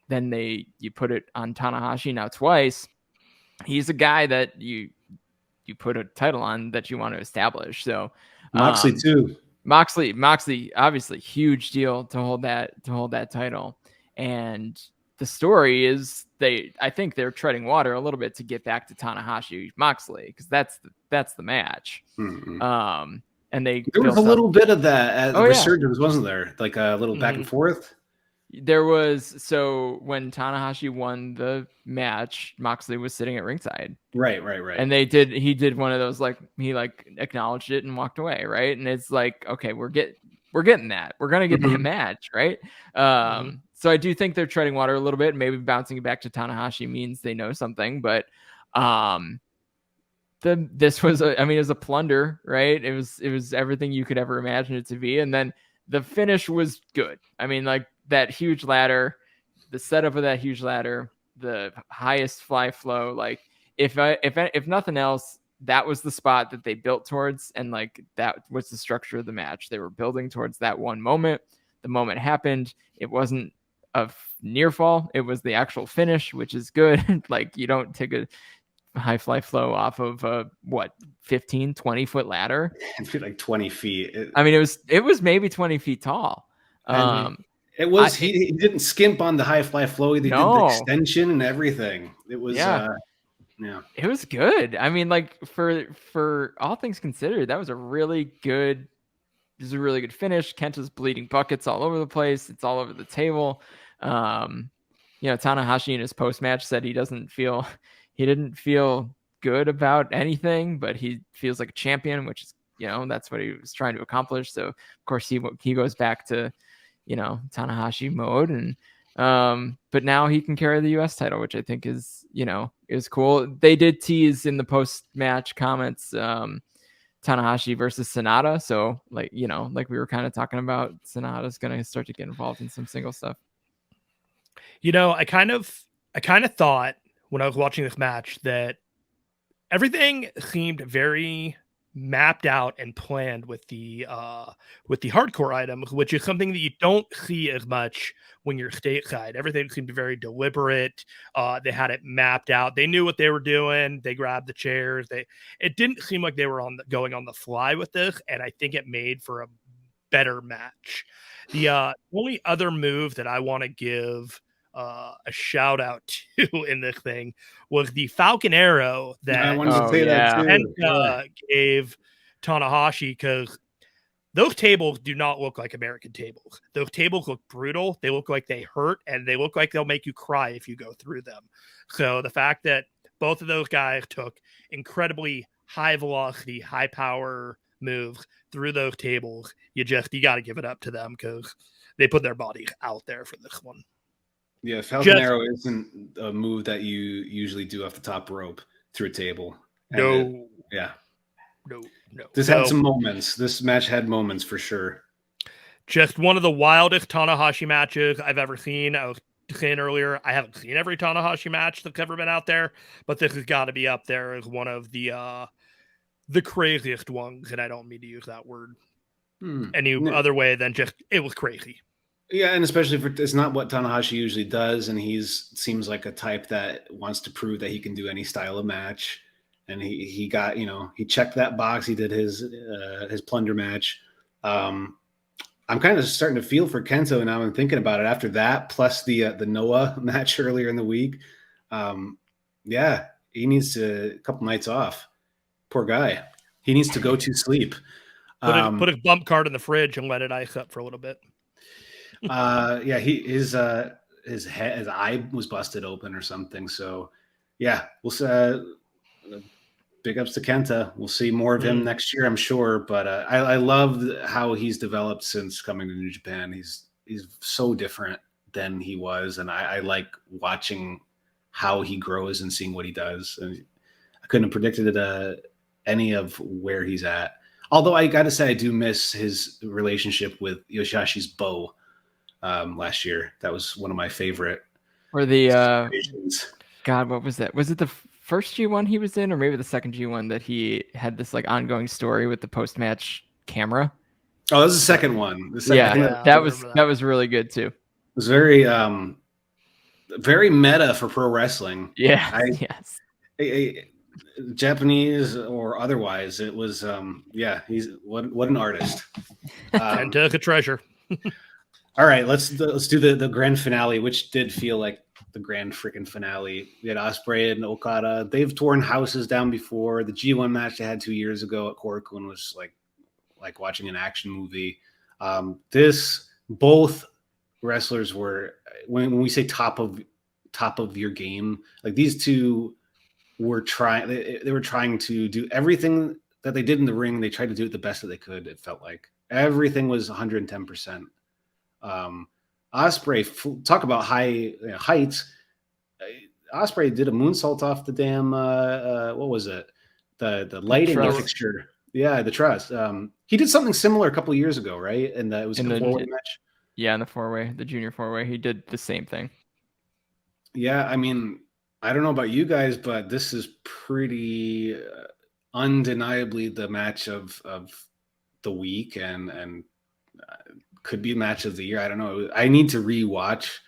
then you put it on Tanahashi now twice. He's a guy that you put a title on that you want to establish. So Moxley too. Moxley, obviously huge deal to hold that title. And the story is I think they're treading water a little bit to get back to Tanahashi Moxley, because that's the match. Mm-hmm. And there was a little bit of that at the Resurgence, wasn't there? Like a little back and forth. There was. So when Tanahashi won the match, Moxley was sitting at ringside. Right. And he did one of those, like, he like acknowledged it and walked away. Right. And it's like, okay, we're getting that. We're going to get that match. Right. So I do think they're treading water a little bit. Maybe bouncing it back to Tanahashi means they know something, but this was it was a plunder, right? It was everything you could ever imagine it to be. And then the finish was good. I mean, like, that huge ladder, the setup of that huge ladder, the highest fly flow, like if nothing else, that was the spot that they built towards. And like, that was the structure of the match. They were building towards that one moment. The moment happened. It wasn't a near fall. It was the actual finish, which is good. Like, you don't take a high fly flow off of a 15-20 foot ladder. It'd be like 20 feet. It was maybe 20 feet tall. It was he didn't skimp on the high fly flow. He did the extension and everything. It was it was good. I mean, like, for all things considered, that was a really good finish. Kenta's bleeding buckets all over the place. It's all over the table. Tanahashi in his post match said he didn't feel good about anything, but he feels like a champion, which is, that's what he was trying to accomplish. So of course he goes back to, Tanahashi mode, and but now he can carry the US title, which I think is cool. They did tease in the post match comments Tanahashi versus Sonata. So like we were kind of talking about, Sonata's going to start to get involved in some single stuff. I kind of thought when I was watching this match that everything seemed very mapped out and planned with the hardcore items, which is something that you don't see as much when you're stateside. Everything seemed very deliberate. They had it mapped out. They knew what they were doing. They grabbed the chairs. It didn't seem like they were going on the fly with this, and I think it made for a better match. The only other move that I want to give a shout out to in this thing was the Falcon Arrow that I wanted to say that too. Gave Tanahashi, because those tables do not look like American tables. Those tables look brutal. They look like they hurt, and they look like they'll make you cry if you go through them. So the fact that both of those guys took incredibly high velocity, high power moves through those tables, you got to give it up to them, because they put their bodies out there for this one. Yeah, Falcon Arrow isn't a move that you usually do off the top rope through a table. No. This had some moments. This match had moments for sure. Just one of the wildest Tanahashi matches I've ever seen. I was saying earlier, I haven't seen every Tanahashi match that's ever been out there, but this has got to be up there as one of the craziest ones, and I don't mean to use that word any other way than just it was crazy. Yeah, and especially for it's not what Tanahashi usually does, and seems like a type that wants to prove that he can do any style of match. And he got, he checked that box. He did his plunder match. I'm kind of starting to feel for Kento now. I'm thinking about it after that, plus the Noah match earlier in the week. Yeah, he needs a couple nights off. Poor guy. He needs to go to sleep. Put his bump card in the fridge and let it ice up for a little bit. Yeah, his eye was busted open or something. So yeah, we'll big ups to Kenta. We'll see more of him next year, I'm sure. But I love how he's developed since coming to New Japan. He's so different than he was, and I like watching how he grows and seeing what he does. And I couldn't have predicted any of where he's at. Although I got to say, I do miss his relationship with Yoshihashi's Bo last year. That was one of my favorite. Or the God, what was that? Was it the first G1 he was in, or maybe the second G1 that he had this like ongoing story with the post-match camera? Oh, that was the second one. That was really good too. It was very very meta for pro wrestling. Yeah. Yes. Japanese or otherwise, it was he's what an artist. And took a treasure. All right, let's do the grand finale, which did feel like the grand freaking finale. We had Ospreay and Okada. They've torn houses down before. The G1 match they had 2 years ago at Korakuen was like watching an action movie. Both wrestlers were, when we say top of your game, like these two were trying. They were trying to do everything that they did in the ring. They tried to do it the best that they could. It felt like everything was 110%. Ospreay, talk about heights. Ospreay did a moonsault off the damn what was it? The lighting fixture. Yeah, the truss. He did something similar a couple of years ago, right? And it was in the four-way match. Yeah, in the four-way, the junior four-way, he did the same thing. Yeah, I mean, I don't know about you guys, but this is pretty undeniably the match of the week, and could be match of the year. I don't know. I need to rewatch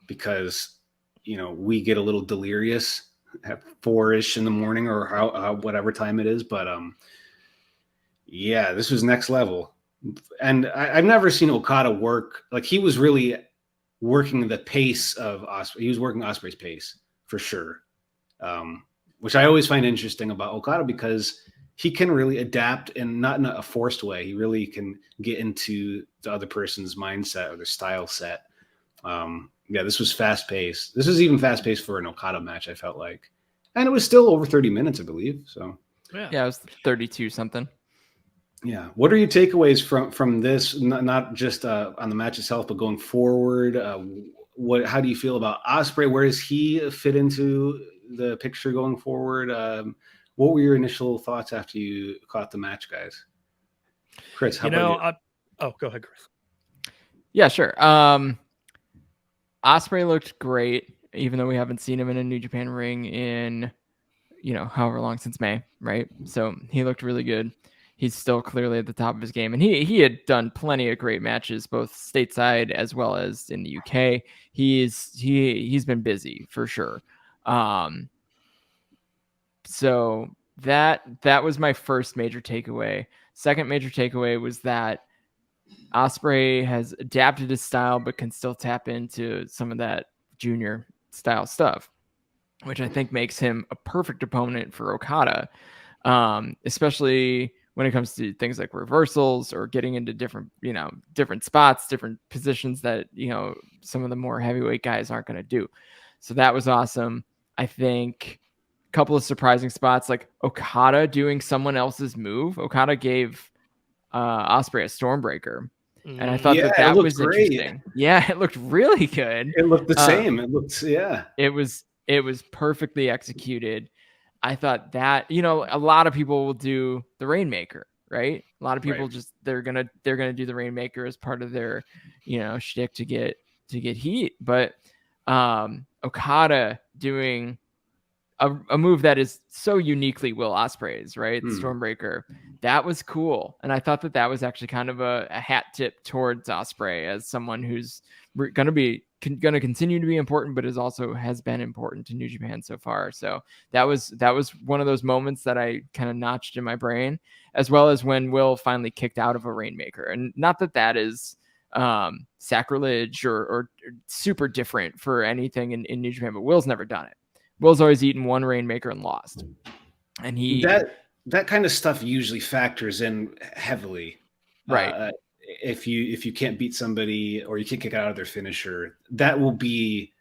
because we get a little delirious at 4-ish in the morning or how whatever time it is. But yeah, this was next level. And I've never seen Okada work like he was really working the pace of Ospreay. He was working Ospreay's pace for sure, which I always find interesting about Okada because he can really adapt and not in a forced way. He really can get into the other person's mindset or their style set. Yeah, this was fast paced. This was even fast paced for an Okada match, I felt like. And it was still over 30 minutes, I believe. So yeah, it was 32 something. Yeah. What are your takeaways from this? Not just on the match itself, but going forward. How do you feel about Ospreay? Where does he fit into the picture going forward? What were your initial thoughts after you caught the match, guys? Chris, how about you? Go ahead, Chris. Yeah, sure. Ospreay looked great, even though we haven't seen him in a New Japan ring in, however long since May, right? So he looked really good. He's still clearly at the top of his game, and he had done plenty of great matches, both stateside as well as in the UK. He's been busy for sure. So that was my first major takeaway. Second major takeaway was that Ospreay has adapted his style, but can still tap into some of that junior style stuff, which I think makes him a perfect opponent for Okada, especially when it comes to things like reversals or getting into different spots, different positions that, some of the more heavyweight guys aren't going to do. So that was awesome. I think a couple of surprising spots, like Okada doing someone else's move. Okada gave Ospreay a Stormbreaker. And I thought that was great. Interesting. Yeah, it looked really good. It looked the same. It looked, yeah. It was perfectly executed. I thought that, you know, a lot of people will do the Rainmaker, right? A lot of people just they're gonna do the Rainmaker as part of their, you know, shtick to get heat. But Okada doing a move that is so uniquely Will Ospreay's, right? The Stormbreaker. That was cool. And I thought that was actually kind of a hat tip towards Ospreay as someone who's going to continue to be important, but has been important to New Japan so far. So that was one of those moments that I kind of notched in my brain, as well as when Will finally kicked out of a Rainmaker. And not that is sacrilege or super different for anything in New Japan, but Will's never done it. Will's always eaten one Rainmaker and lost. And that kind of stuff usually factors in heavily. Right. If you can't beat somebody or you can't kick out of their finisher, that will be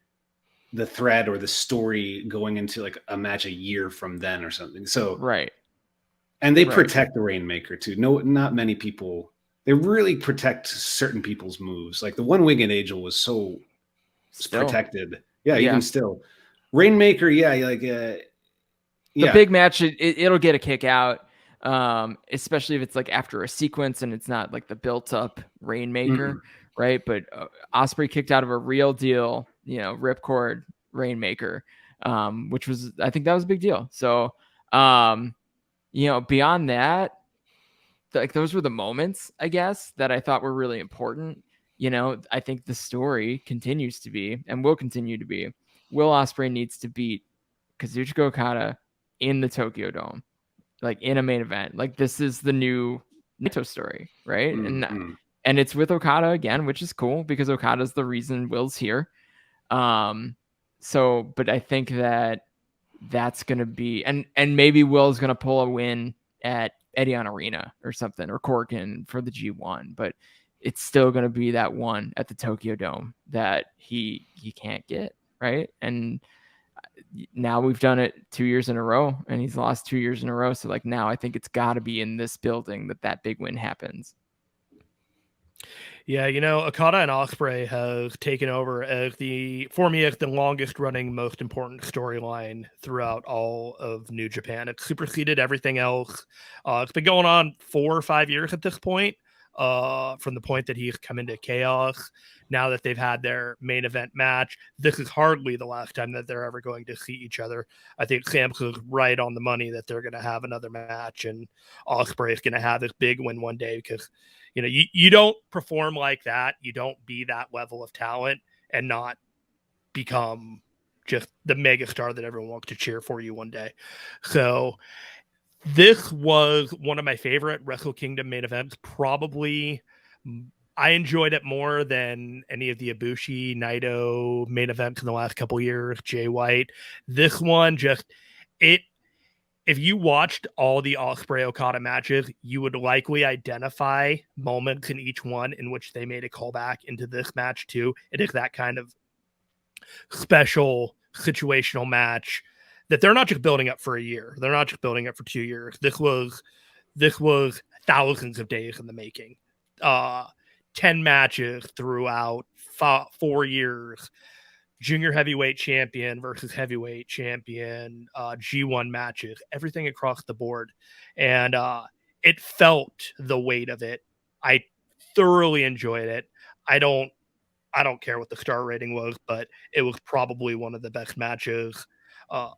the thread or the story going into like a match a year from then or something. So right. And they protect the Rainmaker too. No, not many people. They really protect certain people's moves. Like the one-winged Angel was so protected. Yeah, even still. Rainmaker, the big match, it'll get a kick out, especially if it's like after a sequence and it's not like the built-up Rainmaker, right? But Ospreay kicked out of a real deal, you know, ripcord Rainmaker, which was, I think that was a big deal. So, you know, beyond that, like those were the moments, I guess, that I thought were really important. You know, I think the story continues to be and will continue to be, Will Ospreay needs to beat Kazuchika Okada in the Tokyo Dome, like in a main event. Like this is the new Naito story, right? And it's with Okada again, which is cool because Okada's the reason Will's here. So, but I think that's gonna be and maybe Will's gonna pull a win at Edion Arena or something, or Corkin for the G1, but it's still gonna be that one at the Tokyo Dome that he can't get. Right. And now we've done it 2 years in a row and he's lost 2 years in a row. So like now I think it's got to be in this building that big win happens. Yeah. You know, Okada and Ospreay have taken over as the longest running, most important storyline throughout all of New Japan. It's superseded everything else. It's been going on 4 or 5 years at this point. From the point that he's come into Chaos, now that they've had their main event match, this is hardly the last time that they're ever going to see each other. I think Samsa's right on the money that they're going to have another match, and Ospreay is going to have this big win one day because, you know, you don't perform like that. You don't be that level of talent and not become just the mega star that everyone wants to cheer for you one day. So this was one of my favorite Wrestle Kingdom main events. Probably, I enjoyed it more than any of the Ibushi Naito main events in the last couple of years. Jay White. This one if you watched all the Ospreay Okada matches, you would likely identify moments in each one in which they made a callback into this match too. It is that kind of special situational match that they're not just building up for a year. They're not just building up for 2 years. This was thousands of days in the making. 10 matches throughout 4 years. Junior heavyweight champion versus heavyweight champion, G1 matches, everything across the board. And it felt the weight of it. I thoroughly enjoyed it. I don't care what the star rating was, but it was probably one of the best matches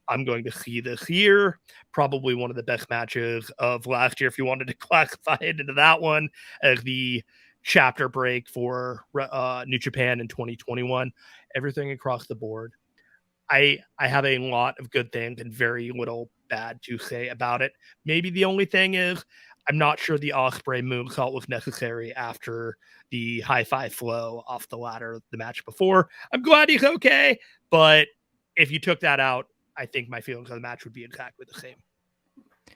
I'm going to see this year. Probably one of the best matches of last year, if you wanted to classify it into that one as the chapter break for New Japan in 2021. Everything across the board. I have a lot of good things and very little bad to say about it. Maybe the only thing is I'm not sure the Ospreay moonsault was necessary after the high five flow off the ladder the match before. I'm glad he's okay, but if you took that out, I think my feelings on the match would be exactly the same.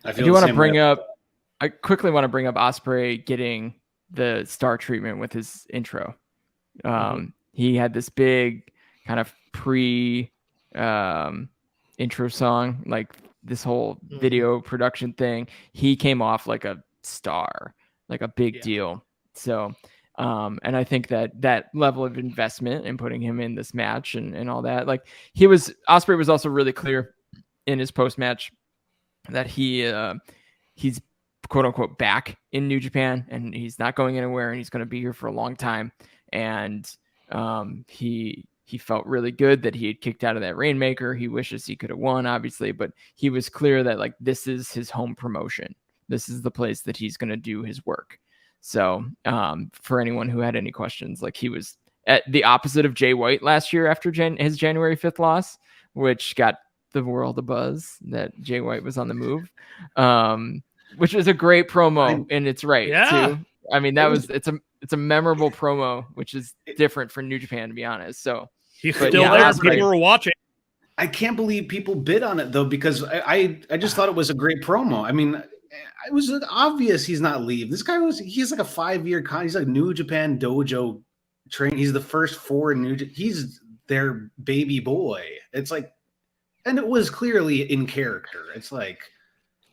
I quickly want to bring up Ospreay getting the star treatment with his intro. He had this big kind of intro song, like this whole video production thing. He came off like a star, like a big deal. So, and I think that level of investment in putting him in this match and all that, like Ospreay was also really clear in his post-match that he's quote unquote back in New Japan, and he's not going anywhere, and he's going to be here for a long time. And he felt really good that he had kicked out of that Rainmaker. He wishes he could have won, obviously, but he was clear that like this is his home promotion. This is the place that he's going to do his work. So for anyone who had any questions, like he was at the opposite of Jay White last year after his January 5th loss, which got the world a buzz that Jay White was on the move, which is a great promo in its right too. I mean, it's a memorable promo, which is different for New Japan, to be honest. So he's still there. People were watching. I can't believe people bid on it though, because I just thought it was a great promo. I mean, it was obvious he's not leaving. This guy he's like a 5-year he's like New Japan dojo train. He's the first 4 in he's their baby boy. It's like, and it was clearly in character. It's like,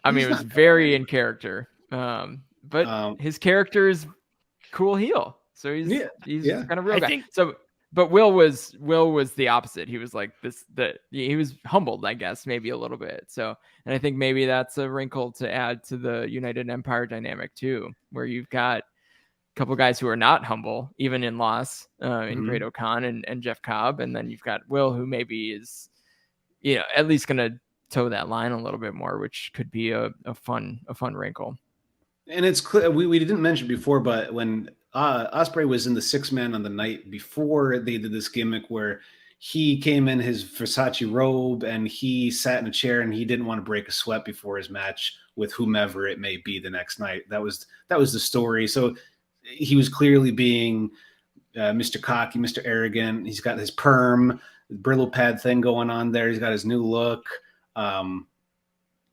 I mean, it was very in character. But his character is cool heel. So he's kind of real guy. But Will was the opposite. He was like he was humbled, I guess, maybe a little bit. So, and I think maybe that's a wrinkle to add to the United Empire dynamic too, where you've got a couple guys who are not humble, even in loss, in Great O'Khan and Jeff Cobb. And then you've got Will, who maybe is, at least going to toe that line a little bit more, which could be a fun wrinkle. And it's clear, we didn't mention before, but when Ospreay was in the 6-man on the night before, they did this gimmick where he came in his Versace robe and he sat in a chair and he didn't want to break a sweat before his match with whomever it may be the next night. That was the story. So he was clearly being Mr. Cocky, Mr. Arrogant. He's got his perm, Brillo pad thing going on there. He's got his new look.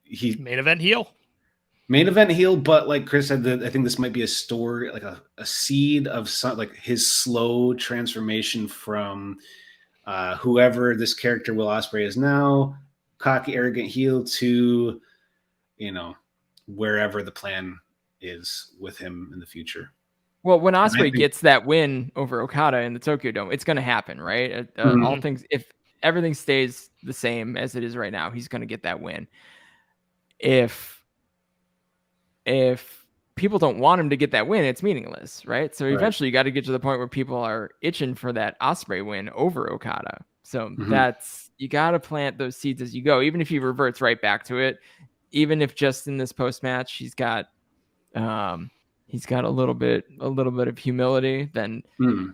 He main event heel, but like Chris said, I think this might be a story, like a seed of some, like his slow transformation from whoever this character Will Ospreay is now, cocky, arrogant heel, to wherever the plan is with him in the future. Well, when Ospreay gets that win over Okada in the Tokyo Dome, it's going to happen, right? All things, if everything stays the same as it is right now, he's going to get that win. If people don't want him to get that win, it's meaningless, right? So eventually you got to get to the point where people are itching for that Ospreay win over Okada. So you got to plant those seeds as you go, even if he reverts right back to it, even if just in this post-match he's got a little bit of humility, then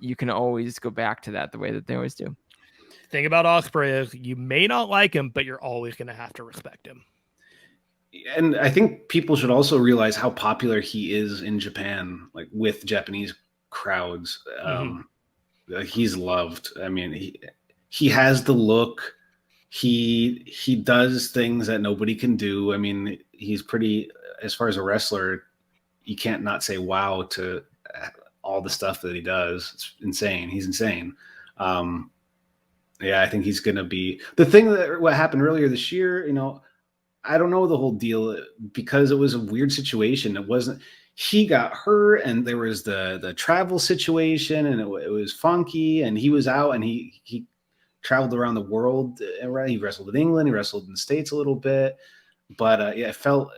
you can always go back to that the way that they always do. The thing about Ospreay is you may not like him, but you're always going to have to respect him. And I think people should also realize how popular he is in Japan, like with Japanese crowds. He's loved. I mean, he has the look. He does things that nobody can do. I mean, he's pretty, as far as a wrestler, you can't not say wow to all the stuff that he does. It's insane. He's insane. I think he's going to be the thing what happened earlier this year, I don't know the whole deal because it was a weird situation. It wasn't, he got hurt and there was the travel situation and it was funky and he was out and he traveled around the world. Right? He wrestled in England. He wrestled in the States a little bit, but it felt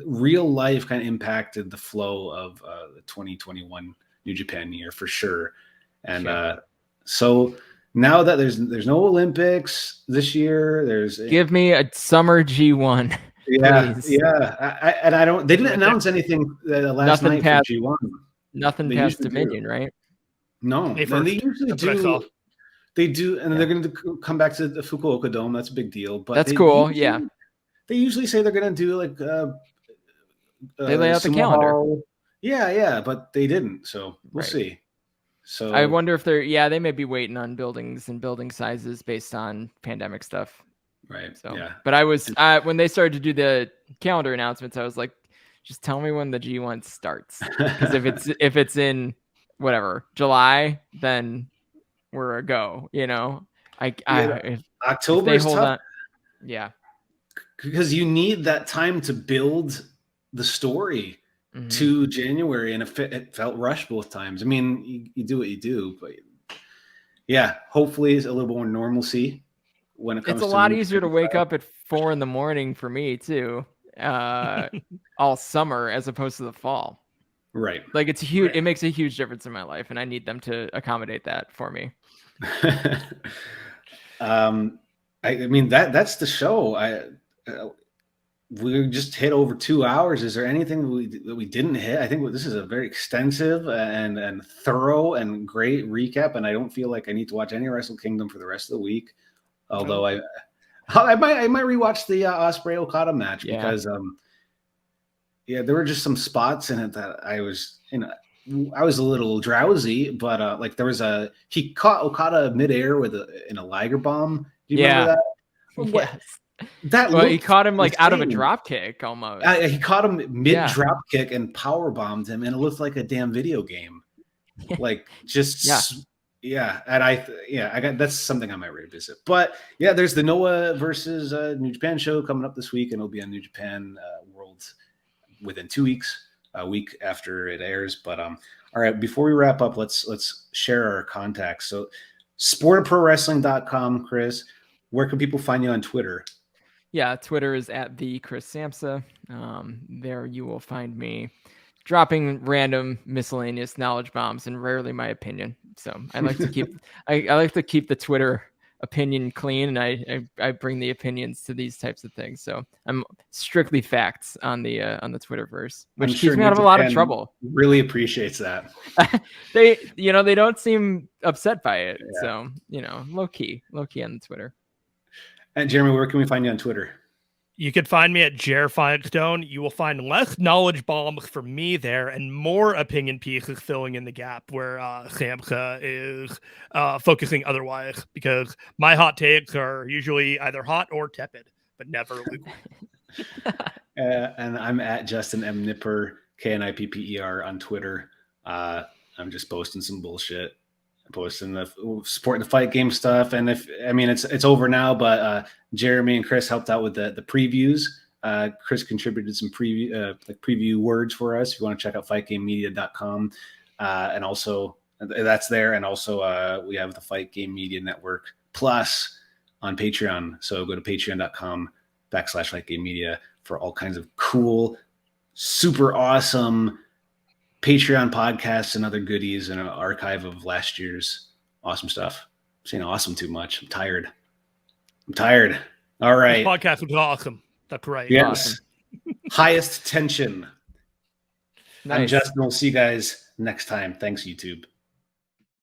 real life kind of impacted the flow of the 2021 New Japan year for sure. And so now that there's no Olympics this year, give me a summer G1. They didn't announce anything last night for G1. Nothing past Dominion, right? No, and they usually do. They do, and they're going to come back to the Fukuoka Dome. That's a big deal. But that's cool. They usually say they're going to do like they lay out the calendar. Yeah, but they didn't. So we'll see. So I wonder if they may be waiting on buildings and building sizes based on pandemic stuff. Right. So, but I was, when they started to do the calendar announcements, I was like, just tell me when the G1 starts. Because if it's in whatever, July, then we're a go, October is tough. Yeah. Because you need that time to build the story to January, and it felt rushed both times. I mean, you do what you do, but hopefully it's a little more normalcy when it comes. It's a lot easier to wake up at 4 a.m. for me too. all summer as opposed to the fall. Right. Like it's huge. Right. It makes a huge difference in my life, and I need them to accommodate that for me. I mean that's the show. We just hit over 2 hours. Is there anything that we didn't hit? I think this is a very extensive and thorough and great recap, and I don't feel like I need to watch any Wrestle Kingdom for the rest of the week. Although I might rewatch the Ospreay Okada match because there were just some spots in it that I was I was a little drowsy, but like he caught Okada midair in a Liger bomb. Do you remember that? Yes. He caught him like out of a drop kick almost. He caught him mid drop kick and power bombed him, and it looked like a damn video game. Like just and I got that's something I might revisit. But yeah, there's the Noah versus New Japan show coming up this week, and it'll be on New Japan World within 2 weeks, a week after it airs. But all right, before we wrap up, let's share our contacts. So sportofprowrestling.com, Chris. Where can people find you on Twitter? Yeah, Twitter is at the Chris Samsa. There you will find me dropping random miscellaneous knowledge bombs and rarely my opinion. So I like to keep I like to keep the Twitter opinion clean, and I bring the opinions to these types of things. So I'm strictly facts on the Twitterverse, which keeps me out of a lot of trouble. Really appreciates that. They don't seem upset by it. Yeah. So low key on the Twitter. And Jeremy, where can we find you on Twitter? You can find me at Jeremy Finestone. You will find less knowledge bombs from me there and more opinion pieces filling in the gap where Samsa is focusing otherwise, because my hot takes are usually either hot or tepid, but never lukewarm. And I'm at Justin M. Knipper, Knipper on Twitter. I'm just posting some bullshit. Posting supporting the fight game stuff, and it's over now, but Jeremy and Chris helped out with the previews. Chris contributed some preview words for us. If you want to check out fightgamemedia.com, and also that's there, and also we have the Fight Game Media Network Plus on Patreon. So go to patreon.com/fightgamemedia for all kinds of cool, super awesome Patreon podcasts and other goodies, and an archive of last year's awesome stuff. I'm saying awesome too much. I'm tired. All right. This podcast was awesome. That's right. Yes. Awesome. Highest tension. Nice. I'm Justin. We'll see you guys next time. Thanks, YouTube.